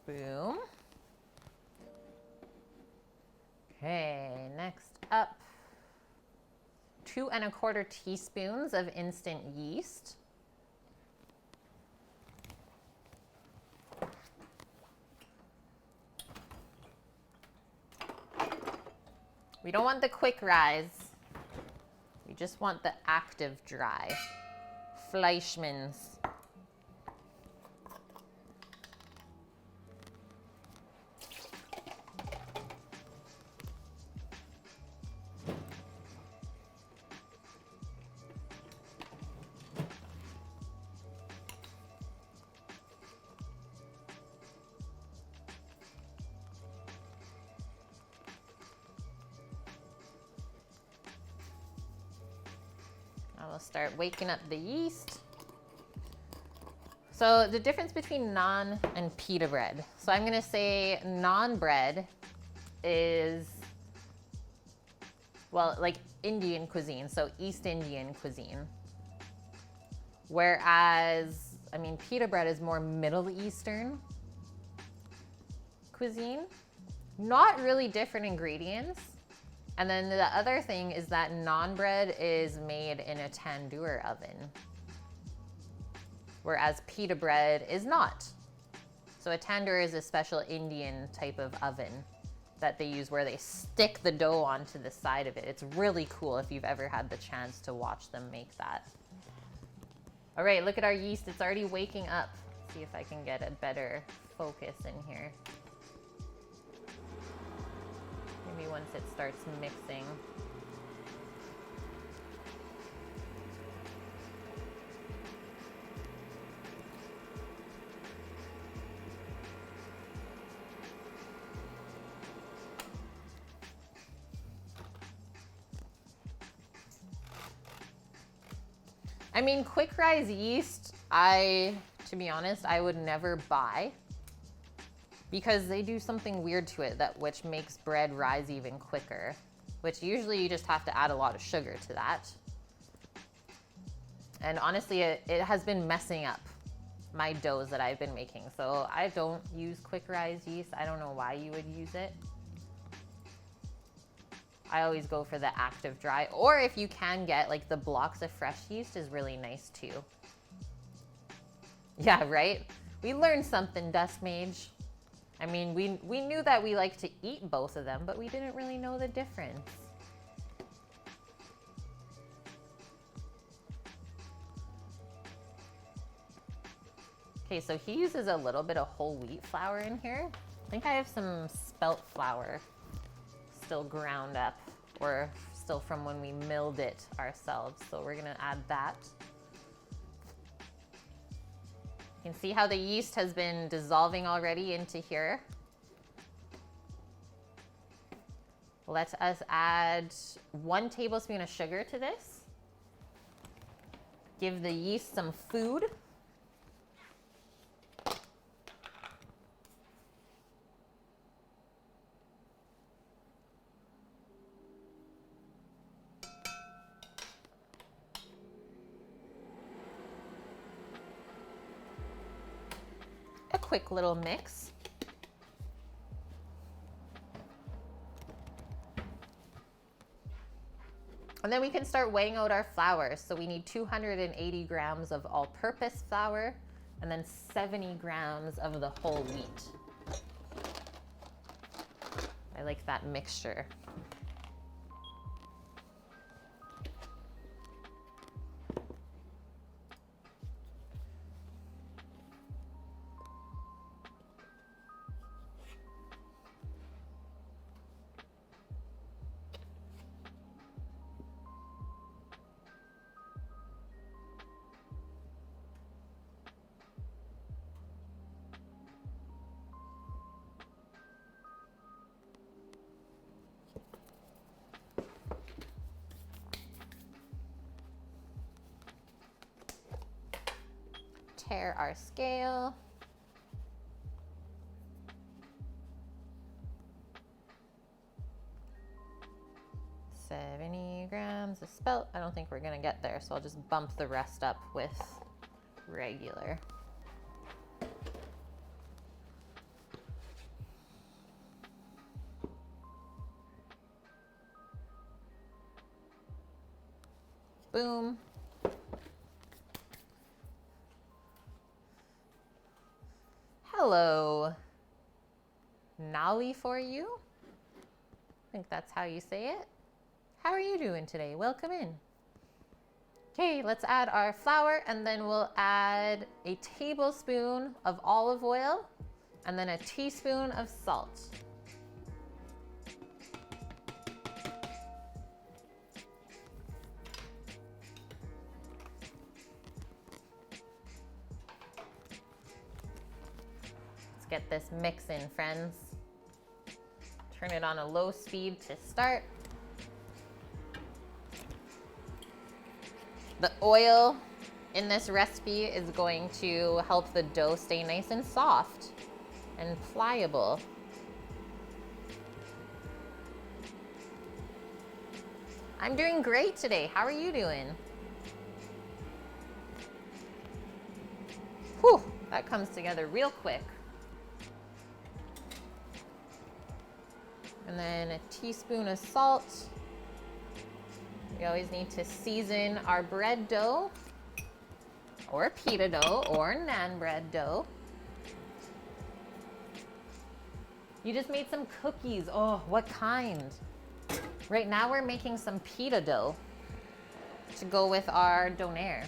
Boom. Okay, next up, 2 1/4 teaspoons of instant yeast. We don't want the quick rise. We just want the active dry. Fleischmann's. I will start waking up the yeast. So the difference between naan and pita bread. So I'm gonna say naan bread is, well, like Indian cuisine, so East Indian cuisine. Whereas, I mean, pita bread is more Middle Eastern cuisine. Not really different ingredients. And then the other thing is that naan bread is made in a tandoor oven, whereas pita bread is not. So a tandoor is a special Indian type of oven that they use where they stick the dough onto the side of it. It's really cool if you've ever had the chance to watch them make that. All right, look at our yeast. It's already waking up. See if I can get a better focus in here. Maybe once it starts mixing. I mean, quick rise yeast, to be honest, I would never buy because they do something weird to it which makes bread rise even quicker, which usually you just have to add a lot of sugar to that. And honestly, it has been messing up my doughs that I've been making. So I don't use quick rise yeast. I don't know why you would use it. I always go for the active dry, or if you can get like the blocks of fresh yeast is really nice too. Yeah, right? We learned something, Dust Mage. I mean, we knew that we like to eat both of them, but we didn't really know the difference. Okay, so he uses a little bit of whole wheat flour in here. I think I have some spelt flour still ground up, or still from when we milled it ourselves. So we're gonna add that. You can see how the yeast has been dissolving already into here. Let us add 1 tablespoon of sugar to this. Give the yeast some food. A quick little mix. And then we can start weighing out our flour. So we need 280 grams of all-purpose flour and then 70 grams of the whole wheat. I like that mixture. Tare our scale. $70 grams of spelt. I don't think we're gonna get there, so I'll just bump the rest up with regular. Boom. Hello, Nolly for you. I think that's how you say it. How are you doing today? Welcome in. Okay, let's add our flour, and then we'll add a tablespoon of olive oil and then a teaspoon of salt. Get this mix in, friends. Turn it on a low speed to start. The oil in this recipe is going to help the dough stay nice and soft and pliable. I'm doing great today. How are you doing? Whew, that comes together real quick. And then a teaspoon of salt. We always need to season our bread dough, or pita dough, or naan bread dough. You just made some cookies. Oh, what kind? Right now we're making some pita dough to go with our donair.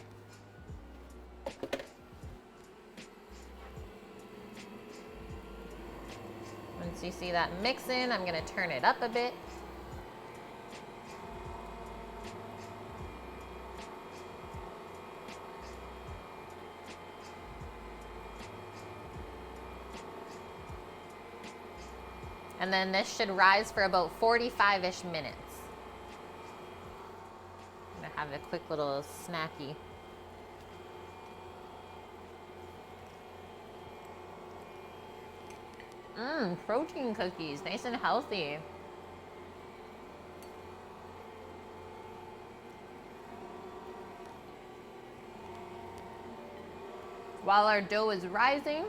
Once you see that mixing, I'm gonna turn it up a bit. And then this should rise for about 45-ish minutes. I'm gonna have a quick little snacky. Protein cookies, nice and healthy. While our dough is rising,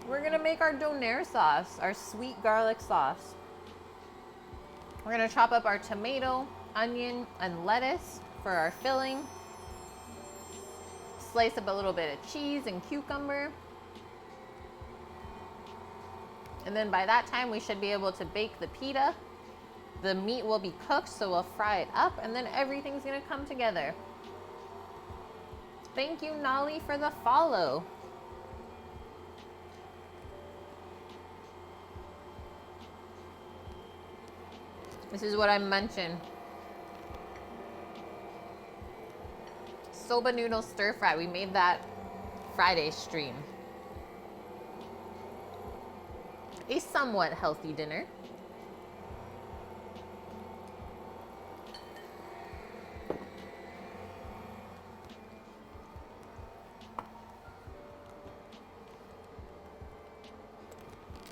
we're gonna make our Donair sauce, our sweet garlic sauce. We're gonna chop up our tomato, onion, and lettuce for our filling. Slice up a little bit of cheese and cucumber. And then by that time, we should be able to bake the pita. The meat will be cooked, so we'll fry it up, and then everything's gonna come together. Thank you, Nolly, for the follow. This is what I mentioned. Soba noodle stir fry. We made that Friday stream. A somewhat healthy dinner.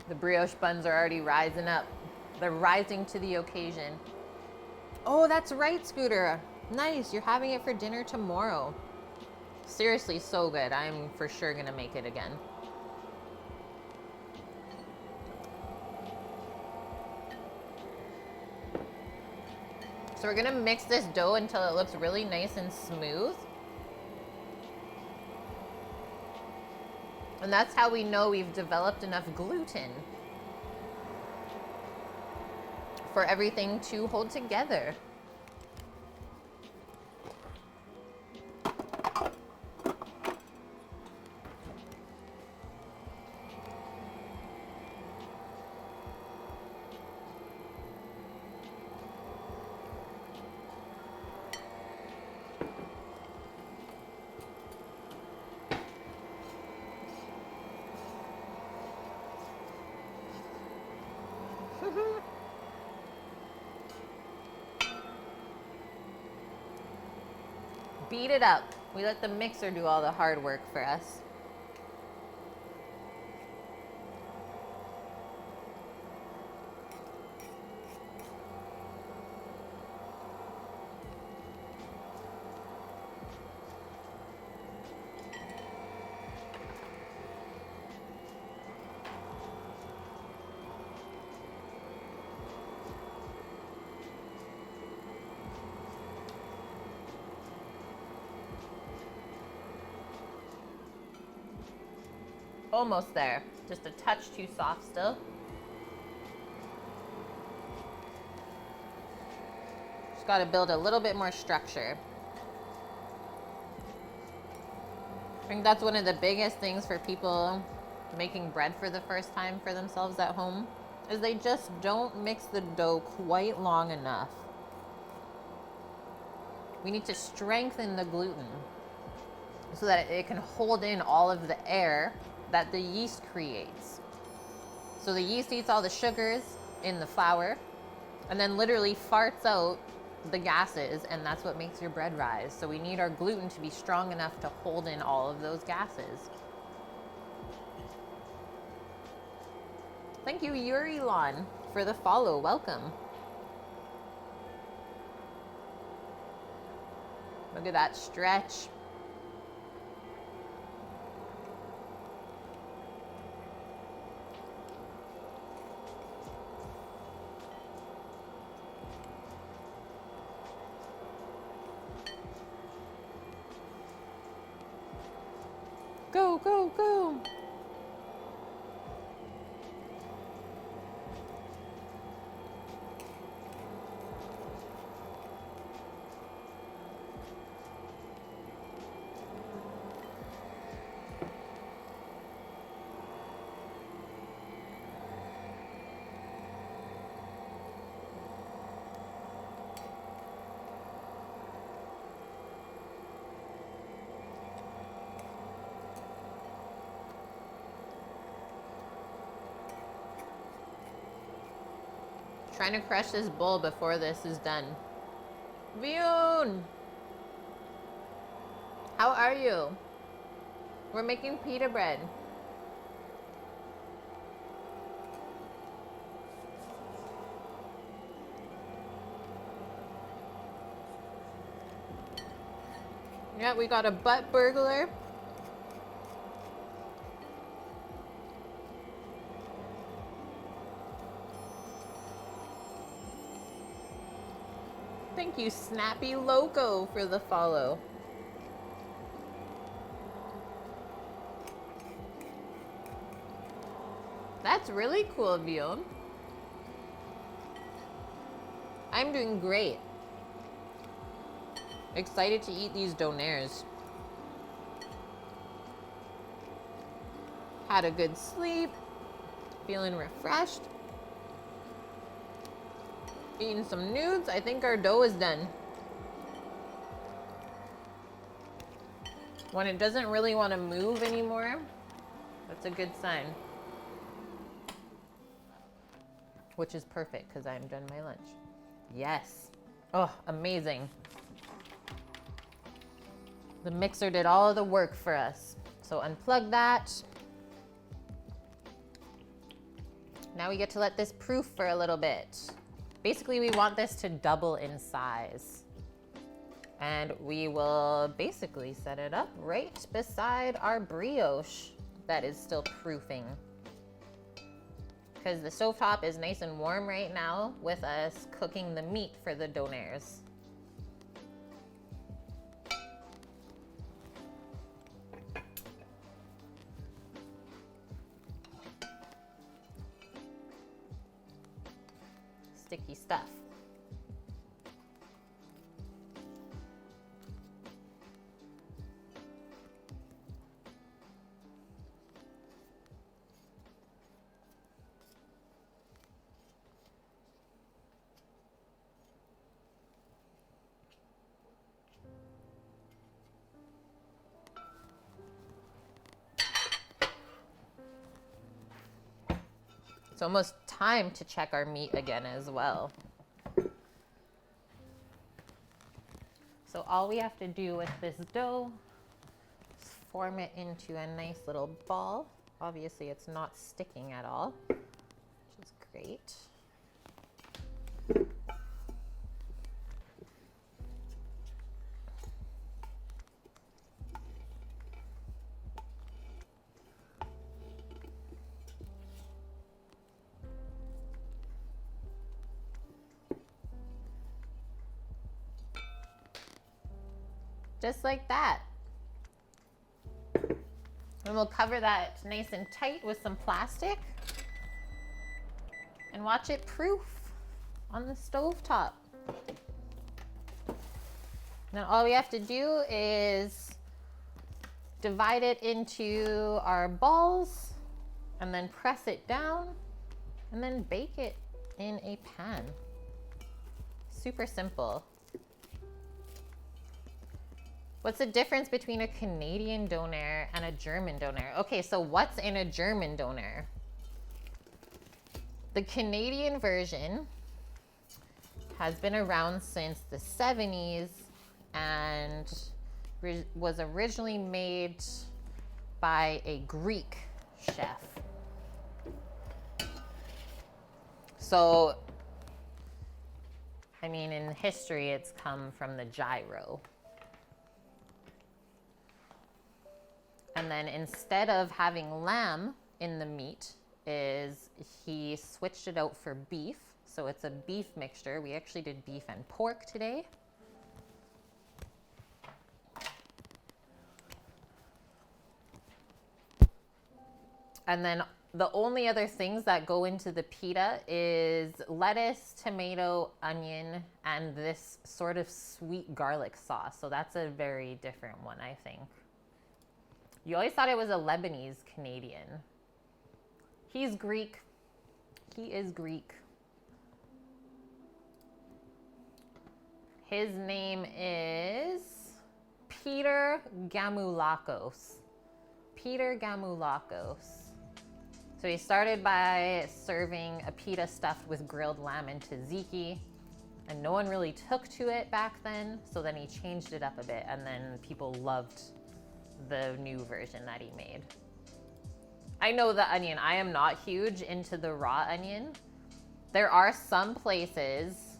The brioche buns are already rising up. They're rising to the occasion. Oh, that's right, Scooter. Nice, you're having it for dinner tomorrow. Seriously, so good. I'm for sure gonna make it again. So we're gonna mix this dough until it looks really nice and smooth. And that's how we know we've developed enough gluten for everything to hold together. Beat it up. We let the mixer do all the hard work for us. Almost there. Just a touch too soft still. Just got to build a little bit more structure. I think that's one of the biggest things for people making bread for the first time for themselves at home, is they just don't mix the dough quite long enough. We need to strengthen the gluten so that it can hold in all of the air that the yeast creates. So the yeast eats all the sugars in the flour and then literally farts out the gases, and that's what makes your bread rise. So we need our gluten to be strong enough to hold in all of those gases. Thank you, Yurilon, for the follow. Welcome. Look at that stretch. Go, go, go. Trying to crush this bowl before this is done. Vyun! How are you? We're making pita bread. Yeah, we got a butt burglar. Thank you, Snappy Loco, for the follow. That's really cool, Vion. I'm doing great. Excited to eat these donairs. Had a good sleep. Feeling refreshed. Eating some nudes. I think our dough is done. When it doesn't really want to move anymore, that's a good sign. Which is perfect because I'm done my lunch. Yes. Oh, amazing. The mixer did all of the work for us. So unplug that. Now we get to let this proof for a little bit. Basically, we want this to double in size. And we will basically set it up right beside our brioche that is still proofing. Because the stovetop is nice and warm right now with us cooking the meat for the donairs. Sticky stuff. It's almost time to check our meat again as well. So all we have to do with this dough is form it into a nice little ball. Obviously it's not sticking at all, which is great. Just like that. And we'll cover that nice and tight with some plastic and watch it proof on the stovetop. Now all we have to do is divide it into our balls and then press it down and then bake it in a pan. Super simple. What's the difference between a Canadian donair and a German donair? Okay, so what's in a German donair? The Canadian version has been around since the 70s and was originally made by a Greek chef. So, I mean, in history, it's come from the gyro. And then instead of having lamb in the meat, he switched it out for beef. So it's a beef mixture. We actually did beef and pork today. And then the only other things that go into the pita is lettuce, tomato, onion, and this sort of sweet garlic sauce. So that's a very different one, I think. You always thought it was a Lebanese Canadian. He's Greek. He is Greek. His name is Peter Gamoulakos. Peter Gamoulakos. So he started by serving a pita stuffed with grilled lamb and tzatziki, and no one really took to it back then, so then he changed it up a bit, and then people loved the new version that he made. I know the onion. I am not huge into the raw onion. There are some places,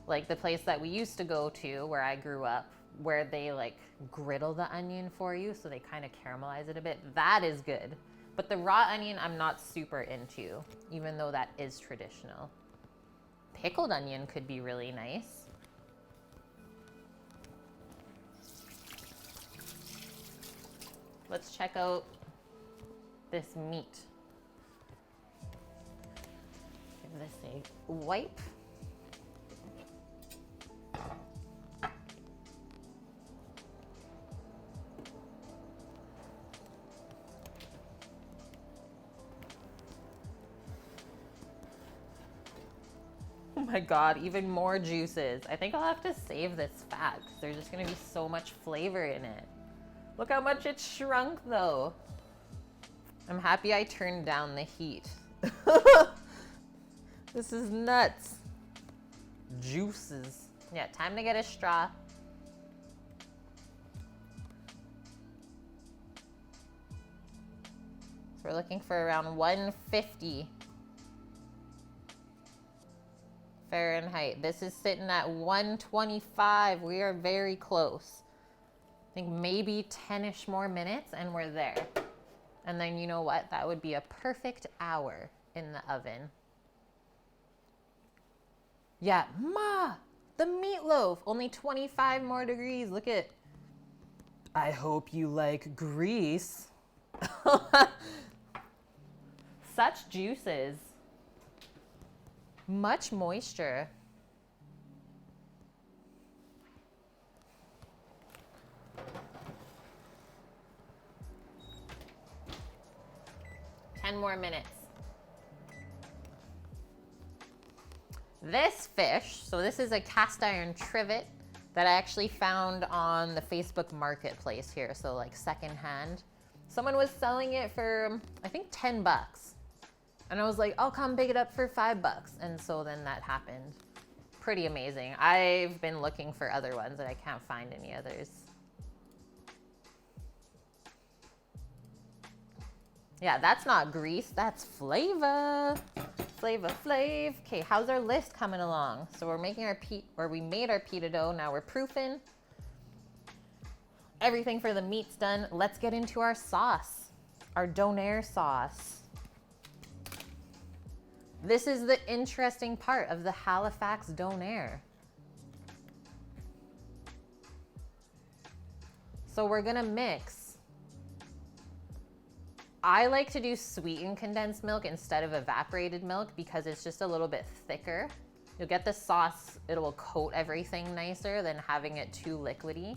like the place that we used to go to where I grew up, where they like griddle the onion for you, so they kind of caramelize it a bit. That is good. But the raw onion I'm not super into, even though that is traditional. Pickled onion could be really nice. Let's check out this meat. Give this a wipe. Oh my God, even more juices. I think I'll have to save this fat because there's just gonna be so much flavor in it. Look how much it shrunk though. I'm happy I turned down the heat. This is nuts. Juices. Yeah, time to get a straw. So we're looking for around 150 Fahrenheit. This is sitting at 125. We are very close. I think maybe 10-ish more minutes and we're there. And then you know what? That would be a perfect hour in the oven. Yeah, Ma, the meatloaf, only 25 more degrees. Look at. I hope you like grease. Such juices. Much moisture. Ten more minutes. This fish, so this is a cast iron trivet that I actually found on the Facebook marketplace here, so like secondhand. Someone was selling it for, I think 10 bucks. And I was like, I'll come pick it up for 5 bucks. And so then that happened. Pretty amazing. I've been looking for other ones and I can't find any others. Yeah, that's not grease, that's flavor. Flavor Flav. Okay, how's our list coming along? So we're making our we made our pita dough. Now we're proofing. Everything for the meat's done. Let's get into our sauce. Our Donair sauce. This is the interesting part of the Halifax Donair. So we're gonna mix. I like to do sweetened condensed milk instead of evaporated milk because it's just a little bit thicker. You'll get the sauce, it will coat everything nicer than having it too liquidy.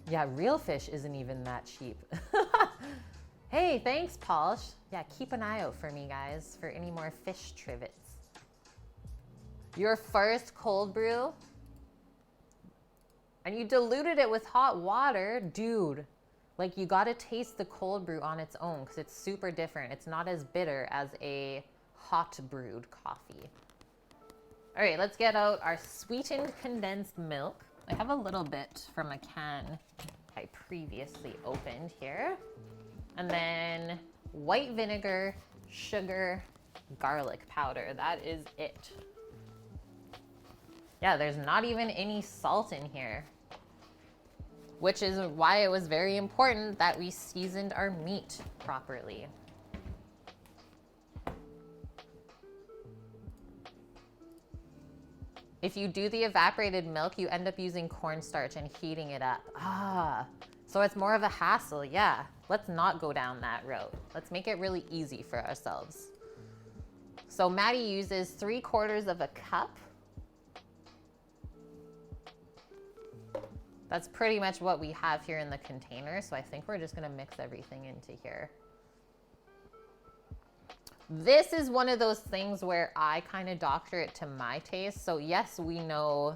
Yeah, real fish isn't even that cheap. Hey, thanks, Paul. Yeah, keep an eye out for me, guys, for any more fish trivets. Your first cold brew? And you diluted it with hot water, dude. Like, you gotta taste the cold brew on its own because it's super different. It's not as bitter as a hot brewed coffee. All right, let's get out our sweetened condensed milk. I have a little bit from a can I previously opened here. And then white vinegar, sugar, garlic powder. That is it. Yeah, there's not even any salt in here, which is why it was very important that we seasoned our meat properly. If you do the evaporated milk, you end up using cornstarch and heating it up. So it's more of a hassle. Yeah, let's not go down that road. Let's make it really easy for ourselves. So Maddie uses 3/4 of a cup. That's pretty much what we have here in the container. So I think we're just gonna mix everything into here. This is one of those things where I kind of doctor it to my taste. So yes, we know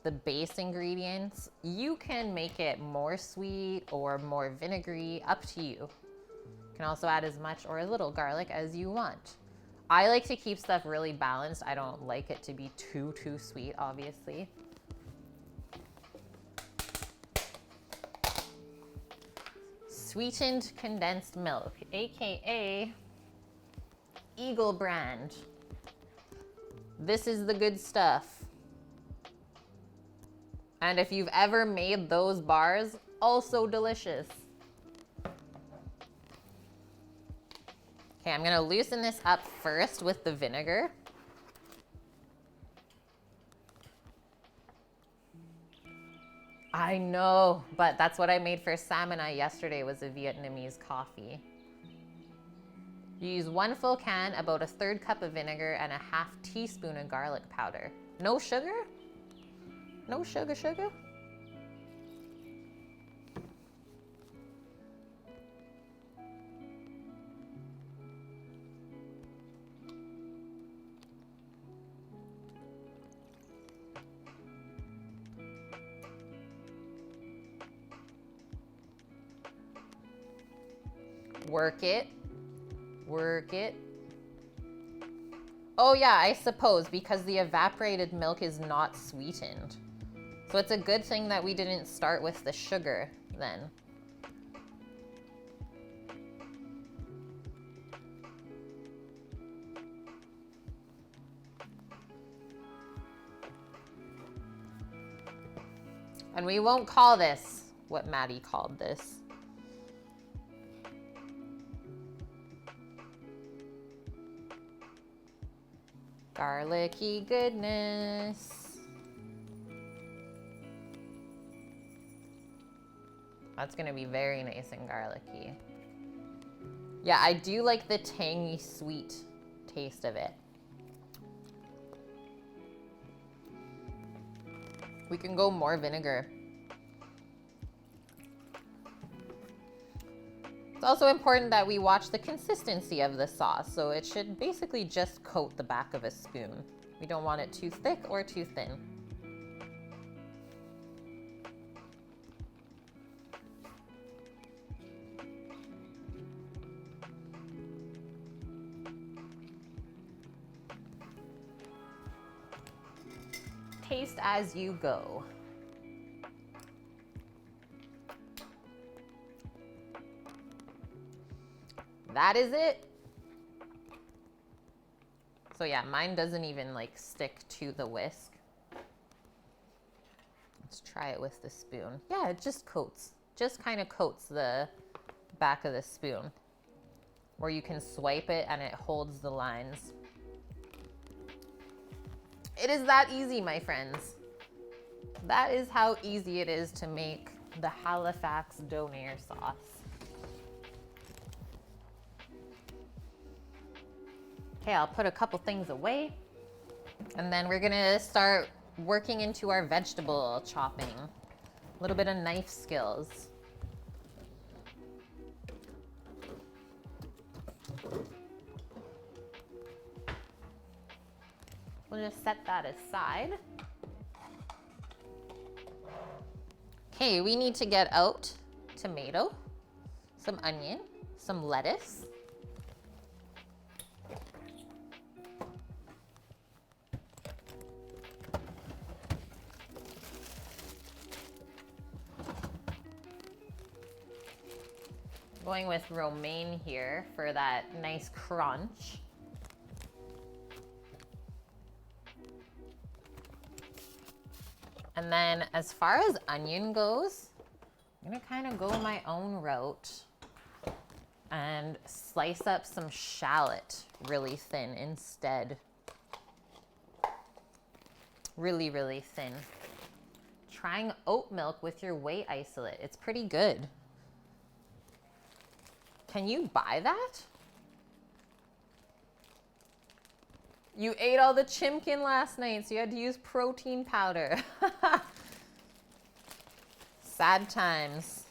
the base ingredients. You can make it more sweet or more vinegary, up to you. You can also add as much or a little garlic as you want. I like to keep stuff really balanced. I don't like it to be too sweet, obviously. Sweetened condensed milk, AKA Eagle brand. This is the good stuff. And if you've ever made those bars, also delicious. Okay, I'm gonna loosen this up first with the vinegar. I know, but that's what I made for Samana yesterday, was a Vietnamese coffee. You use 1 full can, about 1/3 cup of vinegar, and 1/2 teaspoon of garlic powder. No sugar? No sugar? Work it. Work it. Oh yeah, I suppose because the evaporated milk is not sweetened. So it's a good thing that we didn't start with the sugar then. And we won't call this what Maddie called this. Garlicky goodness. That's gonna be very nice and garlicky. Yeah, I do like the tangy sweet taste of it. We can go more vinegar. It's also important that we watch the consistency of the sauce, so it should basically just coat the back of a spoon. We don't want it too thick or too thin. Taste as you go. That is it. So yeah, mine doesn't even like stick to the whisk. Let's try it with the spoon. Yeah, it just coats, just kind of coats the back of the spoon, where you can swipe it and it holds the lines. It is that easy, my friends. That is how easy it is to make the Halifax Donair sauce. Okay, I'll put a couple things away, and then we're gonna start working into our vegetable chopping. A little bit of knife skills. We'll just set that aside. Okay, we need to get out tomato, some onion, some lettuce. Going with romaine here for that nice crunch. And then as far as onion goes, I'm gonna kind of go my own route and slice up some shallot really thin instead. Really, really thin. Trying oat milk with your whey isolate. It's pretty good. Can you buy that? You ate all the chimkin last night, so you had to use protein powder. Sad times.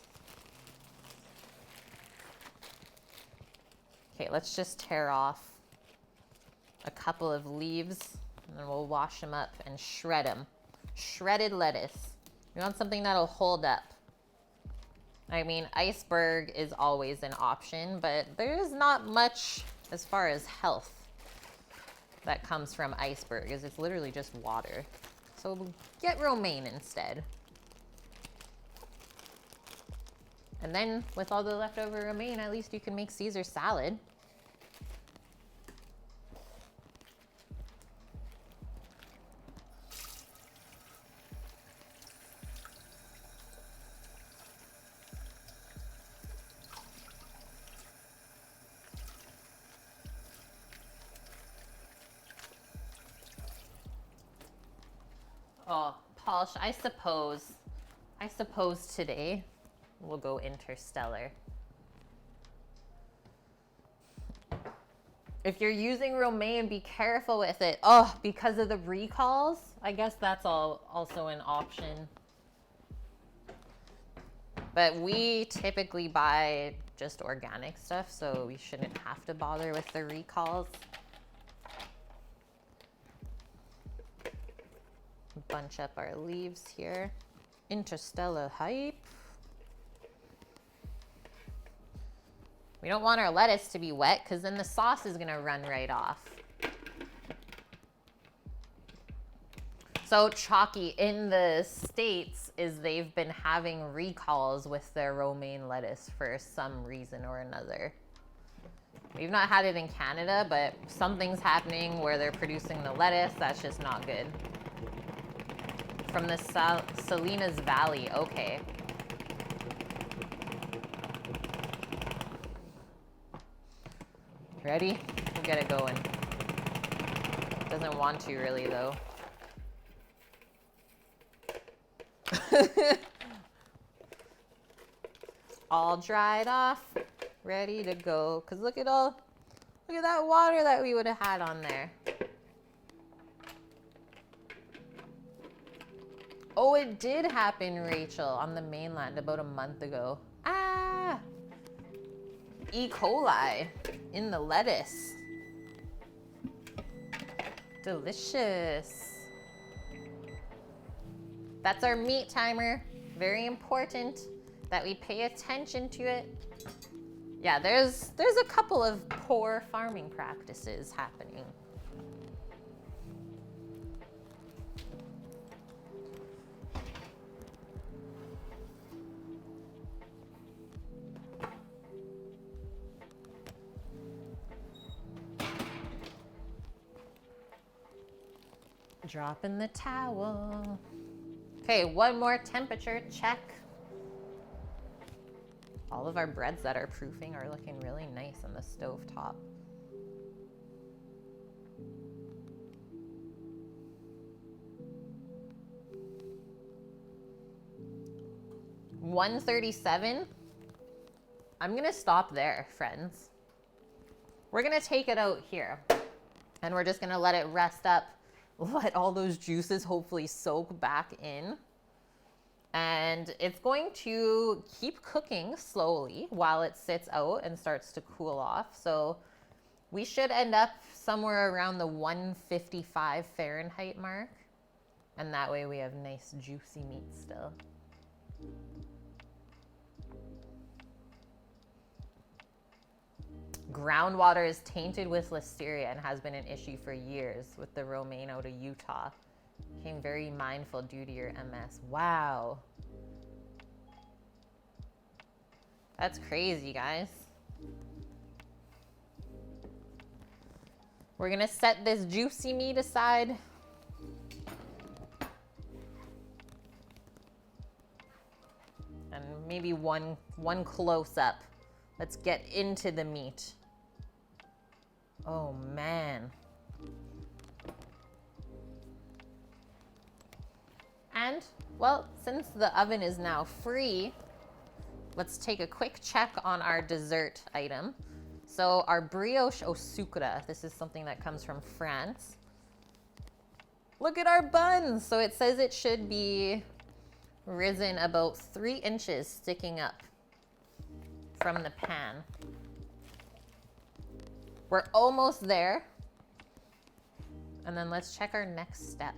Okay, let's just tear off a couple of leaves, and then we'll wash them up and shred them. Shredded lettuce. You want something that'll hold up. I mean, iceberg is always an option, but there's not much as far as health that comes from iceberg, as it's literally just water. So get romaine instead. And then with all the leftover romaine, at least you can make Caesar salad. Oh, Paul, I suppose today we'll go interstellar. If you're using romaine, be careful with it. Oh, because of the recalls? I guess that's also an option. But we typically buy just organic stuff, so we shouldn't have to bother with the recalls. Bunch up our leaves here. Interstellar hype. We don't want our lettuce to be wet because then the sauce is gonna run right off. So Chalky, in the States, they've been having recalls with their romaine lettuce for some reason or another. We've not had it in Canada, but something's happening where they're producing the lettuce. That's just not good. From the Salinas Valley, okay. Ready? We'll get it going. Doesn't want to really though. All dried off, ready to go. Cause look at that water that we would have had on there. Oh, it did happen, Rachel, on the mainland about a month ago. Ah! E. coli in the lettuce. Delicious. That's our meat timer. Very important that we pay attention to it. Yeah, there's a couple of poor farming practices happening. Drop in the towel. Okay, one more temperature check. All of our breads that are proofing are looking really nice on the stove top. $137. I'm gonna stop there, friends. We're gonna take it out here and we're just gonna let it rest up. Let all those juices hopefully soak back in. And it's going to keep cooking slowly while it sits out and starts to cool off. So we should end up somewhere around the 155 Fahrenheit mark. And that way we have nice juicy meat still. Groundwater is tainted with listeria and has been an issue for years with the romaine out of Utah. Became very mindful due to your MS. Wow. That's crazy, guys. We're gonna set this juicy meat aside. And maybe one close up. Let's get into the meat. Oh man. And, well, since the oven is now free, let's take a quick check on our dessert item. So our brioche au sucre, this is something that comes from France. Look at our buns. So it says it should be risen about 3 inches sticking up from the pan. We're almost there. And then let's check our next step.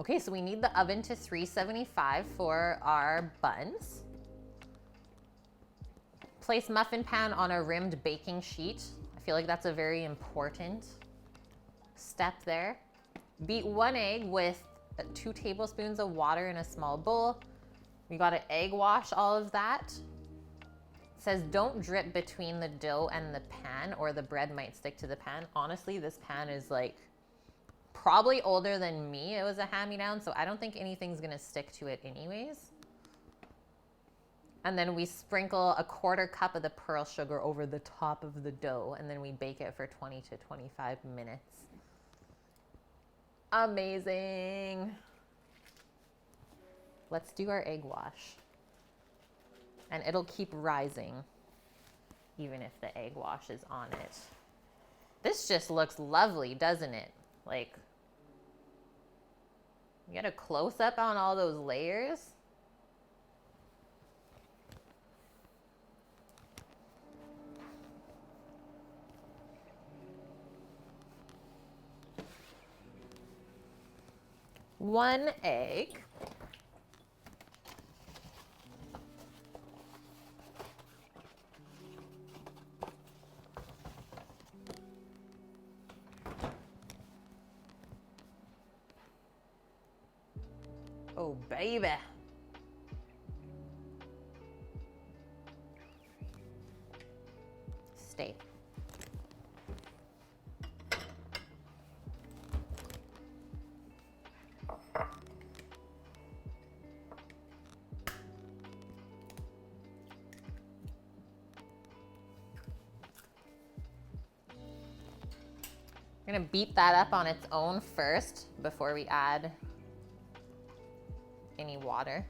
Okay, so we need the oven to 375 for our buns. Place muffin pan on a rimmed baking sheet. I feel like that's a very important step there. Beat 1 egg with 2 tablespoons of water in a small bowl. We gotta egg wash all of that. It says don't drip between the dough and the pan or the bread might stick to the pan. Honestly, this pan is like probably older than me. It was a hand-me-down, so I don't think anything's gonna stick to it anyways. And then we sprinkle a 1/4 cup of the pearl sugar over the top of the dough, and then we bake it for 20 to 25 minutes. Amazing. Let's do our egg wash. And it'll keep rising even if the egg wash is on it. This just looks lovely, doesn't it? Like, you get a close up on all those layers. One egg. Oh, baby. Stay. We're gonna beat that up on its own first before we add any water.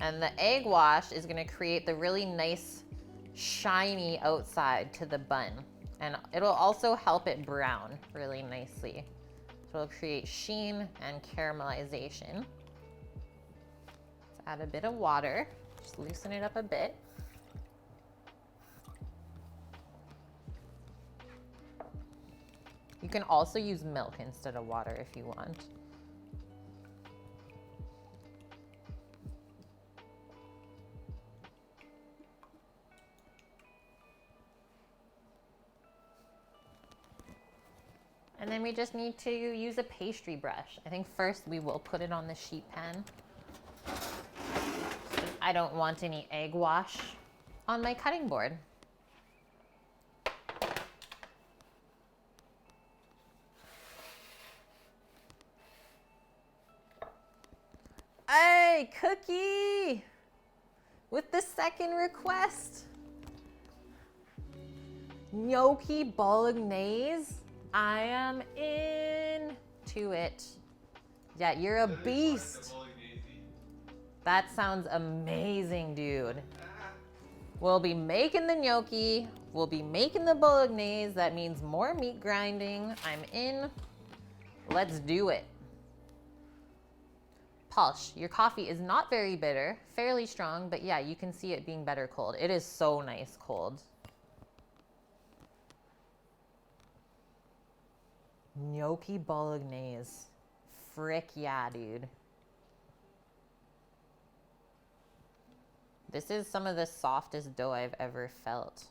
And the egg wash is gonna create the really nice shiny outside to the bun. And it'll also help it brown really nicely. So it'll create sheen and caramelization. Let's add a bit of water, just loosen it up a bit. You can also use milk instead of water if you want. And then we just need to use a pastry brush. I think first we will put it on the sheet pan. I don't want any egg wash on my cutting board. Hey, Cookie! With the second request. Gnocchi bolognese. I am into it. Yeah, you're a beast. That sounds amazing, dude. We'll be making the gnocchi. We'll be making the bolognese. That means more meat grinding. I'm in. Let's do it. Palsh, your coffee is not very bitter, fairly strong, but yeah, you can see it being better cold. It is so nice cold. Gnocchi bolognese. Frick yeah, dude. This is some of the softest dough I've ever felt.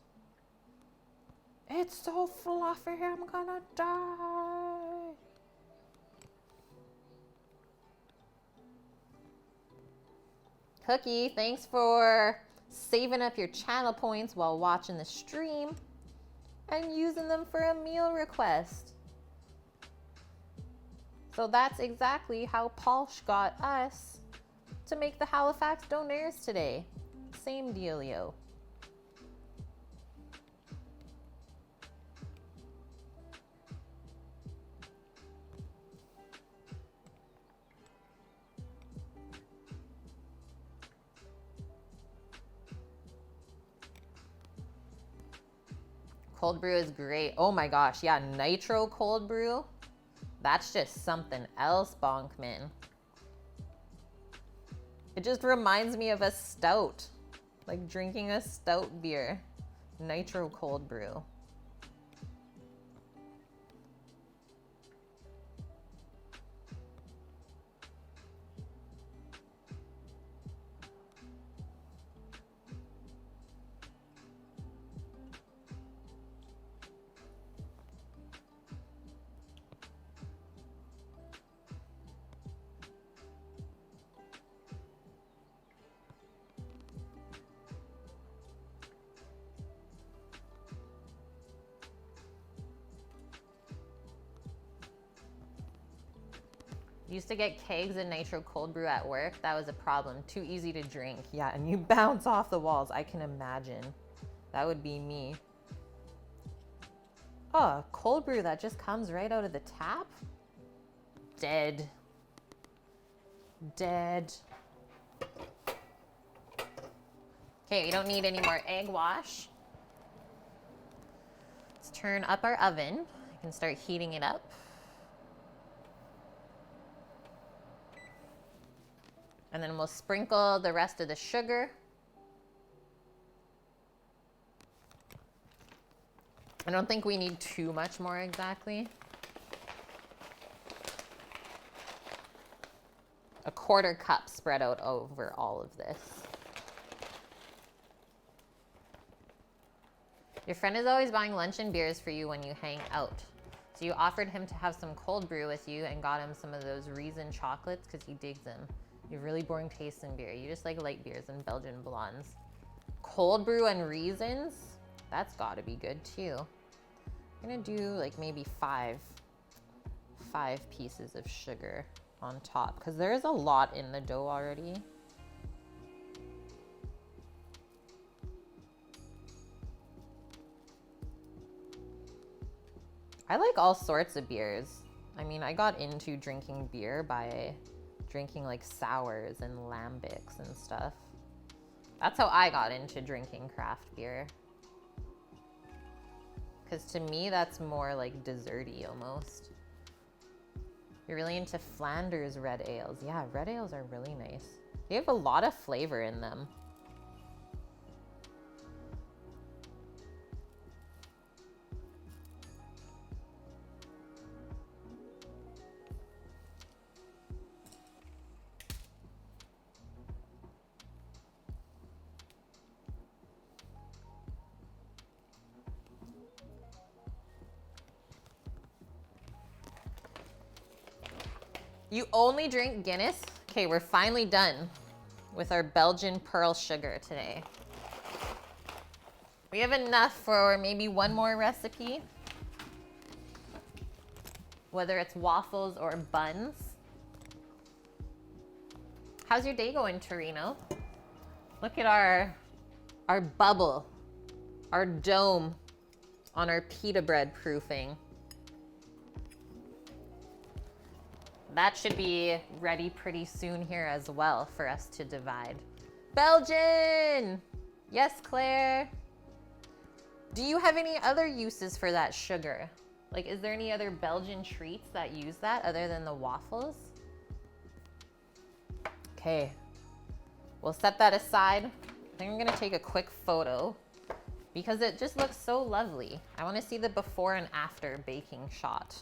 It's so fluffy, I'm gonna die. Cookie, thanks for saving up your channel points while watching the stream and using them for a meal request. So that's exactly how Palsh got us to make the Halifax Donairs today. Same dealio. Cold brew is great. Oh my gosh, yeah, nitro cold brew. That's just something else, Bonkman. It just reminds me of a stout, like drinking a stout beer. Nitro cold brew. Used to get kegs of nitro cold brew at work. That was a problem. Too easy to drink. Yeah, and you bounce off the walls. I can imagine. That would be me. Oh, cold brew that just comes right out of the tap? Dead. Dead. Okay, we don't need any more egg wash. Let's turn up our oven. I can start heating it up. And then we'll sprinkle the rest of the sugar. I don't think we need too much more exactly. A 1/4 cup spread out over all of this. Your friend is always buying lunch and beers for you when you hang out. So you offered him to have some cold brew with you and got him some of those Raisin chocolates because he digs them. You have really boring taste in beer. You just like light beers and Belgian blondes. Cold brew and raisins? That's gotta be good too. I'm gonna do like maybe five pieces of sugar on top because there is a lot in the dough already. I like all sorts of beers. I mean, I got into drinking beer by drinking like sours and lambics and stuff. That's how I got into drinking craft beer. Because to me, that's more like desserty almost. You're really into Flanders red ales. Yeah, red ales are really nice. They have a lot of flavor in them. You only drink Guinness? Okay, we're finally done with our Belgian pearl sugar today. We have enough for maybe one more recipe, whether it's waffles or buns. How's your day going, Torino? Look at our bubble, our dome on our pita bread proofing. That should be ready pretty soon here as well for us to divide. Belgian! Yes, Claire. Do you have any other uses for that sugar? Like, is there any other Belgian treats that use that other than the waffles? Okay, we'll set that aside. I think I'm gonna take a quick photo because it just looks so lovely. I wanna see the before and after baking shot.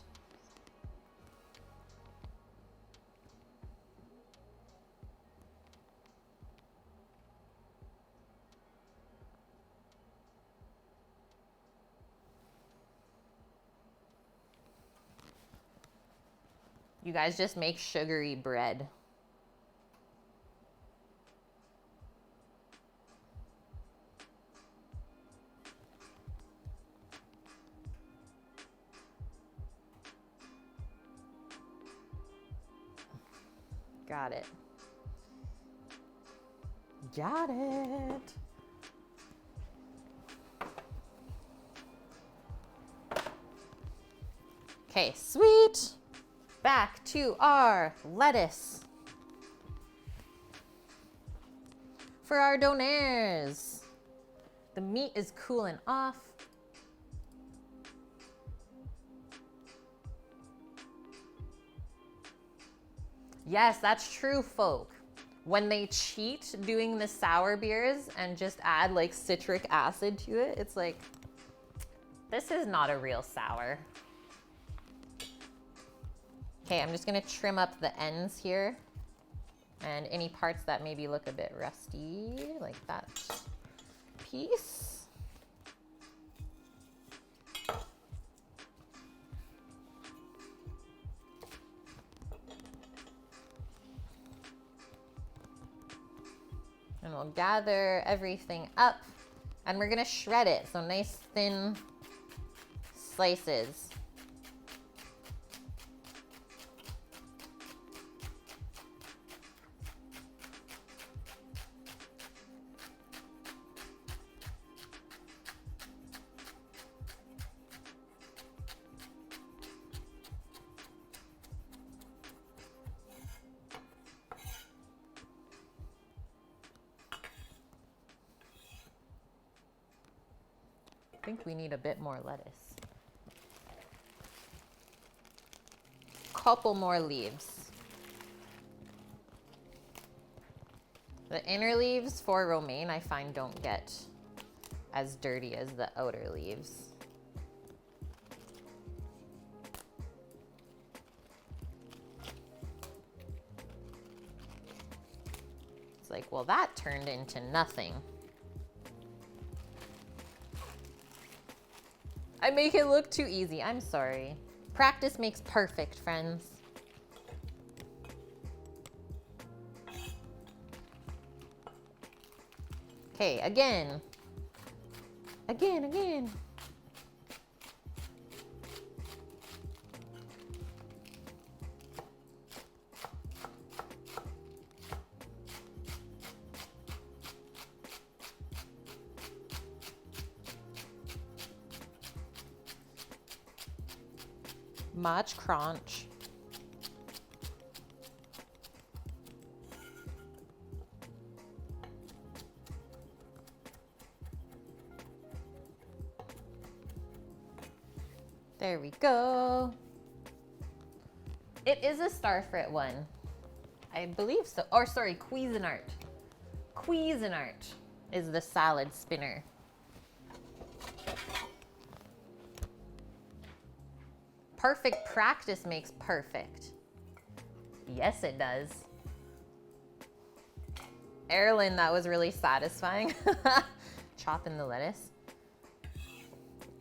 You guys just make sugary bread. Got it. Got it. Okay, sweet. Back to our lettuce. For our Donairs. The meat is cooling off. Yes, that's true, folk. When they cheat doing the sour beers and just add like citric acid to it, it's like, this is not a real sour. Okay, I'm just gonna trim up the ends here and any parts that maybe look a bit rusty, like that piece. And we'll gather everything up and we're gonna shred it, so nice thin slices. I think we need a bit more lettuce. Couple more leaves. The inner leaves for romaine I find don't get as dirty as the outer leaves. It's like, well, that turned into nothing. I make it look too easy. I'm sorry. Practice makes perfect, friends. Okay, again. Again. Much crunch. There we go. It is a Starfrit one. I believe so. Or sorry, Cuisinart. Cuisinart is the salad spinner. Perfect practice makes perfect. Yes, it does. Erlen, that was really satisfying. Chopping the lettuce.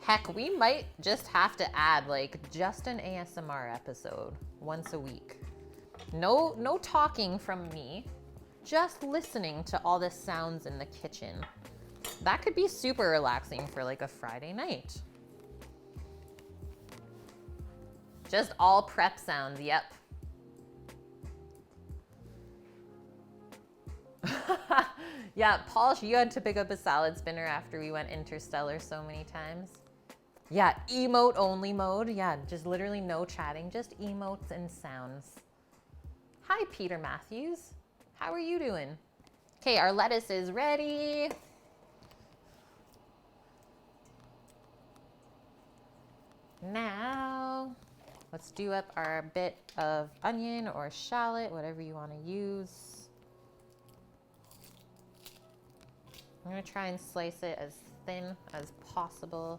Heck, we might just have to add like just an ASMR episode once a week. No talking from me, just listening to all the sounds in the kitchen. That could be super relaxing for like a Friday night. Just all prep sounds, yep. Yeah, Paul, you had to pick up a salad spinner after we went interstellar so many times. Yeah, emote only mode. Yeah, just literally no chatting, just emotes and sounds. Hi, Peter Matthews. How are you doing? Okay, our lettuce is ready. Now, let's do up our bit of onion or shallot, whatever you want to use. I'm going to try and slice it as thin as possible.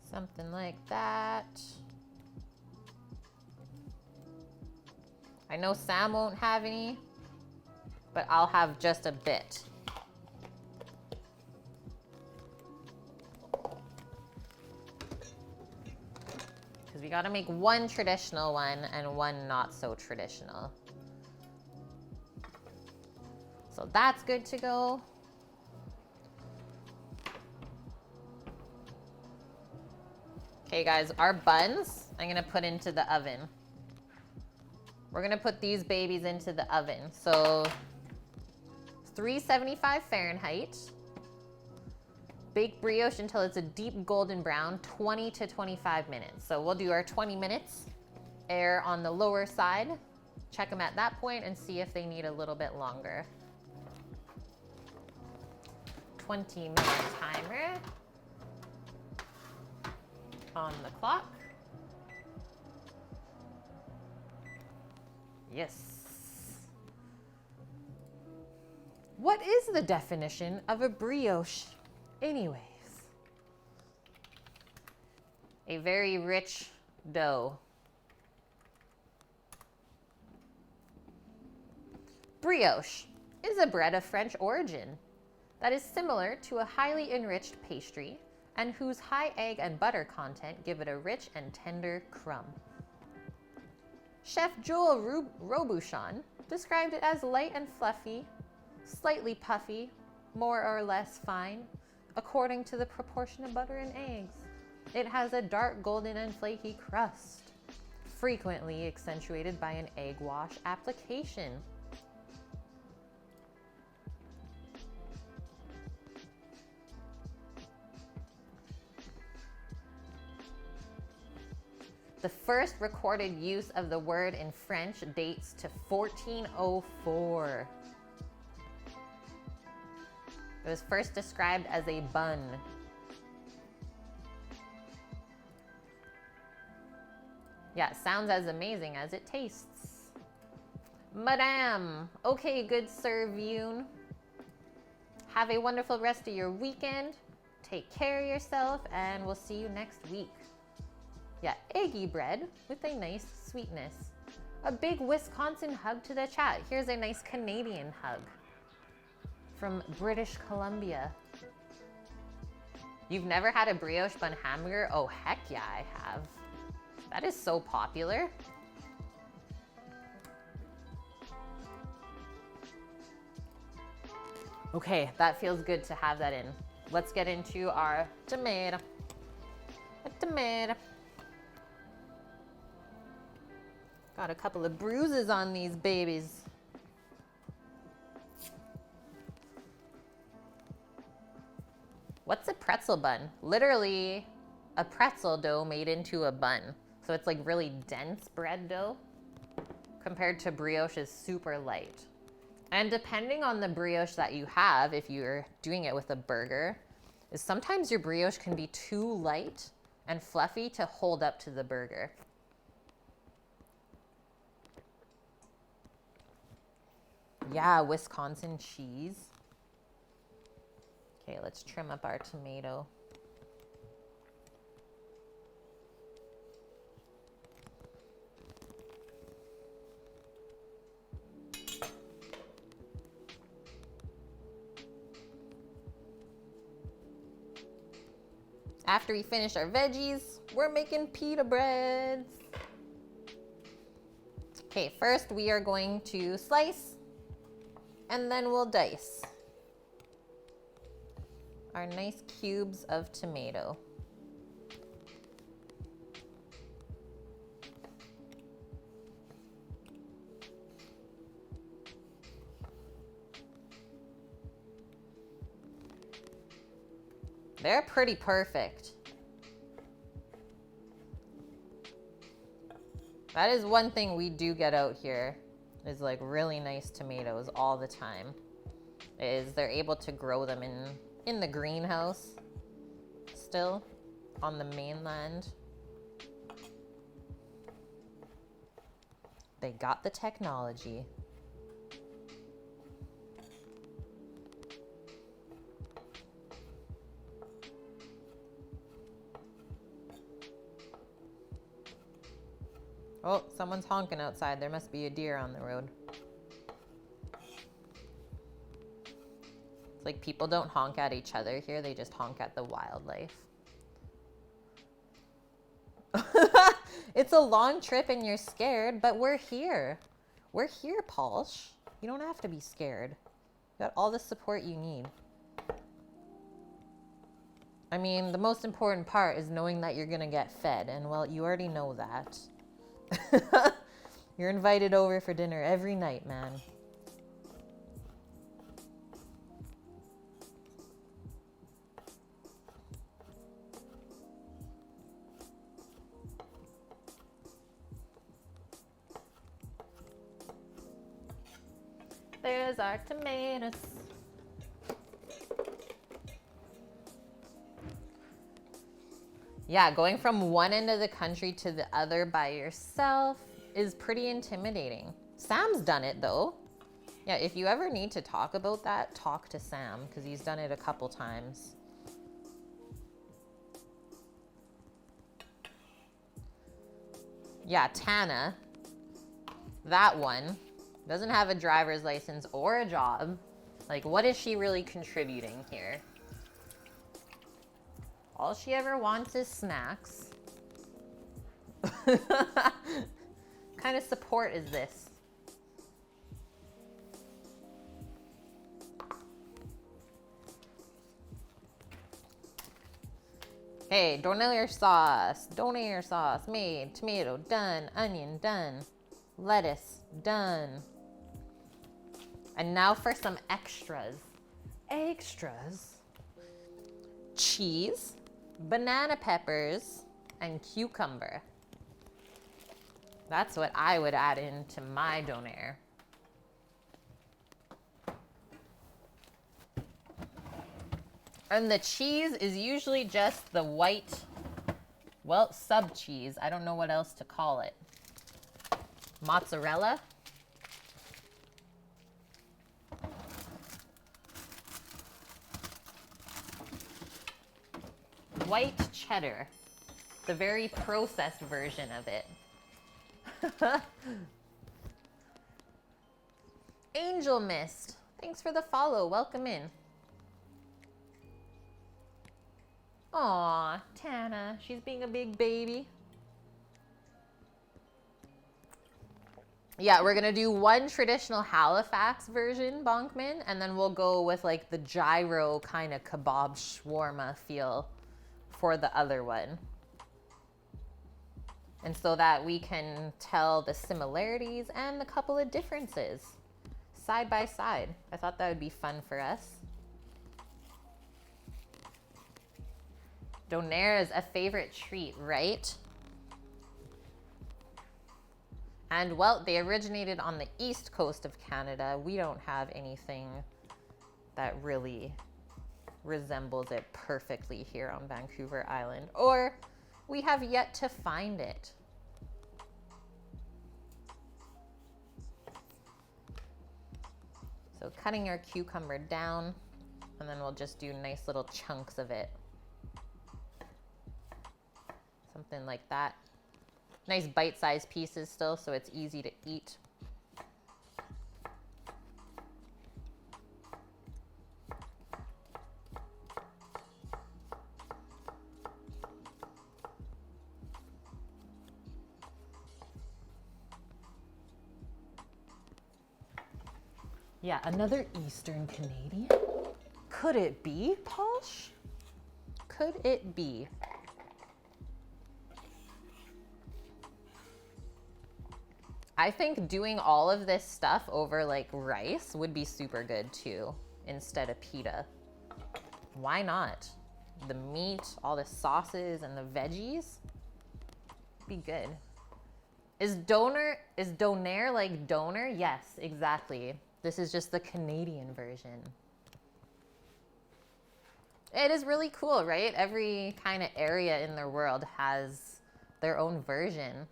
Something like that. I know Sam won't have any, but I'll have just a bit. Because we gotta make one traditional one and one not so traditional. So that's good to go. Okay guys, our buns, I'm gonna put into the oven. We're gonna put these babies into the oven. So 375 Fahrenheit. Bake brioche until it's a deep golden brown, 20 to 25 minutes. So we'll do our 20 minutes, air on the lower side, check them at that point and see if they need a little bit longer. 20-minute timer on the clock. Yes. What is the definition of a brioche anyways? A very rich dough. Brioche is a bread of French origin that is similar to a highly enriched pastry and whose high egg and butter content give it a rich and tender crumb. Chef Joel Robuchon described it as light and fluffy, slightly puffy, more or less fine, according to the proportion of butter and eggs. It has a dark golden and flaky crust, frequently accentuated by an egg wash application. The first recorded use of the word in French dates to 1404. It was first described as a bun. Yeah, it sounds as amazing as it tastes. Madame. Okay, good sir Yoon. Have a wonderful rest of your weekend. Take care of yourself, and we'll see you next week. Yeah, eggy bread with a nice sweetness. A big Wisconsin hug to the chat. Here's a nice Canadian hug from British Columbia. You've never had a brioche bun hamburger? Oh, heck yeah, I have. That is so popular. Okay, that feels good to have that in. Let's get into our tomato. A tomato. Got a couple of bruises on these babies. What's a pretzel bun? Literally a pretzel dough made into a bun. So it's like really dense bread dough compared to brioche is super light. And depending on the brioche that you have, if you're doing it with a burger, is sometimes your brioche can be too light and fluffy to hold up to the burger. Yeah, Wisconsin cheese. Okay, let's trim up our tomato. After we finish our veggies, we're making pita breads. Okay, first we are going to slice and then we'll dice our nice cubes of tomato. They're pretty perfect. That is one thing we do get out here, is like really nice tomatoes all the time. Is they're able to grow them in the greenhouse still on the mainland. They got the technology. Oh, someone's honking outside. There must be a deer on the road. It's like people don't honk at each other here. They just honk at the wildlife. It's a long trip and you're scared, but we're here. We're here, Palsh. You don't have to be scared. You got all the support you need. I mean, the most important part is knowing that you're gonna get fed, and well, you already know that. You're invited over for dinner every night, man. There's our tomatoes. Yeah, going from one end of the country to the other by yourself is pretty intimidating. Sam's done it though. Yeah, if you ever need to talk about that, talk to Sam, because he's done it a couple times. Yeah, Tana, that one, doesn't have a driver's license or a job. Like, what is she really contributing here? All she ever wants is snacks. What kind of support is this? Hey, Donair sauce made, tomato done, onion done, lettuce done. And now for some extras. Cheese, banana peppers, and cucumber. That's what I would add into my Donair. And the cheese is usually just the white, well, sub cheese. I don't know what else to call it. Mozzarella. White cheddar. The very processed version of it. Angel Mist. Thanks for the follow. Welcome in. Aw, Tana. She's being a big baby. Yeah, we're gonna do one traditional Halifax version, Bonkman, and then we'll go with like the gyro kind of kebab shawarma feel for the other one. And so that we can tell the similarities and the couple of differences side by side. I thought that would be fun for us. Donair is a favorite treat, right? And well, they originated on the east coast of Canada. We don't have anything that really resembles it perfectly here on Vancouver Island, or we have yet to find it. So cutting our cucumber down, and then we'll just do nice little chunks of it. Something like that. Nice bite-sized pieces still, so it's easy to eat. Yeah, another Eastern Canadian. Could it be, Posh? Could it be? I think doing all of this stuff over like rice would be super good too, instead of pita. Why not? The meat, all the sauces and the veggies, be good. Is Donair like donor? Yes, exactly. This is just the Canadian version. It is really cool, right? Every kind of area in the world has their own version.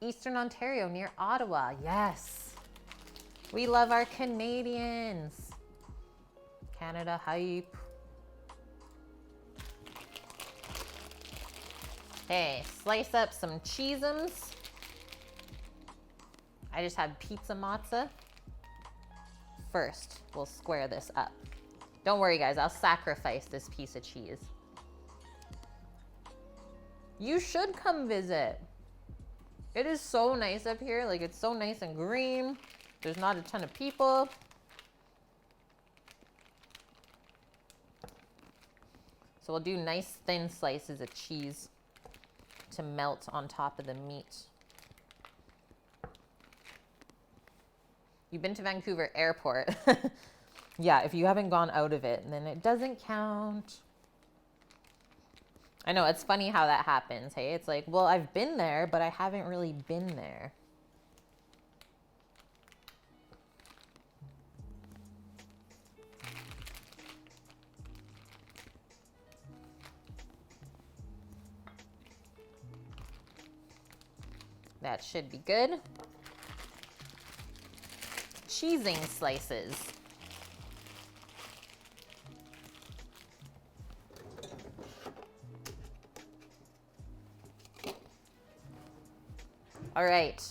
Eastern Ontario near Ottawa, yes. We love our Canadians. Canada hype. Hey, slice up some cheesums. I just have pizza mozza. First, we'll square this up. Don't worry, guys, I'll sacrifice this piece of cheese. You should come visit. It is so nice up here. Like, it's so nice and green. There's not a ton of people. So we'll do nice thin slices of cheese to melt on top of the meat. You've been to Vancouver Airport. Yeah, if you haven't gone out of it, then it doesn't count. I know, it's funny how that happens, hey? It's like, well, I've been there, but I haven't really been there. That should be good. Cheesing slices. All right.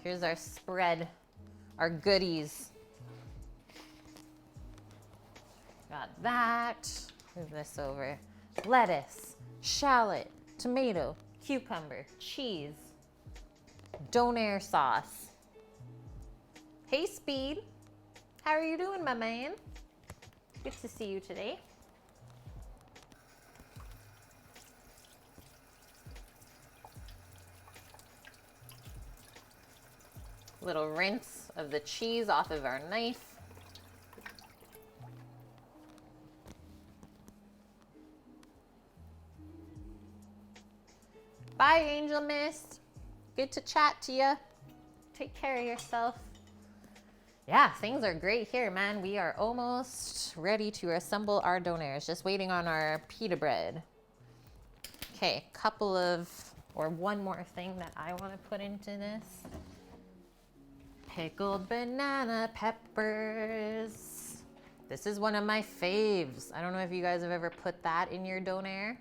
Here's our spread, our goodies. Got that. Move this over. Lettuce, shallot, tomato, cucumber, cheese, Donair sauce. Hey, Speed. How are you doing, my man? Good to see you today. Little rinse of the cheese off of our knife. Bye, Angel Mist. Good to chat to you. Take care of yourself. Yeah, things are great here, man. We are almost ready to assemble our donairs. Just waiting on our pita bread. Okay, one more thing that I want to put into this. Pickled banana peppers. This is one of my faves. I don't know if you guys have ever put that in your donair,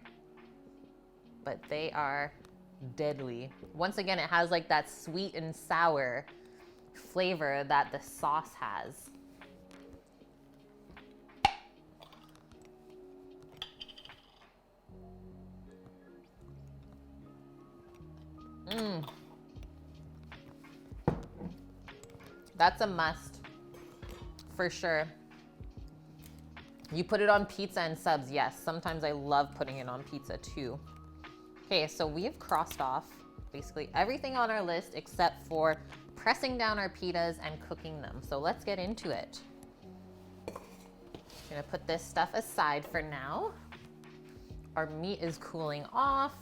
but they are deadly. Once again, it has like that sweet and sour flavor that the sauce has. That's a must for sure. You put it on pizza and subs, yes. Sometimes I love putting it on pizza too. Okay, so we've crossed off basically everything on our list except for pressing down our pitas and cooking them. So let's get into it. I'm gonna put this stuff aside for now. Our meat is cooling off.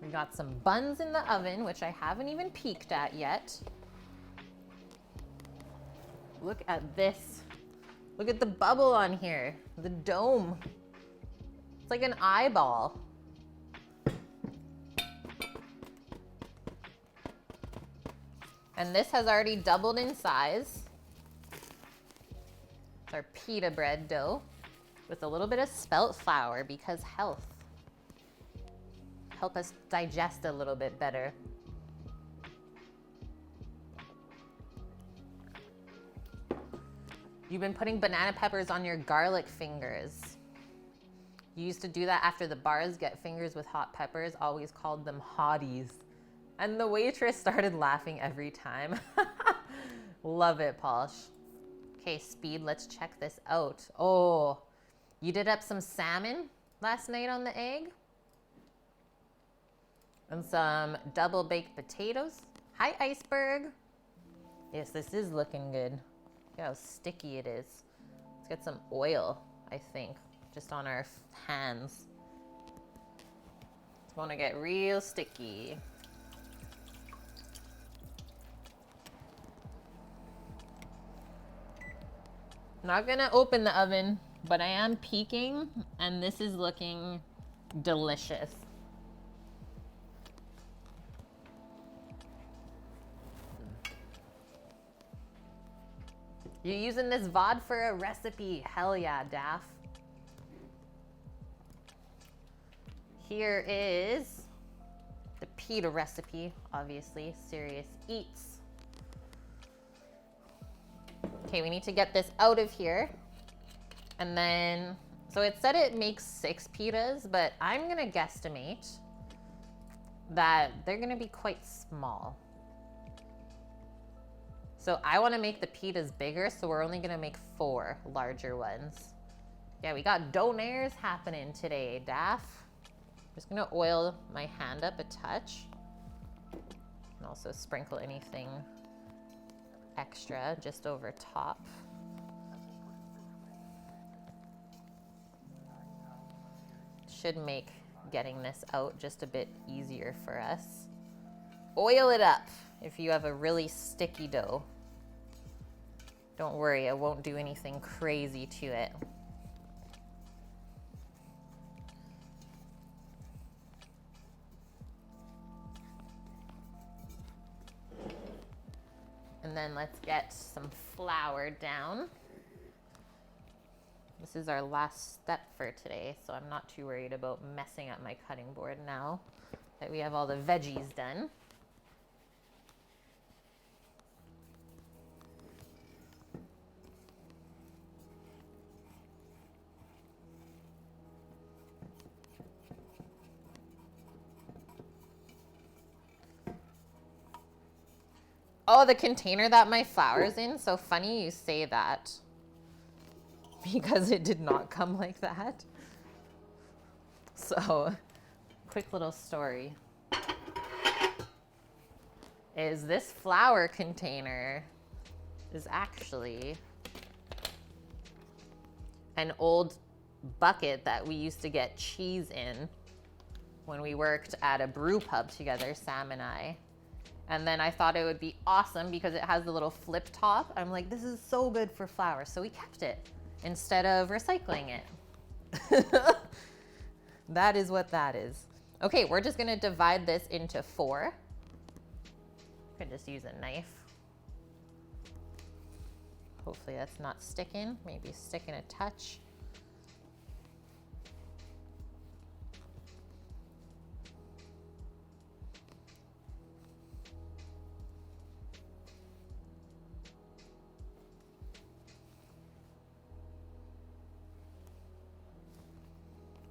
We got some buns in the oven, which I haven't even peeked at yet. Look at this. Look at the bubble on here, the dome. It's like an eyeball. And this has already doubled in size. It's our pita bread dough with a little bit of spelt flour because health. Help us digest a little bit better. You've been putting banana peppers on your garlic fingers. You used to do that after the bars get fingers with hot peppers, always called them hotties. And the waitress started laughing every time. Love it, Polish. Okay, Speed, let's check this out. Oh, you did up some salmon last night on the egg? And some double baked potatoes. Hi, Iceberg. Yes, this is looking good. Look how sticky it is. Let's get some oil, I think, just on our hands. It's gonna get real sticky. Not gonna open the oven, but I am peeking, and this is looking delicious. You're using this VOD for a recipe. Hell yeah, Daff. Here is the pita recipe, obviously. Serious Eats. Okay, we need to get this out of here. And then, so it said it makes 6 pitas, but I'm gonna guesstimate that they're gonna be quite small. So I wanna make the pitas bigger, so we're only gonna make 4 larger ones. Yeah, we got donairs happening today, Daff. Just gonna oil my hand up a touch. And also sprinkle anything extra just over top. Should make getting this out just a bit easier for us. Oil it up if you have a really sticky dough. Don't worry, I won't do anything crazy to it. And then let's get some flour down. This is our last step for today, so I'm not too worried about messing up my cutting board now that we have all the veggies done. Oh, the container that my flour's in? So funny you say that. Because it did not come like that. So, quick little story. Is this flour container is actually an old bucket that we used to get cheese in when we worked at a brew pub together, Sam and I. And then I thought it would be awesome because it has the little flip top. I'm like, this is so good for flour. So we kept it instead of recycling it. That is what that is. Okay, we're just gonna divide this into 4. I could just use a knife. Hopefully that's not sticking, maybe sticking a touch.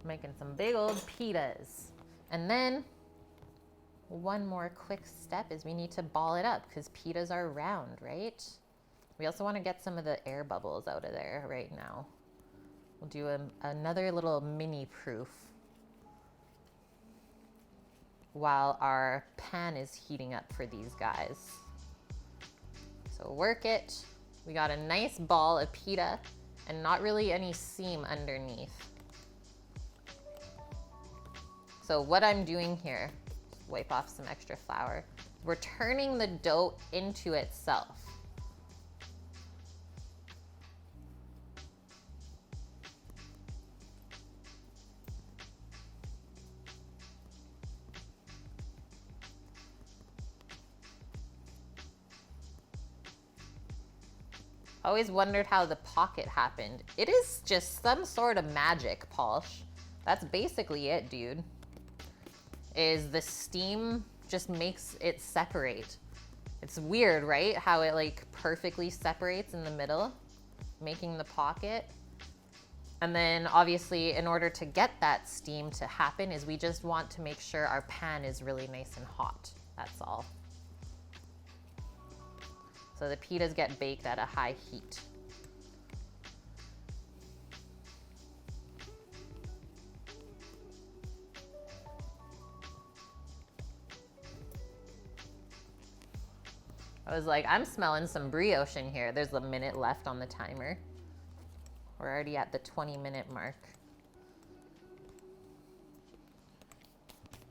Making some big old pitas. And then one more quick step is we need to ball it up because pitas are round, right? We also want to get some of the air bubbles out of there right now. We'll do another little mini proof while our pan is heating up for these guys. So work it. We got a nice ball of pita and not really any seam underneath. So what I'm doing here, wipe off some extra flour, we're turning the dough into itself. Always wondered how the pocket happened. It is just some sort of magic, Polsh. That's basically it, dude. Is the steam just makes it separate. It's weird, right? How it like perfectly separates in the middle, making the pocket. And then obviously in order to get that steam to happen is we just want to make sure our pan is really nice and hot. That's all. So the pitas get baked at a high heat. I was like, I'm smelling some brioche in here. There's a minute left on the timer. We're already at the 20-minute mark.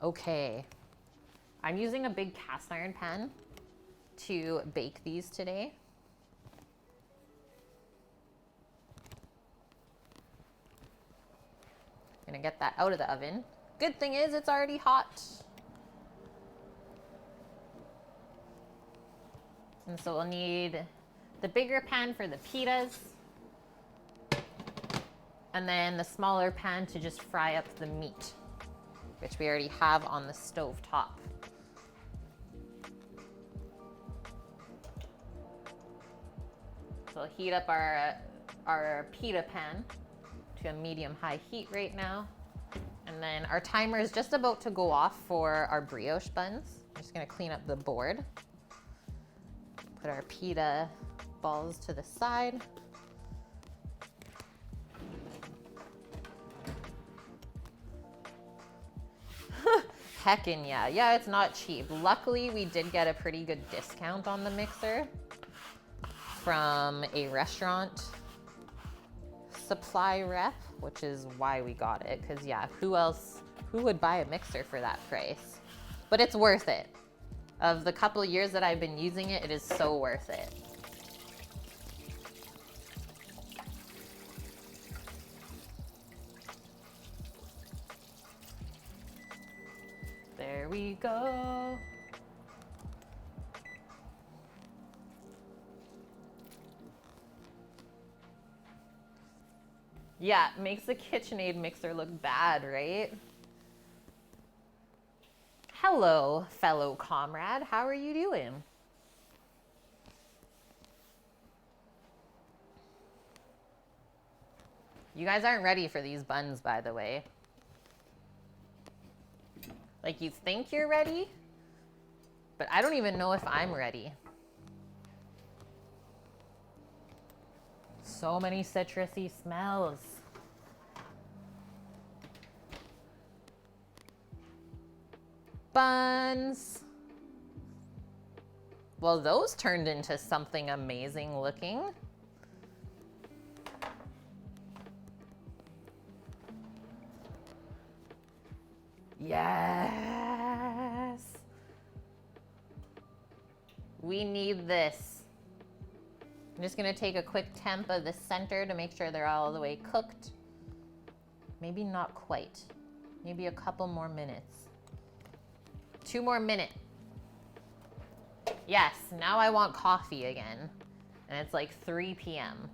Okay. I'm using a big cast iron pan to bake these today. Gonna get that out of the oven. Good thing is it's already hot. And so we'll need the bigger pan for the pitas, and then the smaller pan to just fry up the meat, which we already have on the stove top. So we'll heat up our pita pan to a medium-high heat right now. And then our timer is just about to go off for our brioche buns. I'm just gonna clean up the board. Put our pita balls to the side. Heckin' yeah. Yeah, it's not cheap. Luckily, we did get a pretty good discount on the mixer from a restaurant supply rep, which is why we got it. Because yeah, who would buy a mixer for that price? But it's worth it. Of the couple of years that I've been using it, it is so worth it. There we go. Yeah, it makes the KitchenAid mixer look bad, right? Hello, fellow comrade. How are you doing? You guys aren't ready for these buns, by the way. Like, you think you're ready, but I don't even know if I'm ready. So many citrusy smells. Buns. Well, those turned into something amazing looking. Yes. We need this. I'm just gonna take a quick temp of the center to make sure they're all the way cooked. Maybe not quite. Maybe a couple more minutes. 2 more minutes. Yes, now I want coffee again. And it's like 3 p.m.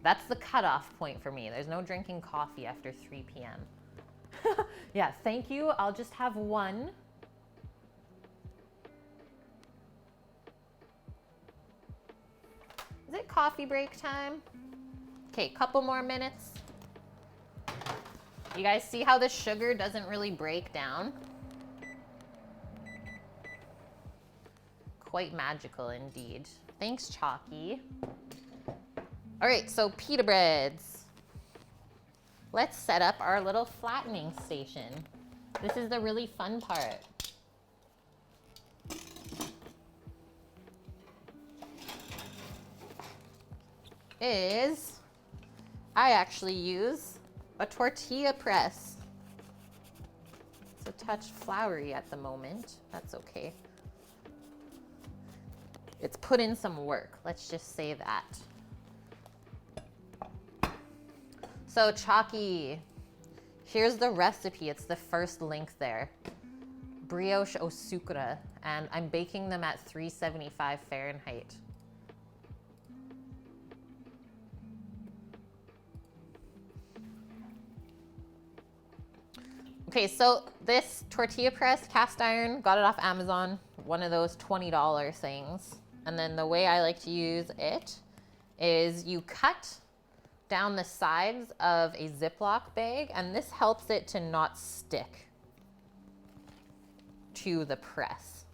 That's the cutoff point for me. There's no drinking coffee after 3 p.m. Yeah, thank you. I'll just have one. Is it coffee break time? Okay, couple more minutes. You guys see how the sugar doesn't really break down? Quite magical indeed. Thanks, Chalky. All right, so pita breads. Let's set up our little flattening station. This is the really fun part. I actually use a tortilla press. It's a touch floury at the moment. That's okay. It's put in some work, let's just say that. So Chalky, here's the recipe. It's the first link there. Brioche au sucre, and I'm baking them at 375 Fahrenheit. Okay, so this tortilla press, cast iron, got it off Amazon, one of those $20 things. And then the way I like to use it is you cut down the sides of a Ziploc bag, and this helps it to not stick to the press.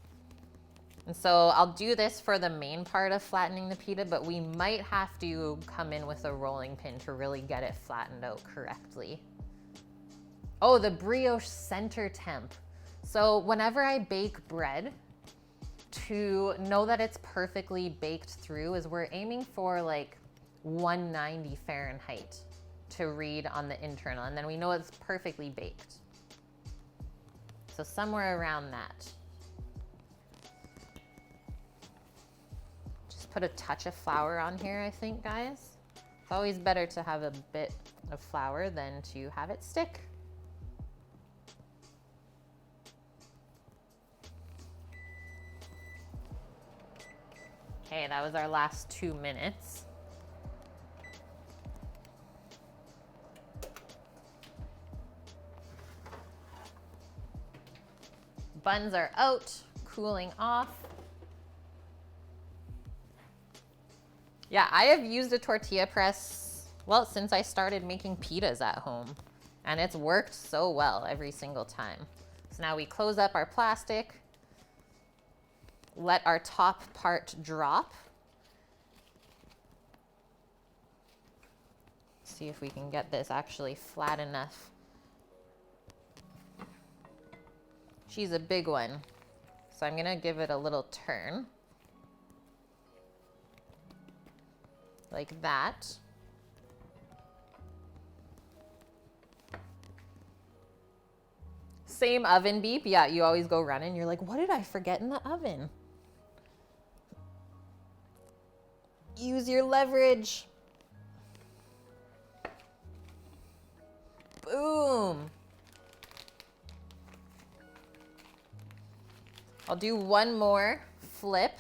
And so I'll do this for the main part of flattening the pita, but we might have to come in with a rolling pin to really get it flattened out correctly. Oh, the brioche center temp. So whenever I bake bread, to know that it's perfectly baked through is we're aiming for like 190 Fahrenheit to read on the internal, and then we know it's perfectly baked. So somewhere around that. Just put a touch of flour on here, I think, guys. It's always better to have a bit of flour than to have it stick. Okay, that was our last 2 minutes. Buns are out, cooling off. Yeah, I have used a tortilla press, well, since I started making pitas at home, and it's worked so well every single time. So now we close up our plastic, let our top part drop. See if we can get this actually flat enough. She's a big one, so I'm gonna give it a little turn. Like that. Same oven beep. Yeah, you always go running. You're like, what did I forget in the oven? Use your leverage. Boom. I'll do one more flip.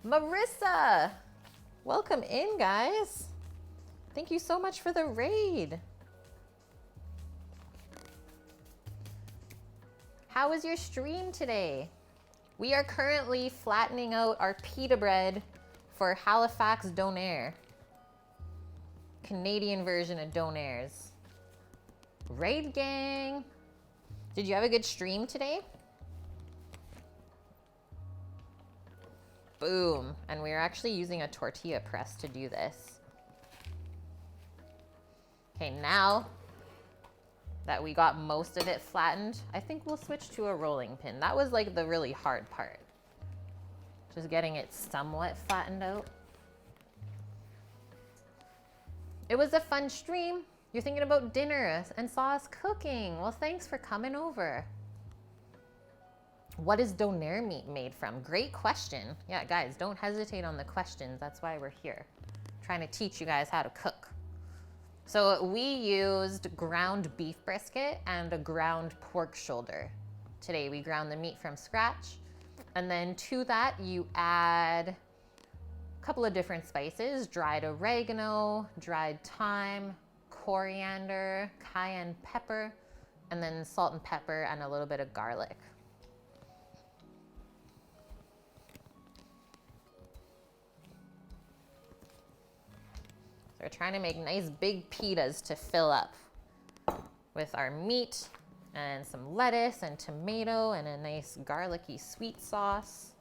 Marissa, welcome in, guys. Thank you so much for the raid. How was your stream today? We are currently flattening out our pita bread for Halifax Donair. Canadian version of Donairs. Raid gang. Did you have a good stream today? Boom. And we're actually using a tortilla press to do this. Okay, now that we got most of it flattened, I think we'll switch to a rolling pin. That was like the really hard part. Just getting it somewhat flattened out. It was a fun stream. You're thinking about dinner and saw us cooking. Well, thanks for coming over. What is donair meat made from? Great question. Yeah, guys, don't hesitate on the questions. That's why we're here. Trying to teach you guys how to cook. So we used ground beef brisket and a ground pork shoulder. Today we ground the meat from scratch. And then to that you add a couple of different spices, dried oregano, dried thyme, coriander, cayenne pepper, and then salt and pepper and a little bit of garlic. So we're trying to make nice big pitas to fill up with our meat and some lettuce and tomato and a nice garlicky sweet sauce.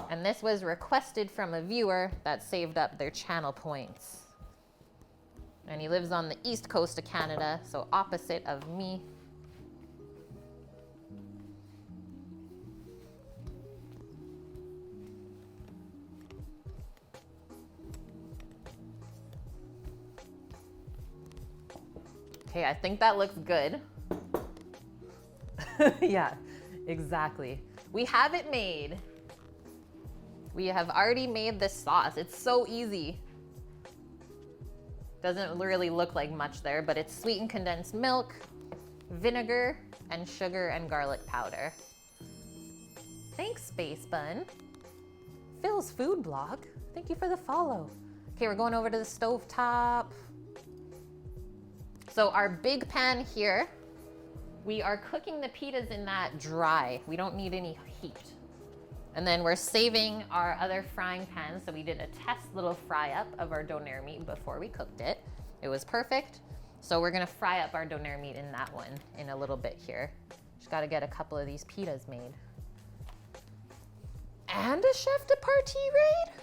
And this was requested from a viewer that saved up their channel points. And he lives on the east coast of Canada, so opposite of me. Okay, I think that looks good. Yeah, exactly. We have it made. We have already made this sauce. It's so easy. Doesn't really look like much there, but it's sweetened condensed milk, vinegar, and sugar and garlic powder. Thanks, Space Bun. Phil's food blog. Thank you for the follow. Okay, we're going over to the stove top. So our big pan here, we are cooking the pitas in that dry. We don't need any heat. And then we're saving our other frying pan. So we did a test little fry up of our donair meat before we cooked it. It was perfect. So we're gonna fry up our donair meat in that one in a little bit here. Just gotta get a couple of these pitas made. And a chef de partie raid?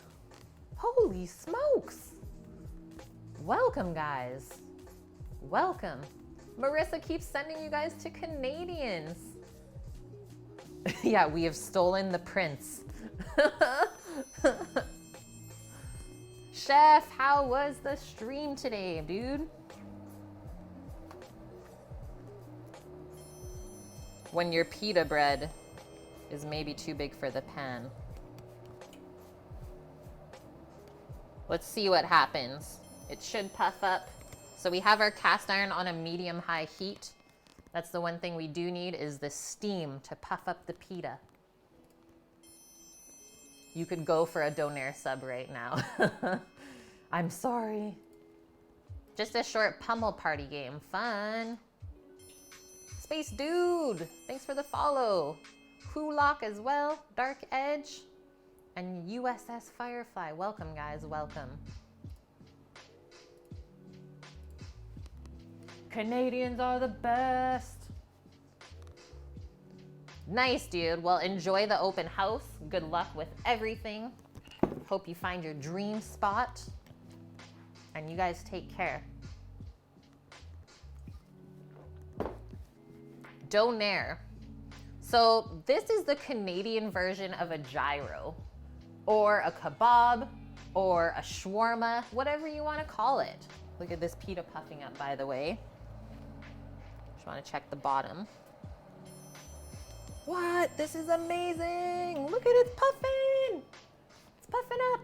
Holy smokes. Welcome, guys. Welcome. Marissa keeps sending you guys to Canadians. Yeah, we have stolen the prince. Chef, how was the stream today, dude? When your pita bread is maybe too big for the pan. Let's see what happens. It should puff up. So we have our cast iron on a medium-high heat. That's the one thing we do need is the steam to puff up the pita. You could go for a donair sub right now. I'm sorry. Just a short pummel party game. Fun. Space Dude, thanks for the follow. Hulock as well, Dark Edge, and USS Firefly. Welcome, guys, welcome. Canadians are the best. Nice, dude. Well, enjoy the open house. Good luck with everything. Hope you find your dream spot. And you guys take care. Donair. So this is the Canadian version of a gyro, or a kebab, or a shawarma, whatever you want to call it. Look at this pita puffing up, by the way. Just want to check the bottom. What? This is amazing. Look at it puffing. It's puffing up.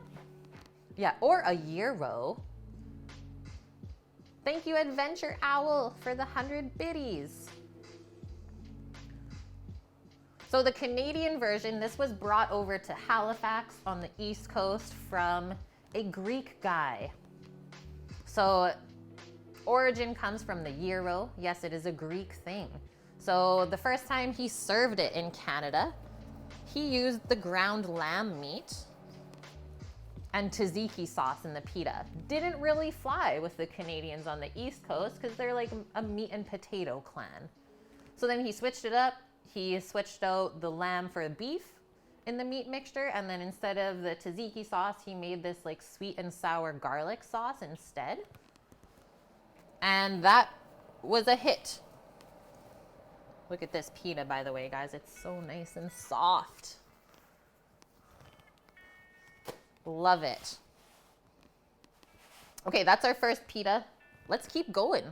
Yeah, or a gyro. Thank you, Adventure Owl, for the 100 biddies. So the Canadian version, this was brought over to Halifax on the East Coast from a Greek guy. So origin comes from the gyro. Yes, it is a Greek thing. So the first time he served it in Canada, he used the ground lamb meat and tzatziki sauce in the pita. Didn't really fly with the Canadians on the East Coast because they're like a meat and potato clan. So then he switched it up. He switched out the lamb for beef in the meat mixture, and then instead of the tzatziki sauce, he made this like sweet and sour garlic sauce instead. And that was a hit. Look at this pita, by the way, guys. It's so nice and soft. Love it. Okay, that's our first pita. Let's keep going.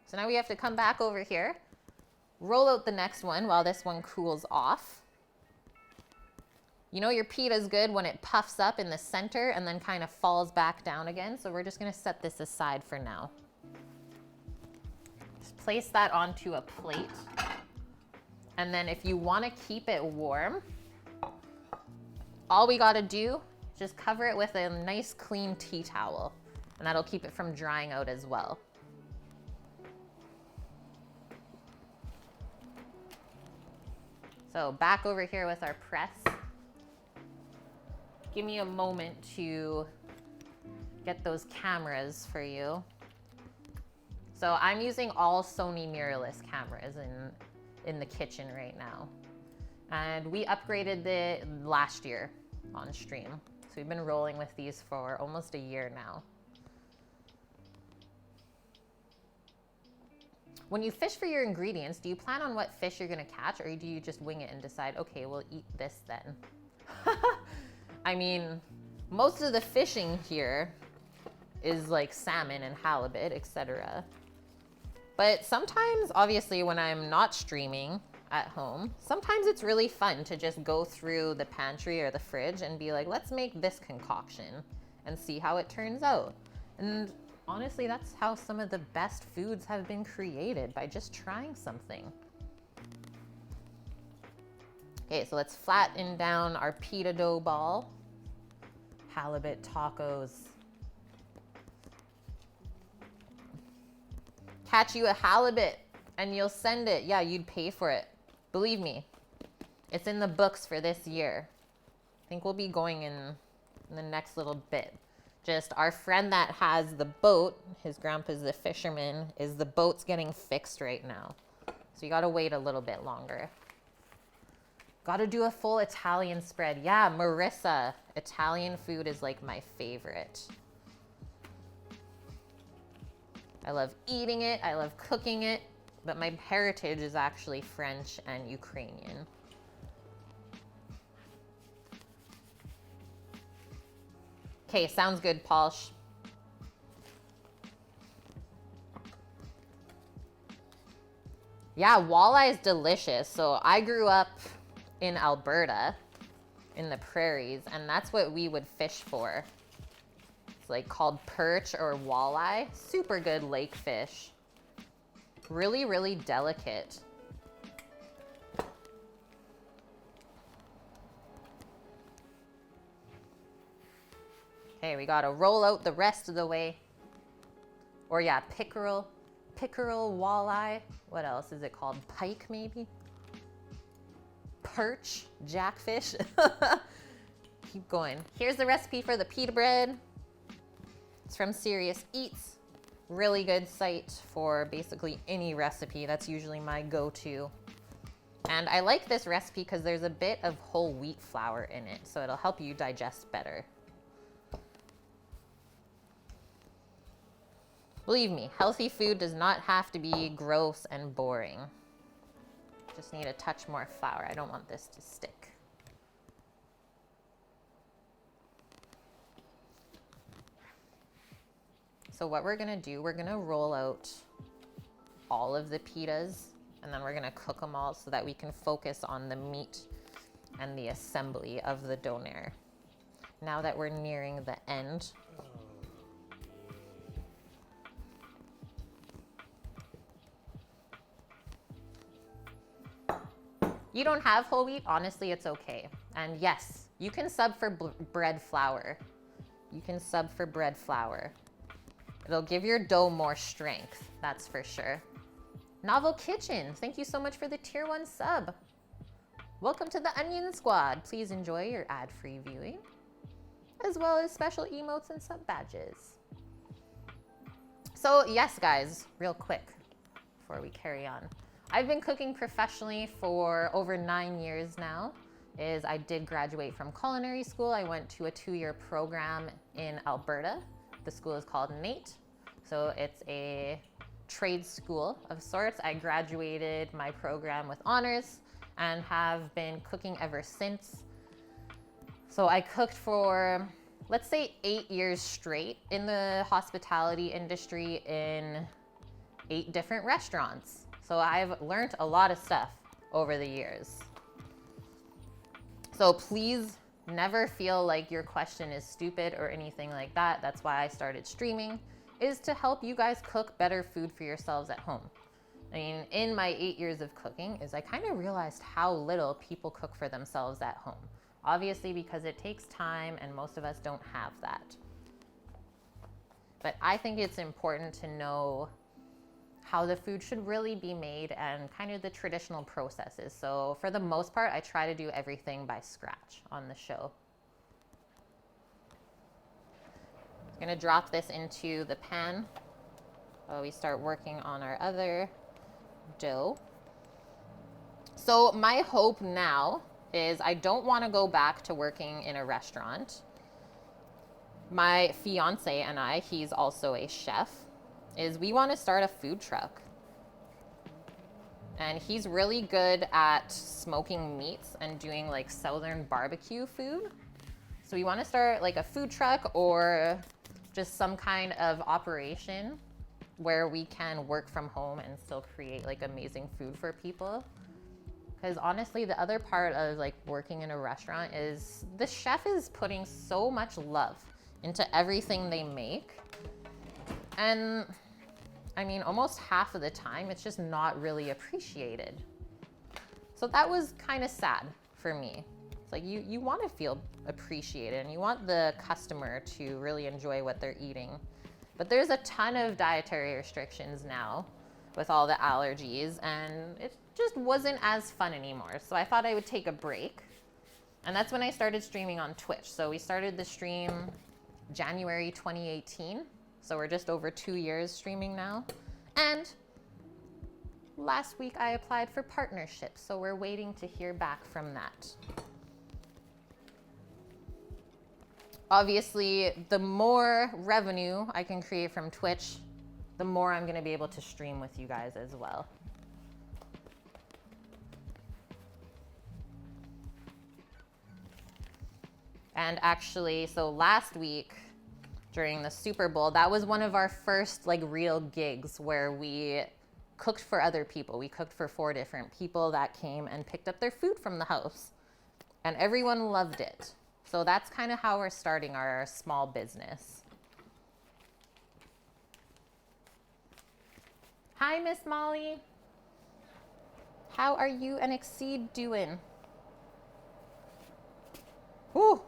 So now we have to come back over here, roll out the next one while this one cools off. You know your pita is good when it puffs up in the center and then kind of falls back down again. So we're just gonna set this aside for now. Just place that onto a plate. And then if you wanna keep it warm, all we gotta do, just cover it with a nice clean tea towel. And that'll keep it from drying out as well. So back over here with our press. Give me a moment to get those cameras for you. So I'm using all Sony mirrorless cameras in the kitchen right now. And we upgraded it last year on stream. So we've been rolling with these for almost a year now. When you fish for your ingredients, do you plan on what fish you're gonna catch, or do you just wing it and decide, okay, we'll eat this then? I mean, most of the fishing here is like salmon and halibut, etc. But sometimes, obviously, when I'm not streaming at home, sometimes it's really fun to just go through the pantry or the fridge and be like, let's make this concoction and see how it turns out. And honestly, that's how some of the best foods have been created, by just trying something. Okay, so let's flatten down our pita dough ball. Halibut tacos. Catch you a halibut and you'll send it. Yeah, you'd pay for it. Believe me, it's in the books for this year. I think we'll be going in the next little bit. Just our friend that has the boat, his grandpa's the fisherman, is the boat's getting fixed right now. So you gotta wait a little bit longer. Gotta do a full Italian spread. Yeah, Marissa, Italian food is like my favorite. I love eating it, I love cooking it, but my heritage is actually French and Ukrainian. Okay, sounds good, Paulsh. Yeah, walleye is delicious. So I grew up in Alberta, in the prairies, and that's what we would fish for. It's like called perch or walleye. Super good lake fish. Really, really delicate. Okay, we gotta roll out the rest of the way. Or yeah, pickerel, walleye. What else is it called? Pike, maybe? Perch, jackfish. Keep going. Here's the recipe for the pita bread. It's from Serious Eats. Really good site for basically any recipe. That's usually my go-to. And I like this recipe because there's a bit of whole wheat flour in it, so it'll help you digest better. Believe me, healthy food does not have to be gross and boring. Just need a touch more flour. I don't want this to stick. So what we're gonna do, we're gonna roll out all of the pitas, and then we're gonna cook them all so that we can focus on the meat and the assembly of the donair. Now that we're nearing the end, you don't have whole wheat, honestly, it's okay. And yes, you can sub for bread flour. You can sub for bread flour. It'll give your dough more strength, that's for sure. Novel Kitchen, thank you so much for the tier 1 sub. Welcome to the Onion Squad. Please enjoy your ad-free viewing, as well as special emotes and sub badges. So yes, guys, real quick before we carry on. I've been cooking professionally for over 9 years now. I did graduate from culinary school. I went to a 2-year program in Alberta. The school is called NATE. So it's a trade school of sorts. I graduated my program with honors and have been cooking ever since. So I cooked for let's say 8 years straight in the hospitality industry in 8 different restaurants. So I've learned a lot of stuff over the years. So please never feel like your question is stupid or anything like that. That's why I started streaming, is to help you guys cook better food for yourselves at home. I mean, in my 8 years of cooking is I kind of realized how little people cook for themselves at home. Obviously because it takes time and most of us don't have that. But I think it's important to know how the food should really be made and kind of the traditional processes. So for the most part, I try to do everything by scratch on the show. I'm gonna drop this into the pan while we start working on our other dough. So my hope now is I don't want to go back to working in a restaurant. My fiance and I, he's also a chef, is we want to start a food truck. And he's really good at smoking meats and doing like southern barbecue food. So we want to start like a food truck or just some kind of operation where we can work from home and still create like amazing food for people. Because honestly, the other part of like working in a restaurant is the chef is putting so much love into everything they make. And I mean, almost half of the time, it's just not really appreciated. So that was kind of sad for me. It's like you want to feel appreciated and you want the customer to really enjoy what they're eating. But there's a ton of dietary restrictions now with all the allergies, and it just wasn't as fun anymore. So I thought I would take a break. And that's when I started streaming on Twitch. So we started the stream January 2018. So we're just over 2 years streaming now. And last week I applied for partnerships. So we're waiting to hear back from that. Obviously, the more revenue I can create from Twitch, the more I'm gonna be able to stream with you guys as well. And actually, so last week during the Super Bowl, that was one of our first like real gigs where we cooked for other people. We cooked for 4 different people that came and picked up their food from the house. And everyone loved it. So that's kind of how we're starting our small business. Hi, Miss Molly. How are you and Exceed doing? Whew,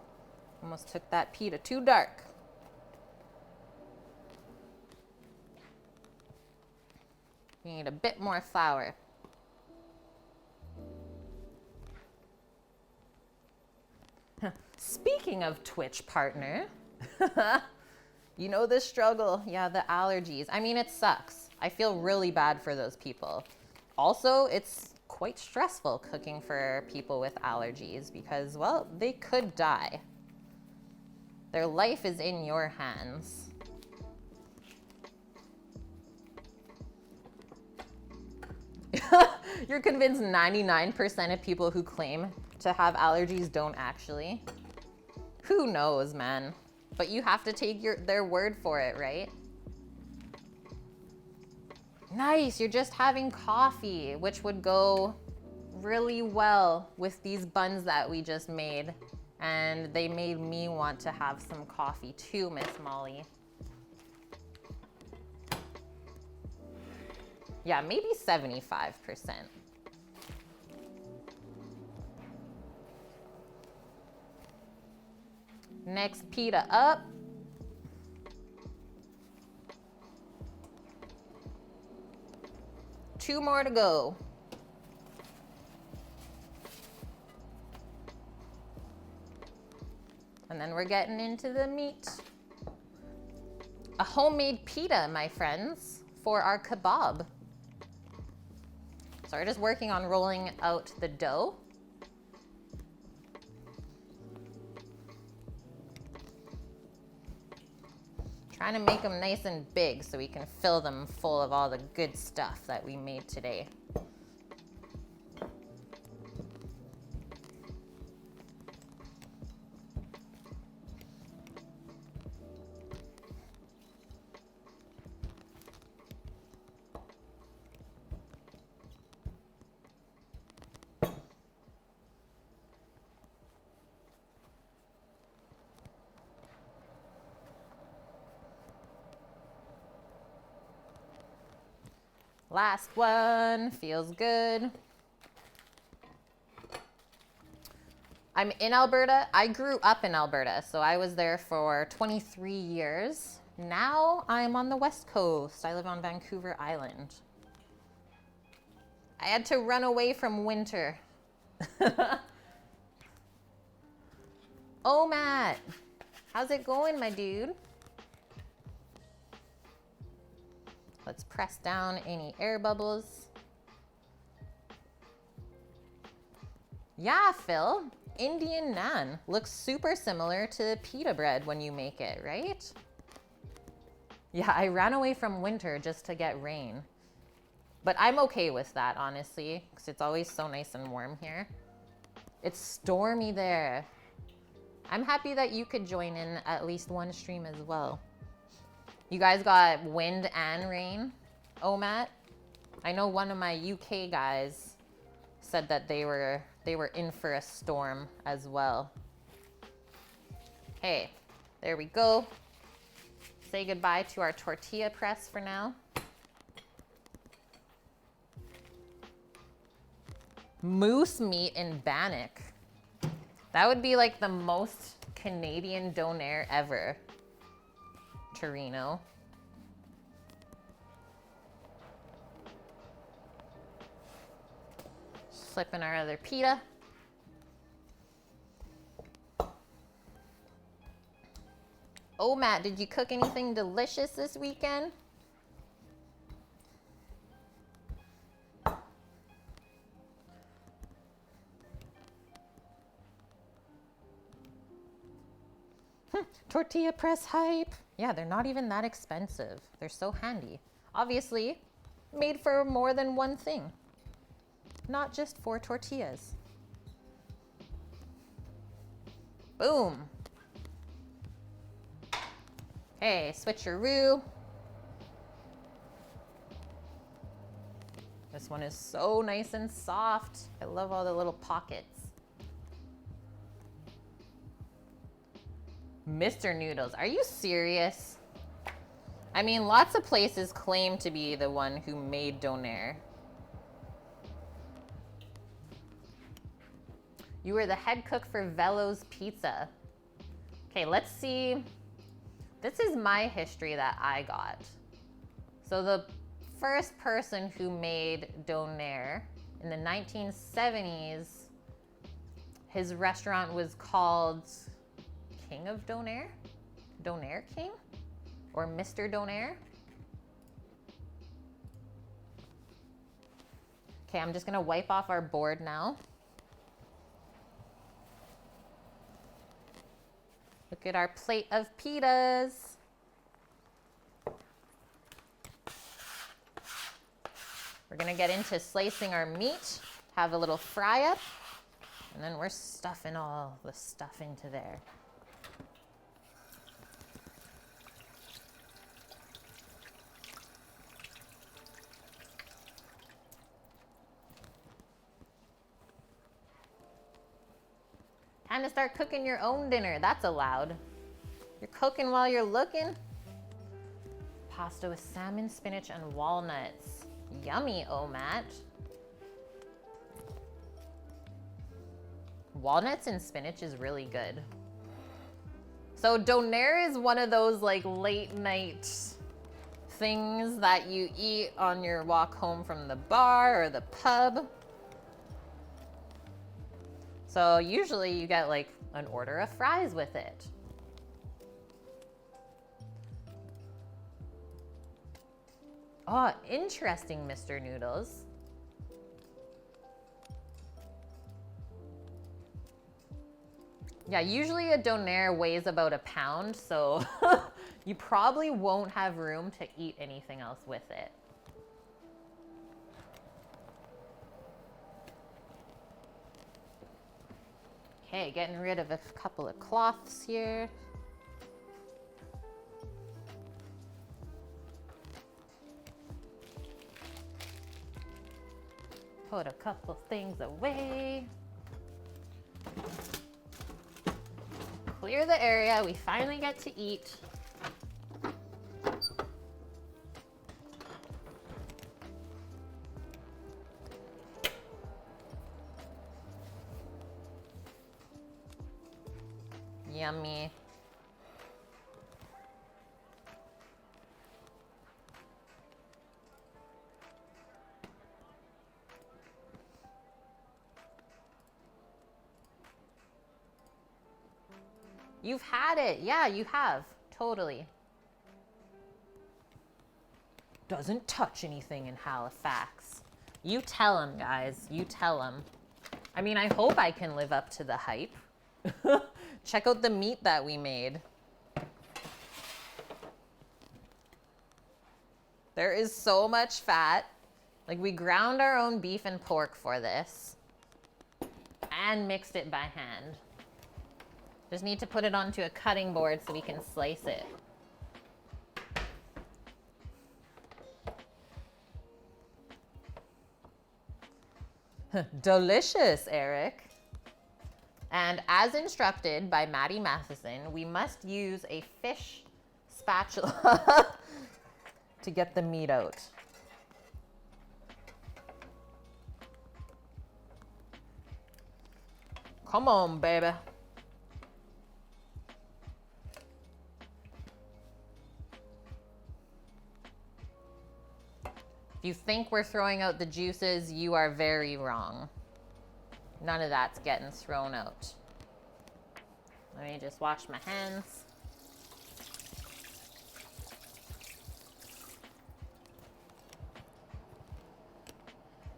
almost took that pita too dark. We need a bit more flour. Speaking of Twitch partner, you know the struggle. Yeah, the allergies. I mean, it sucks. I feel really bad for those people. Also, it's quite stressful cooking for people with allergies because, well, they could die. Their life is in your hands. You're convinced 99% of people who claim to have allergies don't actually? Who knows, man? But you have to take their word for it, right? Nice, you're just having coffee, which would go really well with these buns that we just made. And they made me want to have some coffee too, Miss Molly. Yeah, maybe 75%. Next pita up. Two more to go. And then we're getting into the meat. A homemade pita, my friends, for our kebab. So we're just working on rolling out the dough. Trying to make them nice and big so we can fill them full of all the good stuff that we made today. Last one, feels good. I'm in Alberta. I grew up in Alberta, so I was there for 23 years. Now I'm on the West Coast. I live on Vancouver Island. I had to run away from winter. Oh, Matt, how's it going, my dude? Let's press down any air bubbles. Yeah, Phil, Indian naan looks super similar to pita bread when you make it, right? Yeah, I ran away from winter just to get rain. But I'm okay with that, honestly, because it's always so nice and warm here. It's stormy there. I'm happy that you could join in at least one stream as well. You guys got wind and rain? Oh, Matt? I know one of my UK guys said that they were in for a storm as well. Hey, there we go. Say goodbye to our tortilla press for now. Moose meat in Bannock. That would be like the most Canadian donair ever. Torino. Slip in our other pita. Oh, Matt, did you cook anything delicious this weekend? Tortilla press hype. Yeah, they're not even that expensive. They're so handy. Obviously, made for more than one thing. Not just for tortillas. Boom. Hey, switcheroo. This one is so nice and soft. I love all the little pockets. Mr. Noodles, are you serious? I mean, lots of places claim to be the one who made Donair. You were the head cook for Velo's Pizza. Okay, let's see. This is my history that I got. So the first person who made Donair in the 1970s, his restaurant was called King of Donair? Donair King? Or Mr. Donair? Okay, I'm just gonna wipe off our board now. Look at our plate of pitas. We're gonna get into slicing our meat, have a little fry up, and then we're stuffing all the stuff into there. Time to start cooking your own dinner. That's allowed. You're cooking while you're looking. Pasta with salmon, spinach, and walnuts. Yummy, oh Matt. Walnuts and spinach is really good. So Donair is one of those like late night things that you eat on your walk home from the bar or the pub. So usually you get like an order of fries with it. Oh, interesting, Mr. Noodles. Yeah, usually a Donair weighs about a pound, so you probably won't have room to eat anything else with it. Okay, getting rid of a couple of cloths here. Put a couple things away. Clear the area. We finally get to eat. yummy. You've had it. Yeah, you have. Totally. Doesn't touch anything in Halifax. You tell him, guys. You tell him. I mean, I hope I can live up to the hype. Check out the meat that we made. There is so much fat. Like, we ground our own beef and pork for this and mixed it by hand. Just need to put it onto a cutting board so we can slice it. Delicious, Eric. And as instructed by Maddie Matheson, we must use a fish spatula to get the meat out. Come on, baby. If you think we're throwing out the juices, you are very wrong. None of that's getting thrown out. Let me just wash my hands.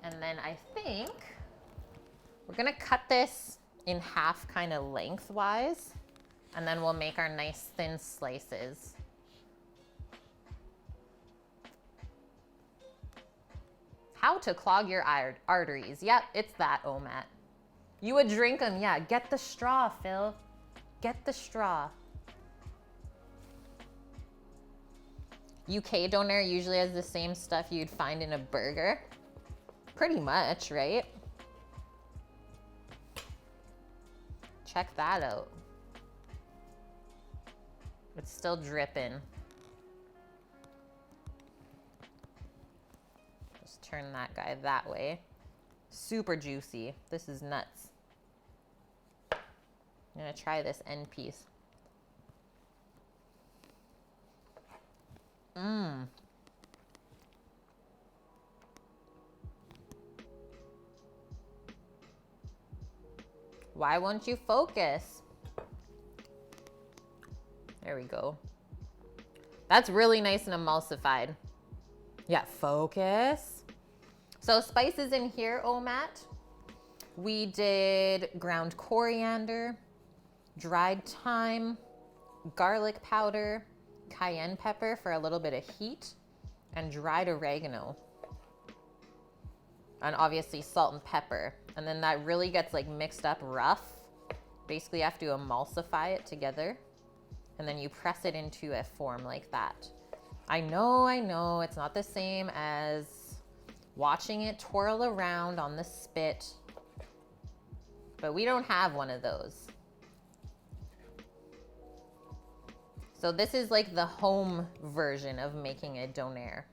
And then I think we're gonna cut this in half kind of lengthwise, and then we'll make our nice thin slices. How to clog your arteries. Yep, it's that, Omat. You would drink them, yeah. Get the straw, Phil. Get the straw. UK Donair usually has the same stuff you'd find in a burger. Pretty much, right? Check that out. It's still dripping. Just turn that guy that way. Super juicy. This is nuts. I'm gonna try this end piece. Mmm. Why won't you focus? There we go. That's really nice and emulsified. Yeah, focus. So spices in here, Omat. We did ground coriander, dried thyme, garlic powder, cayenne pepper for a little bit of heat, and dried oregano. And obviously salt and pepper. And then that really gets like mixed up rough. Basically you have to emulsify it together. And then you press it into a form like that. I know, it's not the same as watching it twirl around on the spit. But we don't have one of those. So this is like the home version of making a donair.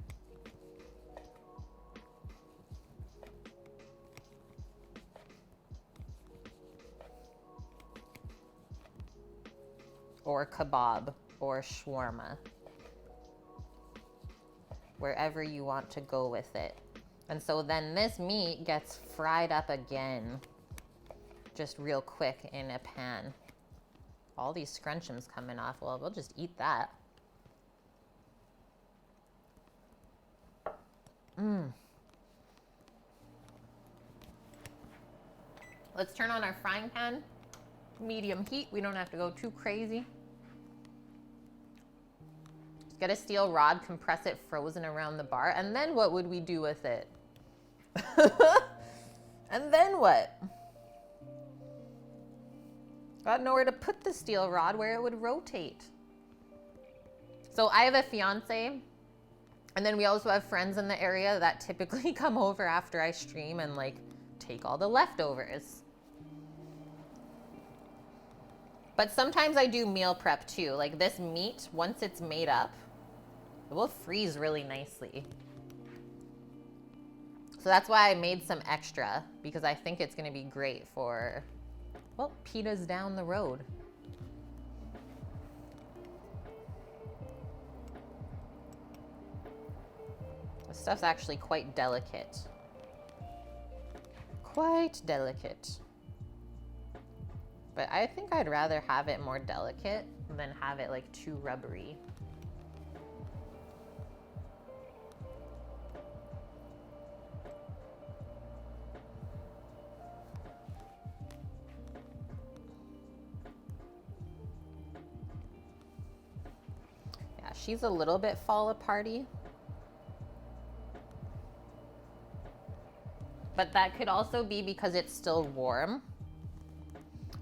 Or kebab, or shawarma. Wherever you want to go with it. And so then this meat gets fried up again, just real quick in a pan. All these scrunchions coming off, well, we'll just eat that. Mmm. Let's turn on our frying pan. Medium heat, we don't have to go too crazy. Just get a steel rod, compress it frozen around the bar, and then what would we do with it? And then what? Got nowhere to put the steel rod where it would rotate. So I have a fiance, and then we also have friends in the area that typically come over after I stream and like take all the leftovers. But sometimes I do meal prep too. Like this meat, once it's made up, it will freeze really nicely. So that's why I made some extra, because I think it's gonna be great for, well, pitas down the road. stuff's actually quite delicate. Quite delicate. But I think I'd rather have it more delicate than have it like too rubbery. Yeah, she's a little bit fall aparty. But that could also be because it's still warm.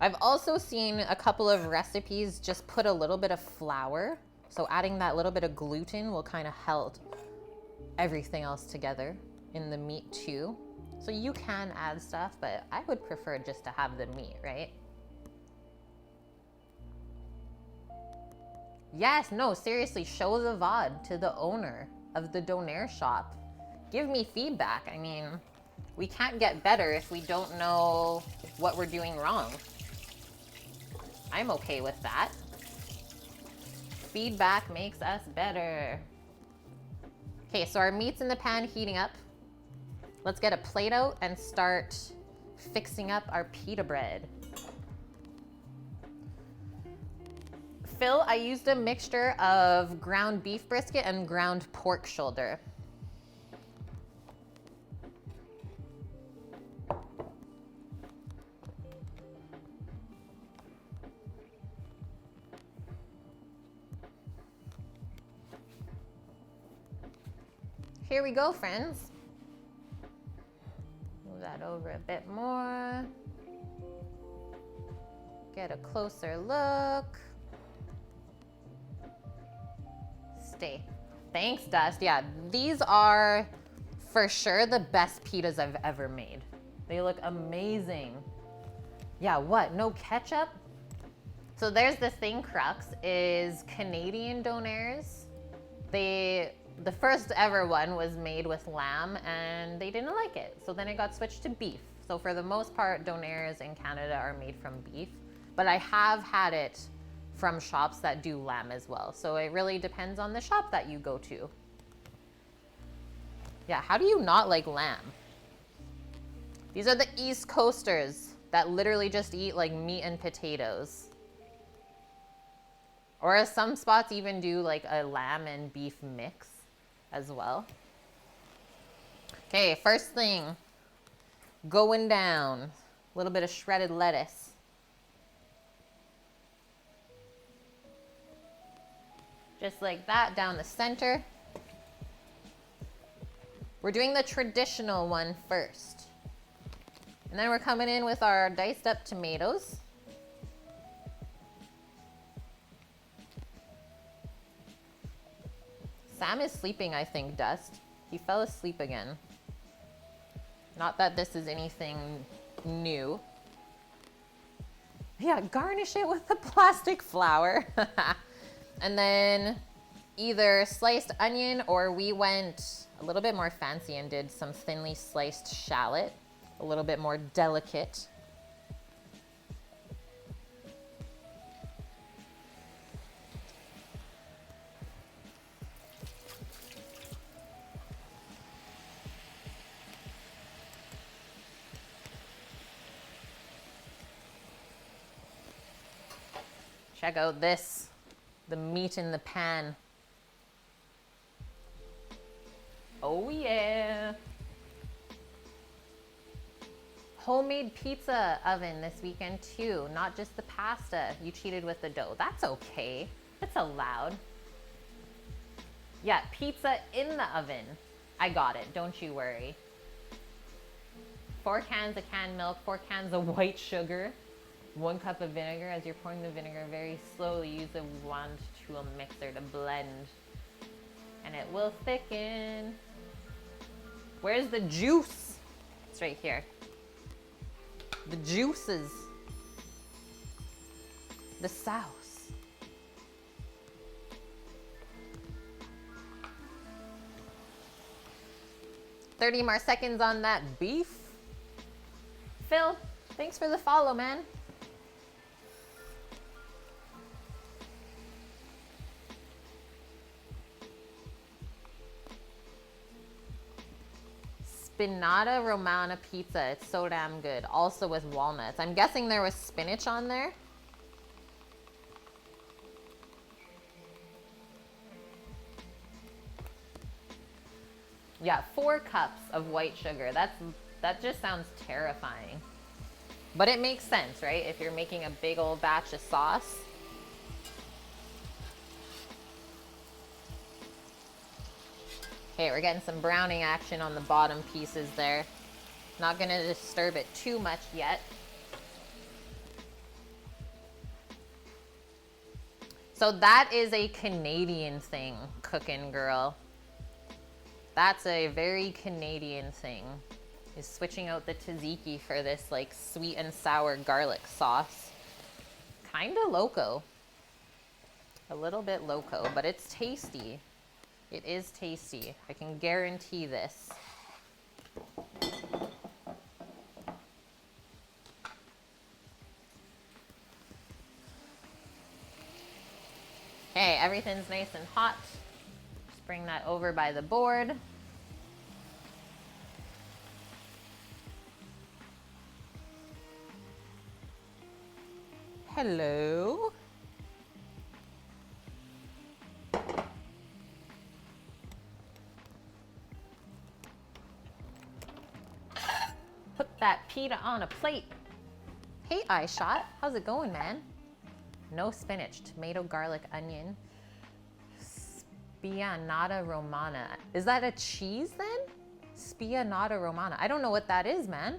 I've also seen a couple of recipes just put a little bit of flour. So adding that little bit of gluten will kind of help everything else together in the meat too. So you can add stuff, but I would prefer just to have the meat, right? Yes, no, seriously, show the VOD to the owner of the Donair shop. Give me feedback. I mean, we can't get better if we don't know what we're doing wrong. I'm okay with that. Feedback makes us better. Okay, so our meat's in the pan heating up. Let's get a plate out and start fixing up our pita bread. Phil, I used a mixture of ground beef brisket and ground pork shoulder. Here we go, friends. Move that over a bit more. Get a closer look. Stay. Thanks, Dust. Yeah, these are for sure the best pitas I've ever made. They look amazing. Yeah, what? No ketchup? So there's the thing, crux, is Canadian Donairs. The first ever one was made with lamb and they didn't like it. So then it got switched to beef. So for the most part, Donairs in Canada are made from beef, but I have had it from shops that do lamb as well. So it really depends on the shop that you go to. Yeah, how do you not like lamb? These are the East Coasters that literally just eat like meat and potatoes. Or some spots even do like a lamb and beef mix as well. Okay, first thing, going down. A little bit of shredded lettuce. Just like that, down the center. We're doing the traditional one first. And then we're coming in with our diced up tomatoes. Sam is sleeping, I think, Dust. He fell asleep again. Not that this is anything new. Yeah, garnish it with the plastic flour. And then either sliced onion, or we went a little bit more fancy and did some thinly sliced shallot, a little bit more delicate. Check out this, the meat in the pan. Oh yeah. Homemade pizza oven this weekend too, not just the pasta. You cheated with the dough. That's okay. It's allowed. Yeah, pizza in the oven. I got it, don't you worry. 4 cans of canned milk, 4 cans of white sugar, 1 cup of vinegar. As you're pouring the vinegar very slowly, use a wand tool mixer to blend. And it will thicken. Where's the juice? It's right here. The juices. The sauce. "30 more seconds on that beef." Phil, thanks for the follow, man. Spinata Romana pizza. It's so damn good. Also with walnuts. I'm guessing there was spinach on there. Yeah, 4 cups of white sugar. That just sounds terrifying. But it makes sense, right? If you're making a big old batch of sauce. Okay, we're getting some browning action on the bottom pieces there. Not gonna disturb it too much yet. So that is a Canadian thing, cooking girl. That's a very Canadian thing, is switching out the tzatziki for this like sweet and sour garlic sauce. Kinda loco. A little bit loco, but it's tasty. It is tasty. I can guarantee this. Okay, everything's nice and hot. Just bring that over by the board. Hello. Put that pita on a plate. Hey, iShot. How's it going, man? No spinach, tomato, garlic, onion. Spianata Romana. Is that a cheese then? Spianata Romana. I don't know what that is, man.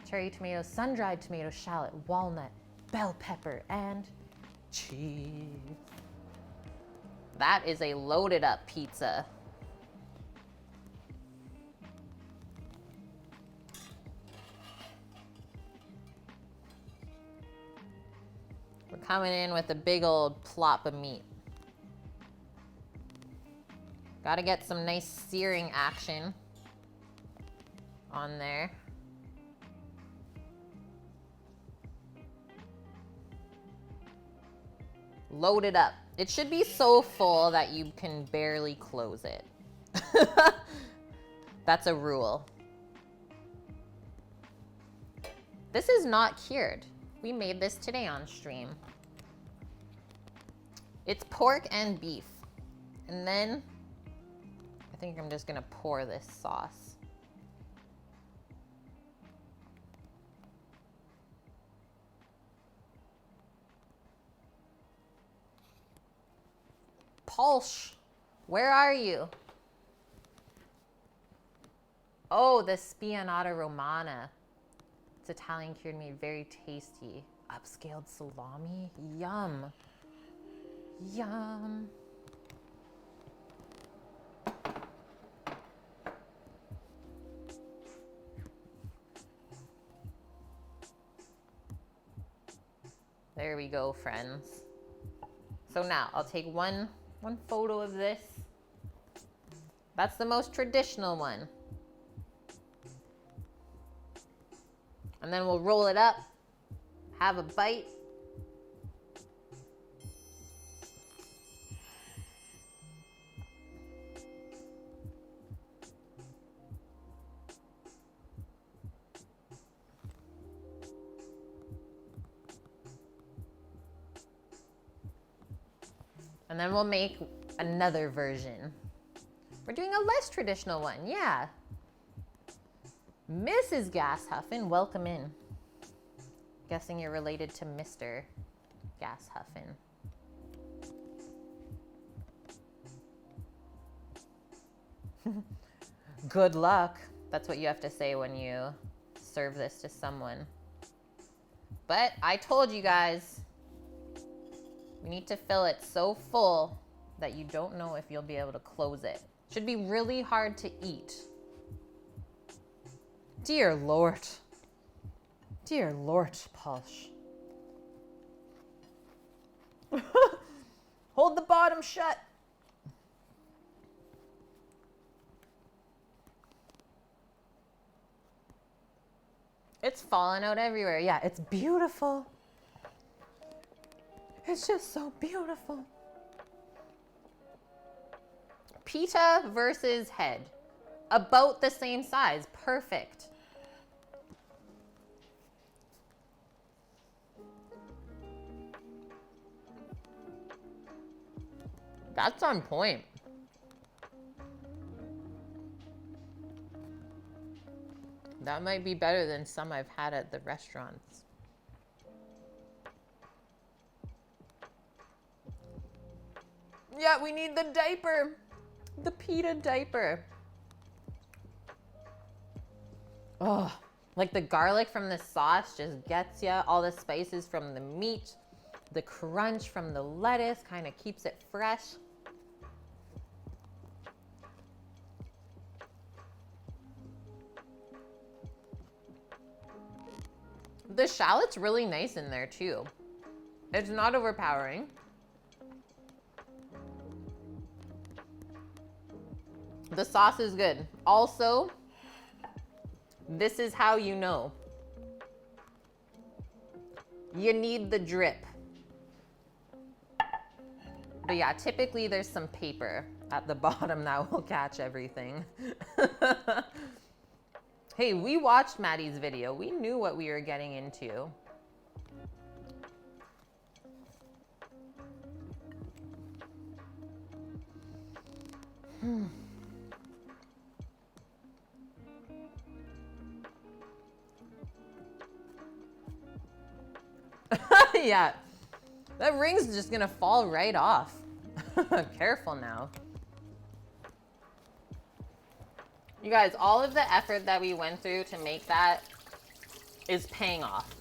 Cherry tomato, sun-dried tomato, shallot, walnut, bell pepper, and cheese. That is a loaded up pizza. We're coming in with a big old plop of meat. Gotta get some nice searing action on there. Load it up. It should be so full that you can barely close it. That's a rule. This is not cured. We made this today on stream. It's pork and beef. And then I think I'm just gonna pour this sauce. Pulse, where are you? Oh, the Spianata Romana. It's Italian cured meat, very tasty. Upscaled salami, yum. Yum. There we go, friends. So now I'll take one photo of this. That's the most traditional one. And then we'll roll it up, have a bite. And then we'll make another version. We're doing a less traditional one, yeah. Mrs. Gashuffin, welcome in. Guessing you're related to Mr. Gashuffin. Good luck. That's what you have to say when you serve this to someone. But I told you guys, we need to fill it so full that you don't know if you'll be able to close it. Should be really hard to eat. Dear Lord. Dear Lord, Pulse. Hold the bottom shut. It's falling out everywhere. Yeah, it's beautiful. It's just so beautiful. Pita versus head. About the same size. Perfect. That's on point. That might be better than some I've had at the restaurants. Yeah, we need the diaper. The pita diaper. Oh, like the garlic from the sauce just gets ya. All the spices from the meat. The crunch from the lettuce kind of keeps it fresh. The shallot's really nice in there too. It's not overpowering. The sauce is good. Also, this is how you know. You need the drip. But yeah, typically there's some paper at the bottom that will catch everything. Hey, we watched Maddie's video. We knew what we were getting into. Yeah, that ring's just gonna fall right off. Careful now. You guys, all of the effort that we went through to make that is paying off.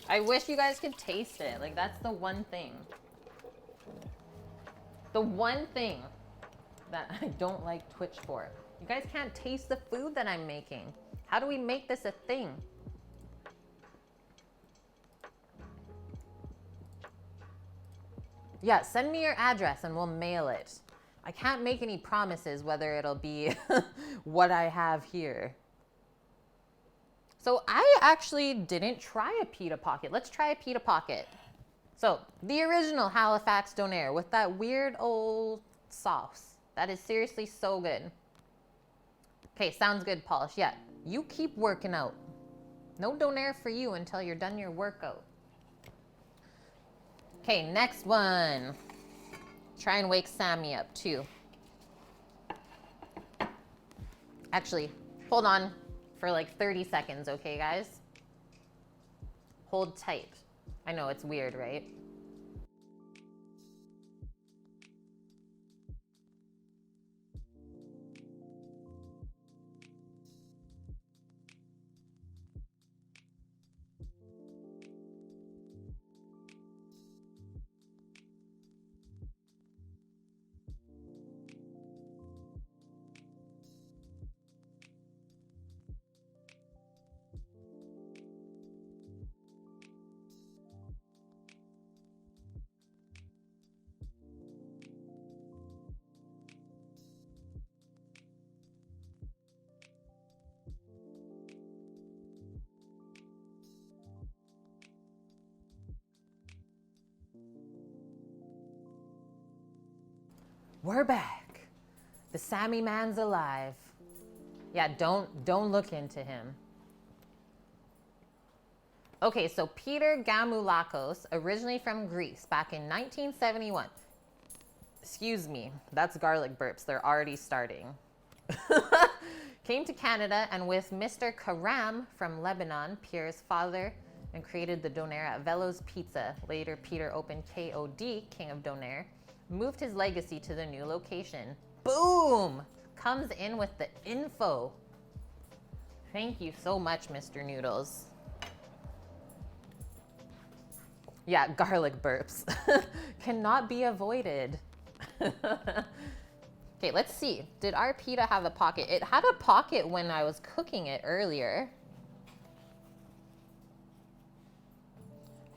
I wish you guys could taste it. Like, that's the one thing. The one thing that I don't like Twitch for. You guys can't taste the food that I'm making. How do we make this a thing? Yeah, send me your address and we'll mail it. I can't make any promises whether it'll be what I have here. So I actually didn't try a pita pocket. Let's try a pita pocket. So the original Halifax Donair with that weird old sauce. That is seriously so good. Okay, sounds good, Polish. Yeah, you keep working out. No Donair for you until you're done your workout. Okay, next one. Try and wake Sammy up too. Actually, hold on for like 30 seconds, okay, guys? Hold tight. I know it's weird, right? We're back. The Sammy man's alive. Yeah, don't look into him. Okay, so Peter Gamoulakos, originally from Greece, back in 1971. Excuse me, that's garlic burps. They're already starting. Came to Canada and with Mr. Karam from Lebanon, Pierre's father, and created the Donair at Velo's Pizza. Later, Peter opened KOD, King of Donair, moved his legacy to the new location. Boom! Comes in with the info. Thank you so much, Mr. Noodles. Yeah, garlic burps. Cannot be avoided. Okay, let's see. Did our pita have a pocket? It had a pocket when I was cooking it earlier.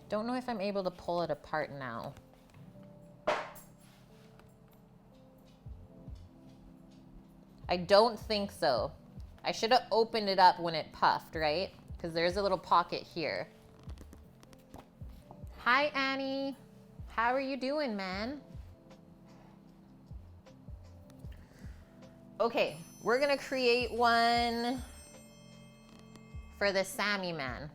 Don't know if I'm able to pull it apart now. I don't think so. I should have opened it up when it puffed, right? Because there's a little pocket here. Hi, Annie. How are you doing, man? Okay, We're gonna create one for the Sammy man.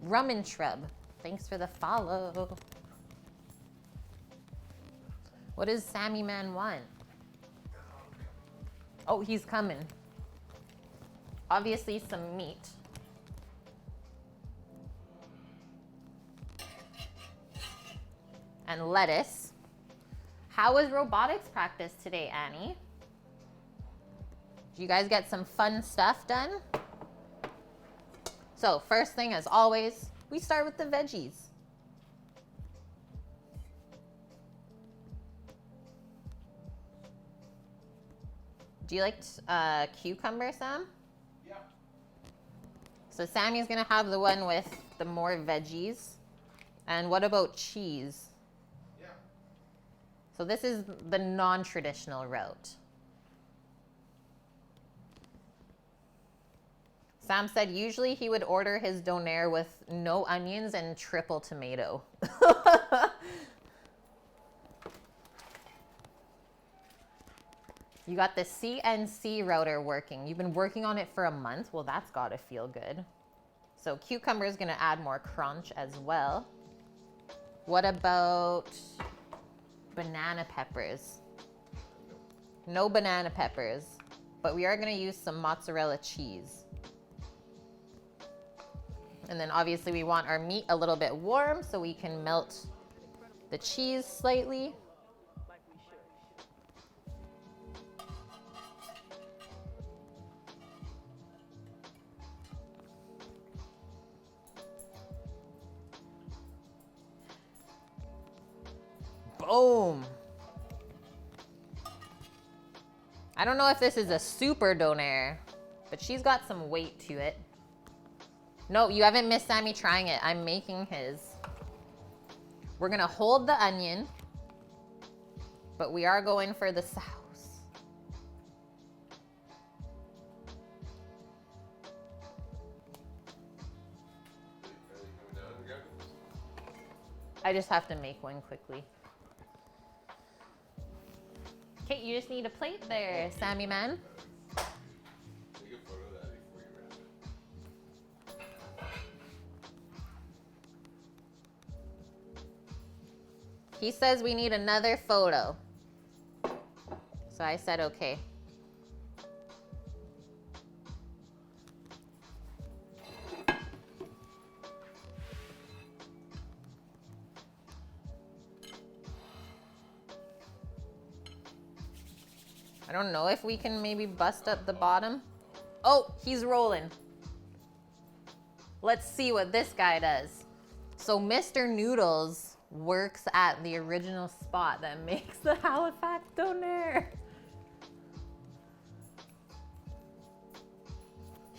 Rum and Shrub. Thanks for the follow. What does Sammy man want? Oh, he's coming. Obviously some meat. And lettuce. How was robotics practice today, Annie? Did you guys get some fun stuff done? So first thing, as always, we start with the veggies. Do you like cucumber, Sam? Yeah. So Sammy's gonna have the one with the more veggies. And what about cheese? Yeah. So this is the non-traditional route. Sam said usually he would order his donair with no onions and triple tomato. You got the CNC router working. You've been working on it for a month. Well, that's gotta feel good. So cucumber is gonna add more crunch as well. What about banana peppers? No banana peppers, but we are gonna use some mozzarella cheese. And then obviously we want our meat a little bit warm so we can melt the cheese slightly. Boom. I don't know if this is a super donair, but she's got some weight to it. No, you haven't missed Sammy trying it. I'm making his. We're gonna hold the onion, but we are going for the sauce. I just have to make one quickly. Okay, you just need a plate there, Sammy man. Take a photo of that before you wrap it. He says we need another photo. So I said okay. I don't know if we can maybe bust up the bottom. Oh, he's rolling. Let's see what this guy does. So Mr. Noodles works at the original spot that makes the Halifax Donair.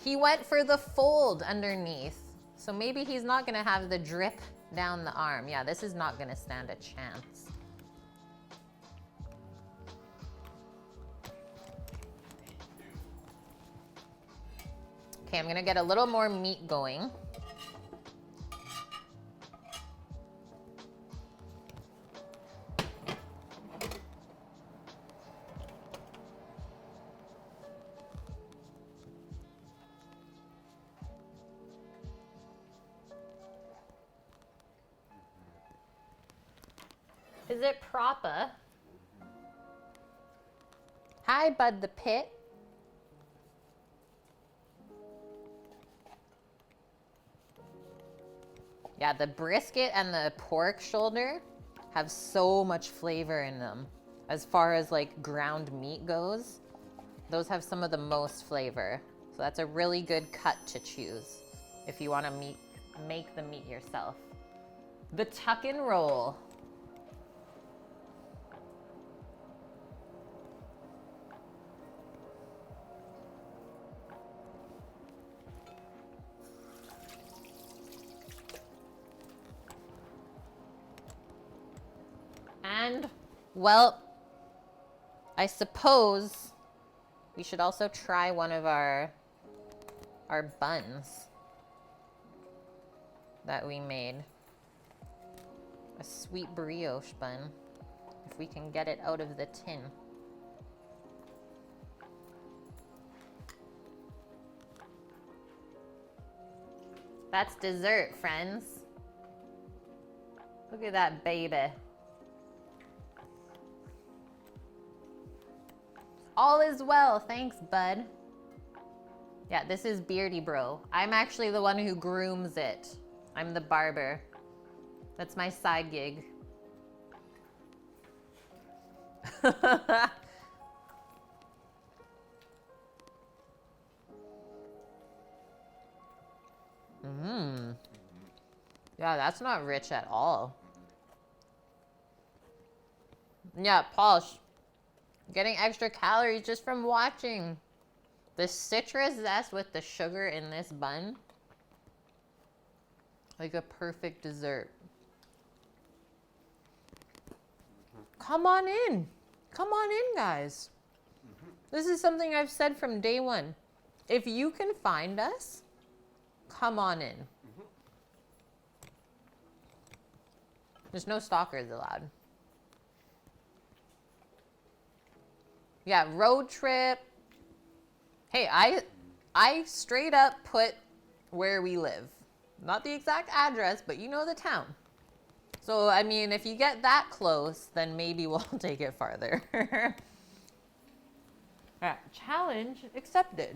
He went for the fold underneath. So maybe he's not gonna have the drip down the arm. Yeah, this is not gonna stand a chance. Okay, I'm gonna get a little more meat going. Is it proper? Hi, Bud the Pit. Yeah, the brisket and the pork shoulder have so much flavor in them. As far as like ground meat goes, those have some of the most flavor. So that's a really good cut to choose if you want to make the meat yourself. The tuck and roll. And, well, I suppose we should also try one of our buns that we made. A sweet brioche bun, if we can get it out of the tin. That's dessert, friends. Look at that baby. All is well, thanks, bud. Yeah, this is Beardy Bro. I'm actually the one who grooms it. I'm the barber. That's my side gig. Yeah, that's not rich at all. Yeah, Polish. Getting extra calories just from watching. The citrus zest with the sugar in this bun. Like a perfect dessert. Come on in. Come on in, guys. This is something I've said from day one. If you can find us, come on in. There's no stalkers allowed. Yeah, road trip. Hey, I straight up put where we live. Not the exact address, but you know the town. So, I mean, if you get that close, then maybe we'll take it farther. All right, challenge accepted.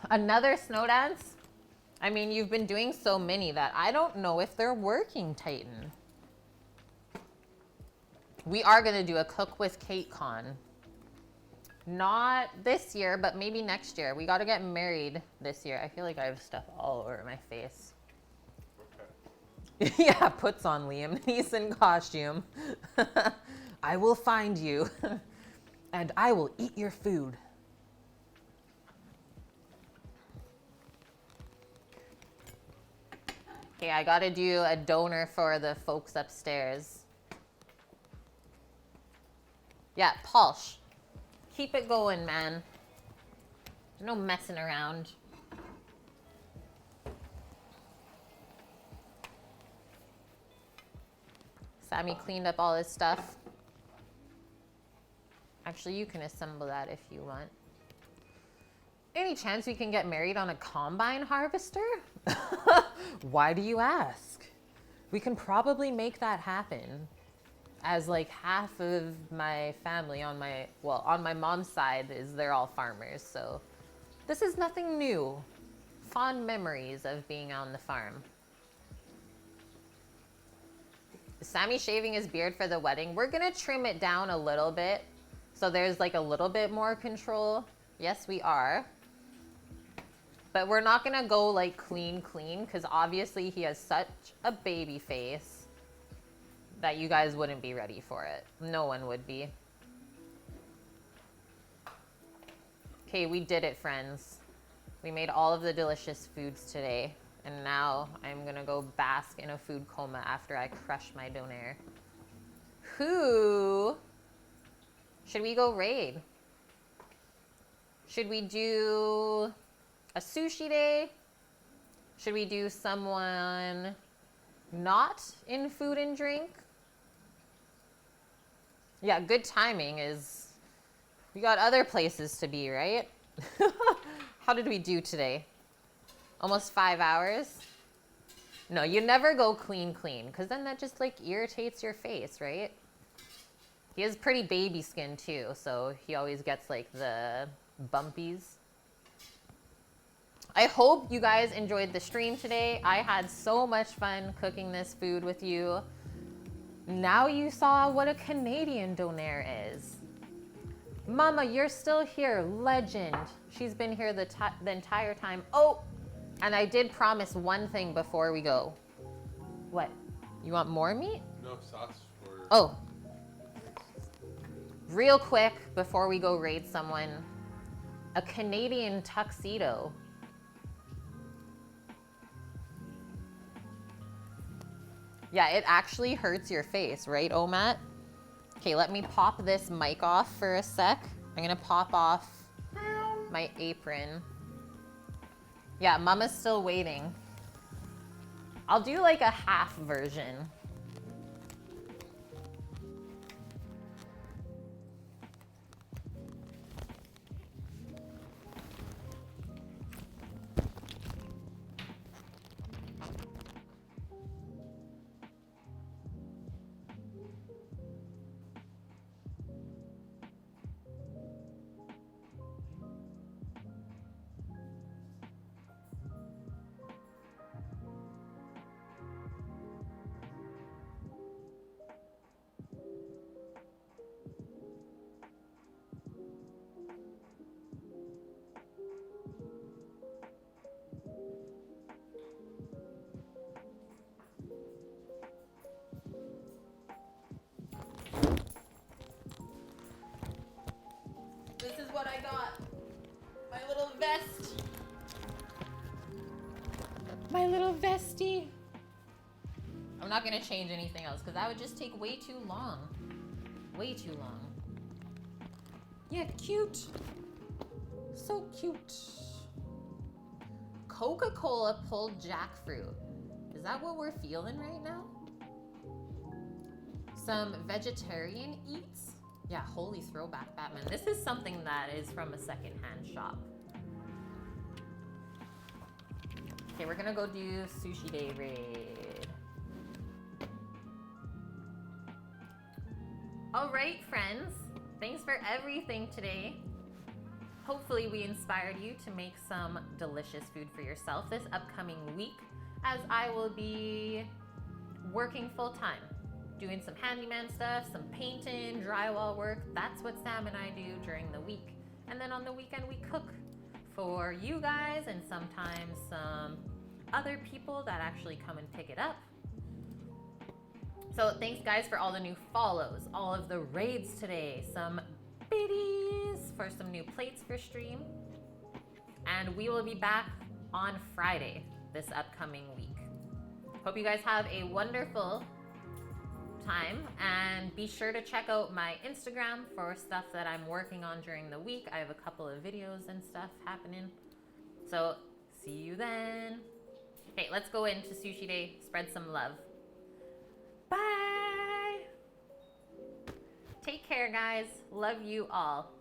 Another snow dance? I mean, you've been doing so many that I don't know if they're working, Titan. We are going to do a Cook with Kate con. Not this year, but maybe next year. We got to get married this year. I feel like I have stuff all over my face. Okay. Yeah, puts on Liam Neeson costume. I will find you, and I will eat your food. Okay, I gotta do a donor for the folks upstairs. Yeah, Polsh. Keep it going, man. There's no messing around. Sammy cleaned up all his stuff. Actually, you can assemble that if you want. Any chance we can get married on a combine harvester? Why do you ask? We can probably make that happen. As like half of my family on my mom's side they're all farmers, so this is nothing new. Fond memories of being on the farm. Sammy shaving his beard for the wedding. We're gonna trim it down a little bit so there's like a little bit more control. Yes, we are. But we're not gonna go like clean because obviously he has such a baby face that you guys wouldn't be ready for it. No one would be. Okay, we did it, friends. We made all of the delicious foods today. And now I'm gonna go bask in a food coma after I crush my donair. Who should we go raid? Should we do a sushi day? Should we do someone not in food and drink? Yeah, good timing is we got other places to be, right? How did we do today? Almost 5 hours? No, you never go clean because then that just like irritates your face, right? He has pretty baby skin too, so he always gets like the bumpies. I hope you guys enjoyed the stream today. I had so much fun cooking this food with you. Now you saw what a Canadian donair is. Mama, you're still here, legend. She's been here the entire time. Oh, and I did promise one thing before we go. What? You want more meat? No sauce for... Oh. Real quick, before we go raid someone, a Canadian tuxedo. Yeah, it actually hurts your face, right, Omat? Okay, let me pop this mic off for a sec. I'm gonna pop off my apron. Yeah, Mama's still waiting. I'll do like a half version. This is what I got. My little vest. My little vestie. I'm not gonna change anything else because that would just take way too long. Way too long. Yeah, cute. So cute. Coca-Cola pulled jackfruit. Is that what we're feeling right now? Some vegetarian eats. Yeah, holy throwback Batman. This is something that is from a secondhand shop. Okay, we're gonna go do Sushi Day raid. All right, friends. Thanks for everything today. Hopefully we inspired you to make some delicious food for yourself this upcoming week, as I will be working full time. Doing some handyman stuff, some painting, drywall work. That's what Sam and I do during the week. And then on the weekend we cook for you guys and sometimes some other people that actually come and pick it up. So thanks guys for all the new follows, all of the raids today, some biddies for some new plates for stream. And we will be back on Friday this upcoming week. Hope you guys have a wonderful time, and be sure to check out my Instagram for stuff that I'm working on during the week. I have a couple of videos and stuff happening. So see you then. Okay, let's go into Sushi Day, spread some love. Bye. Take care, guys. Love you all.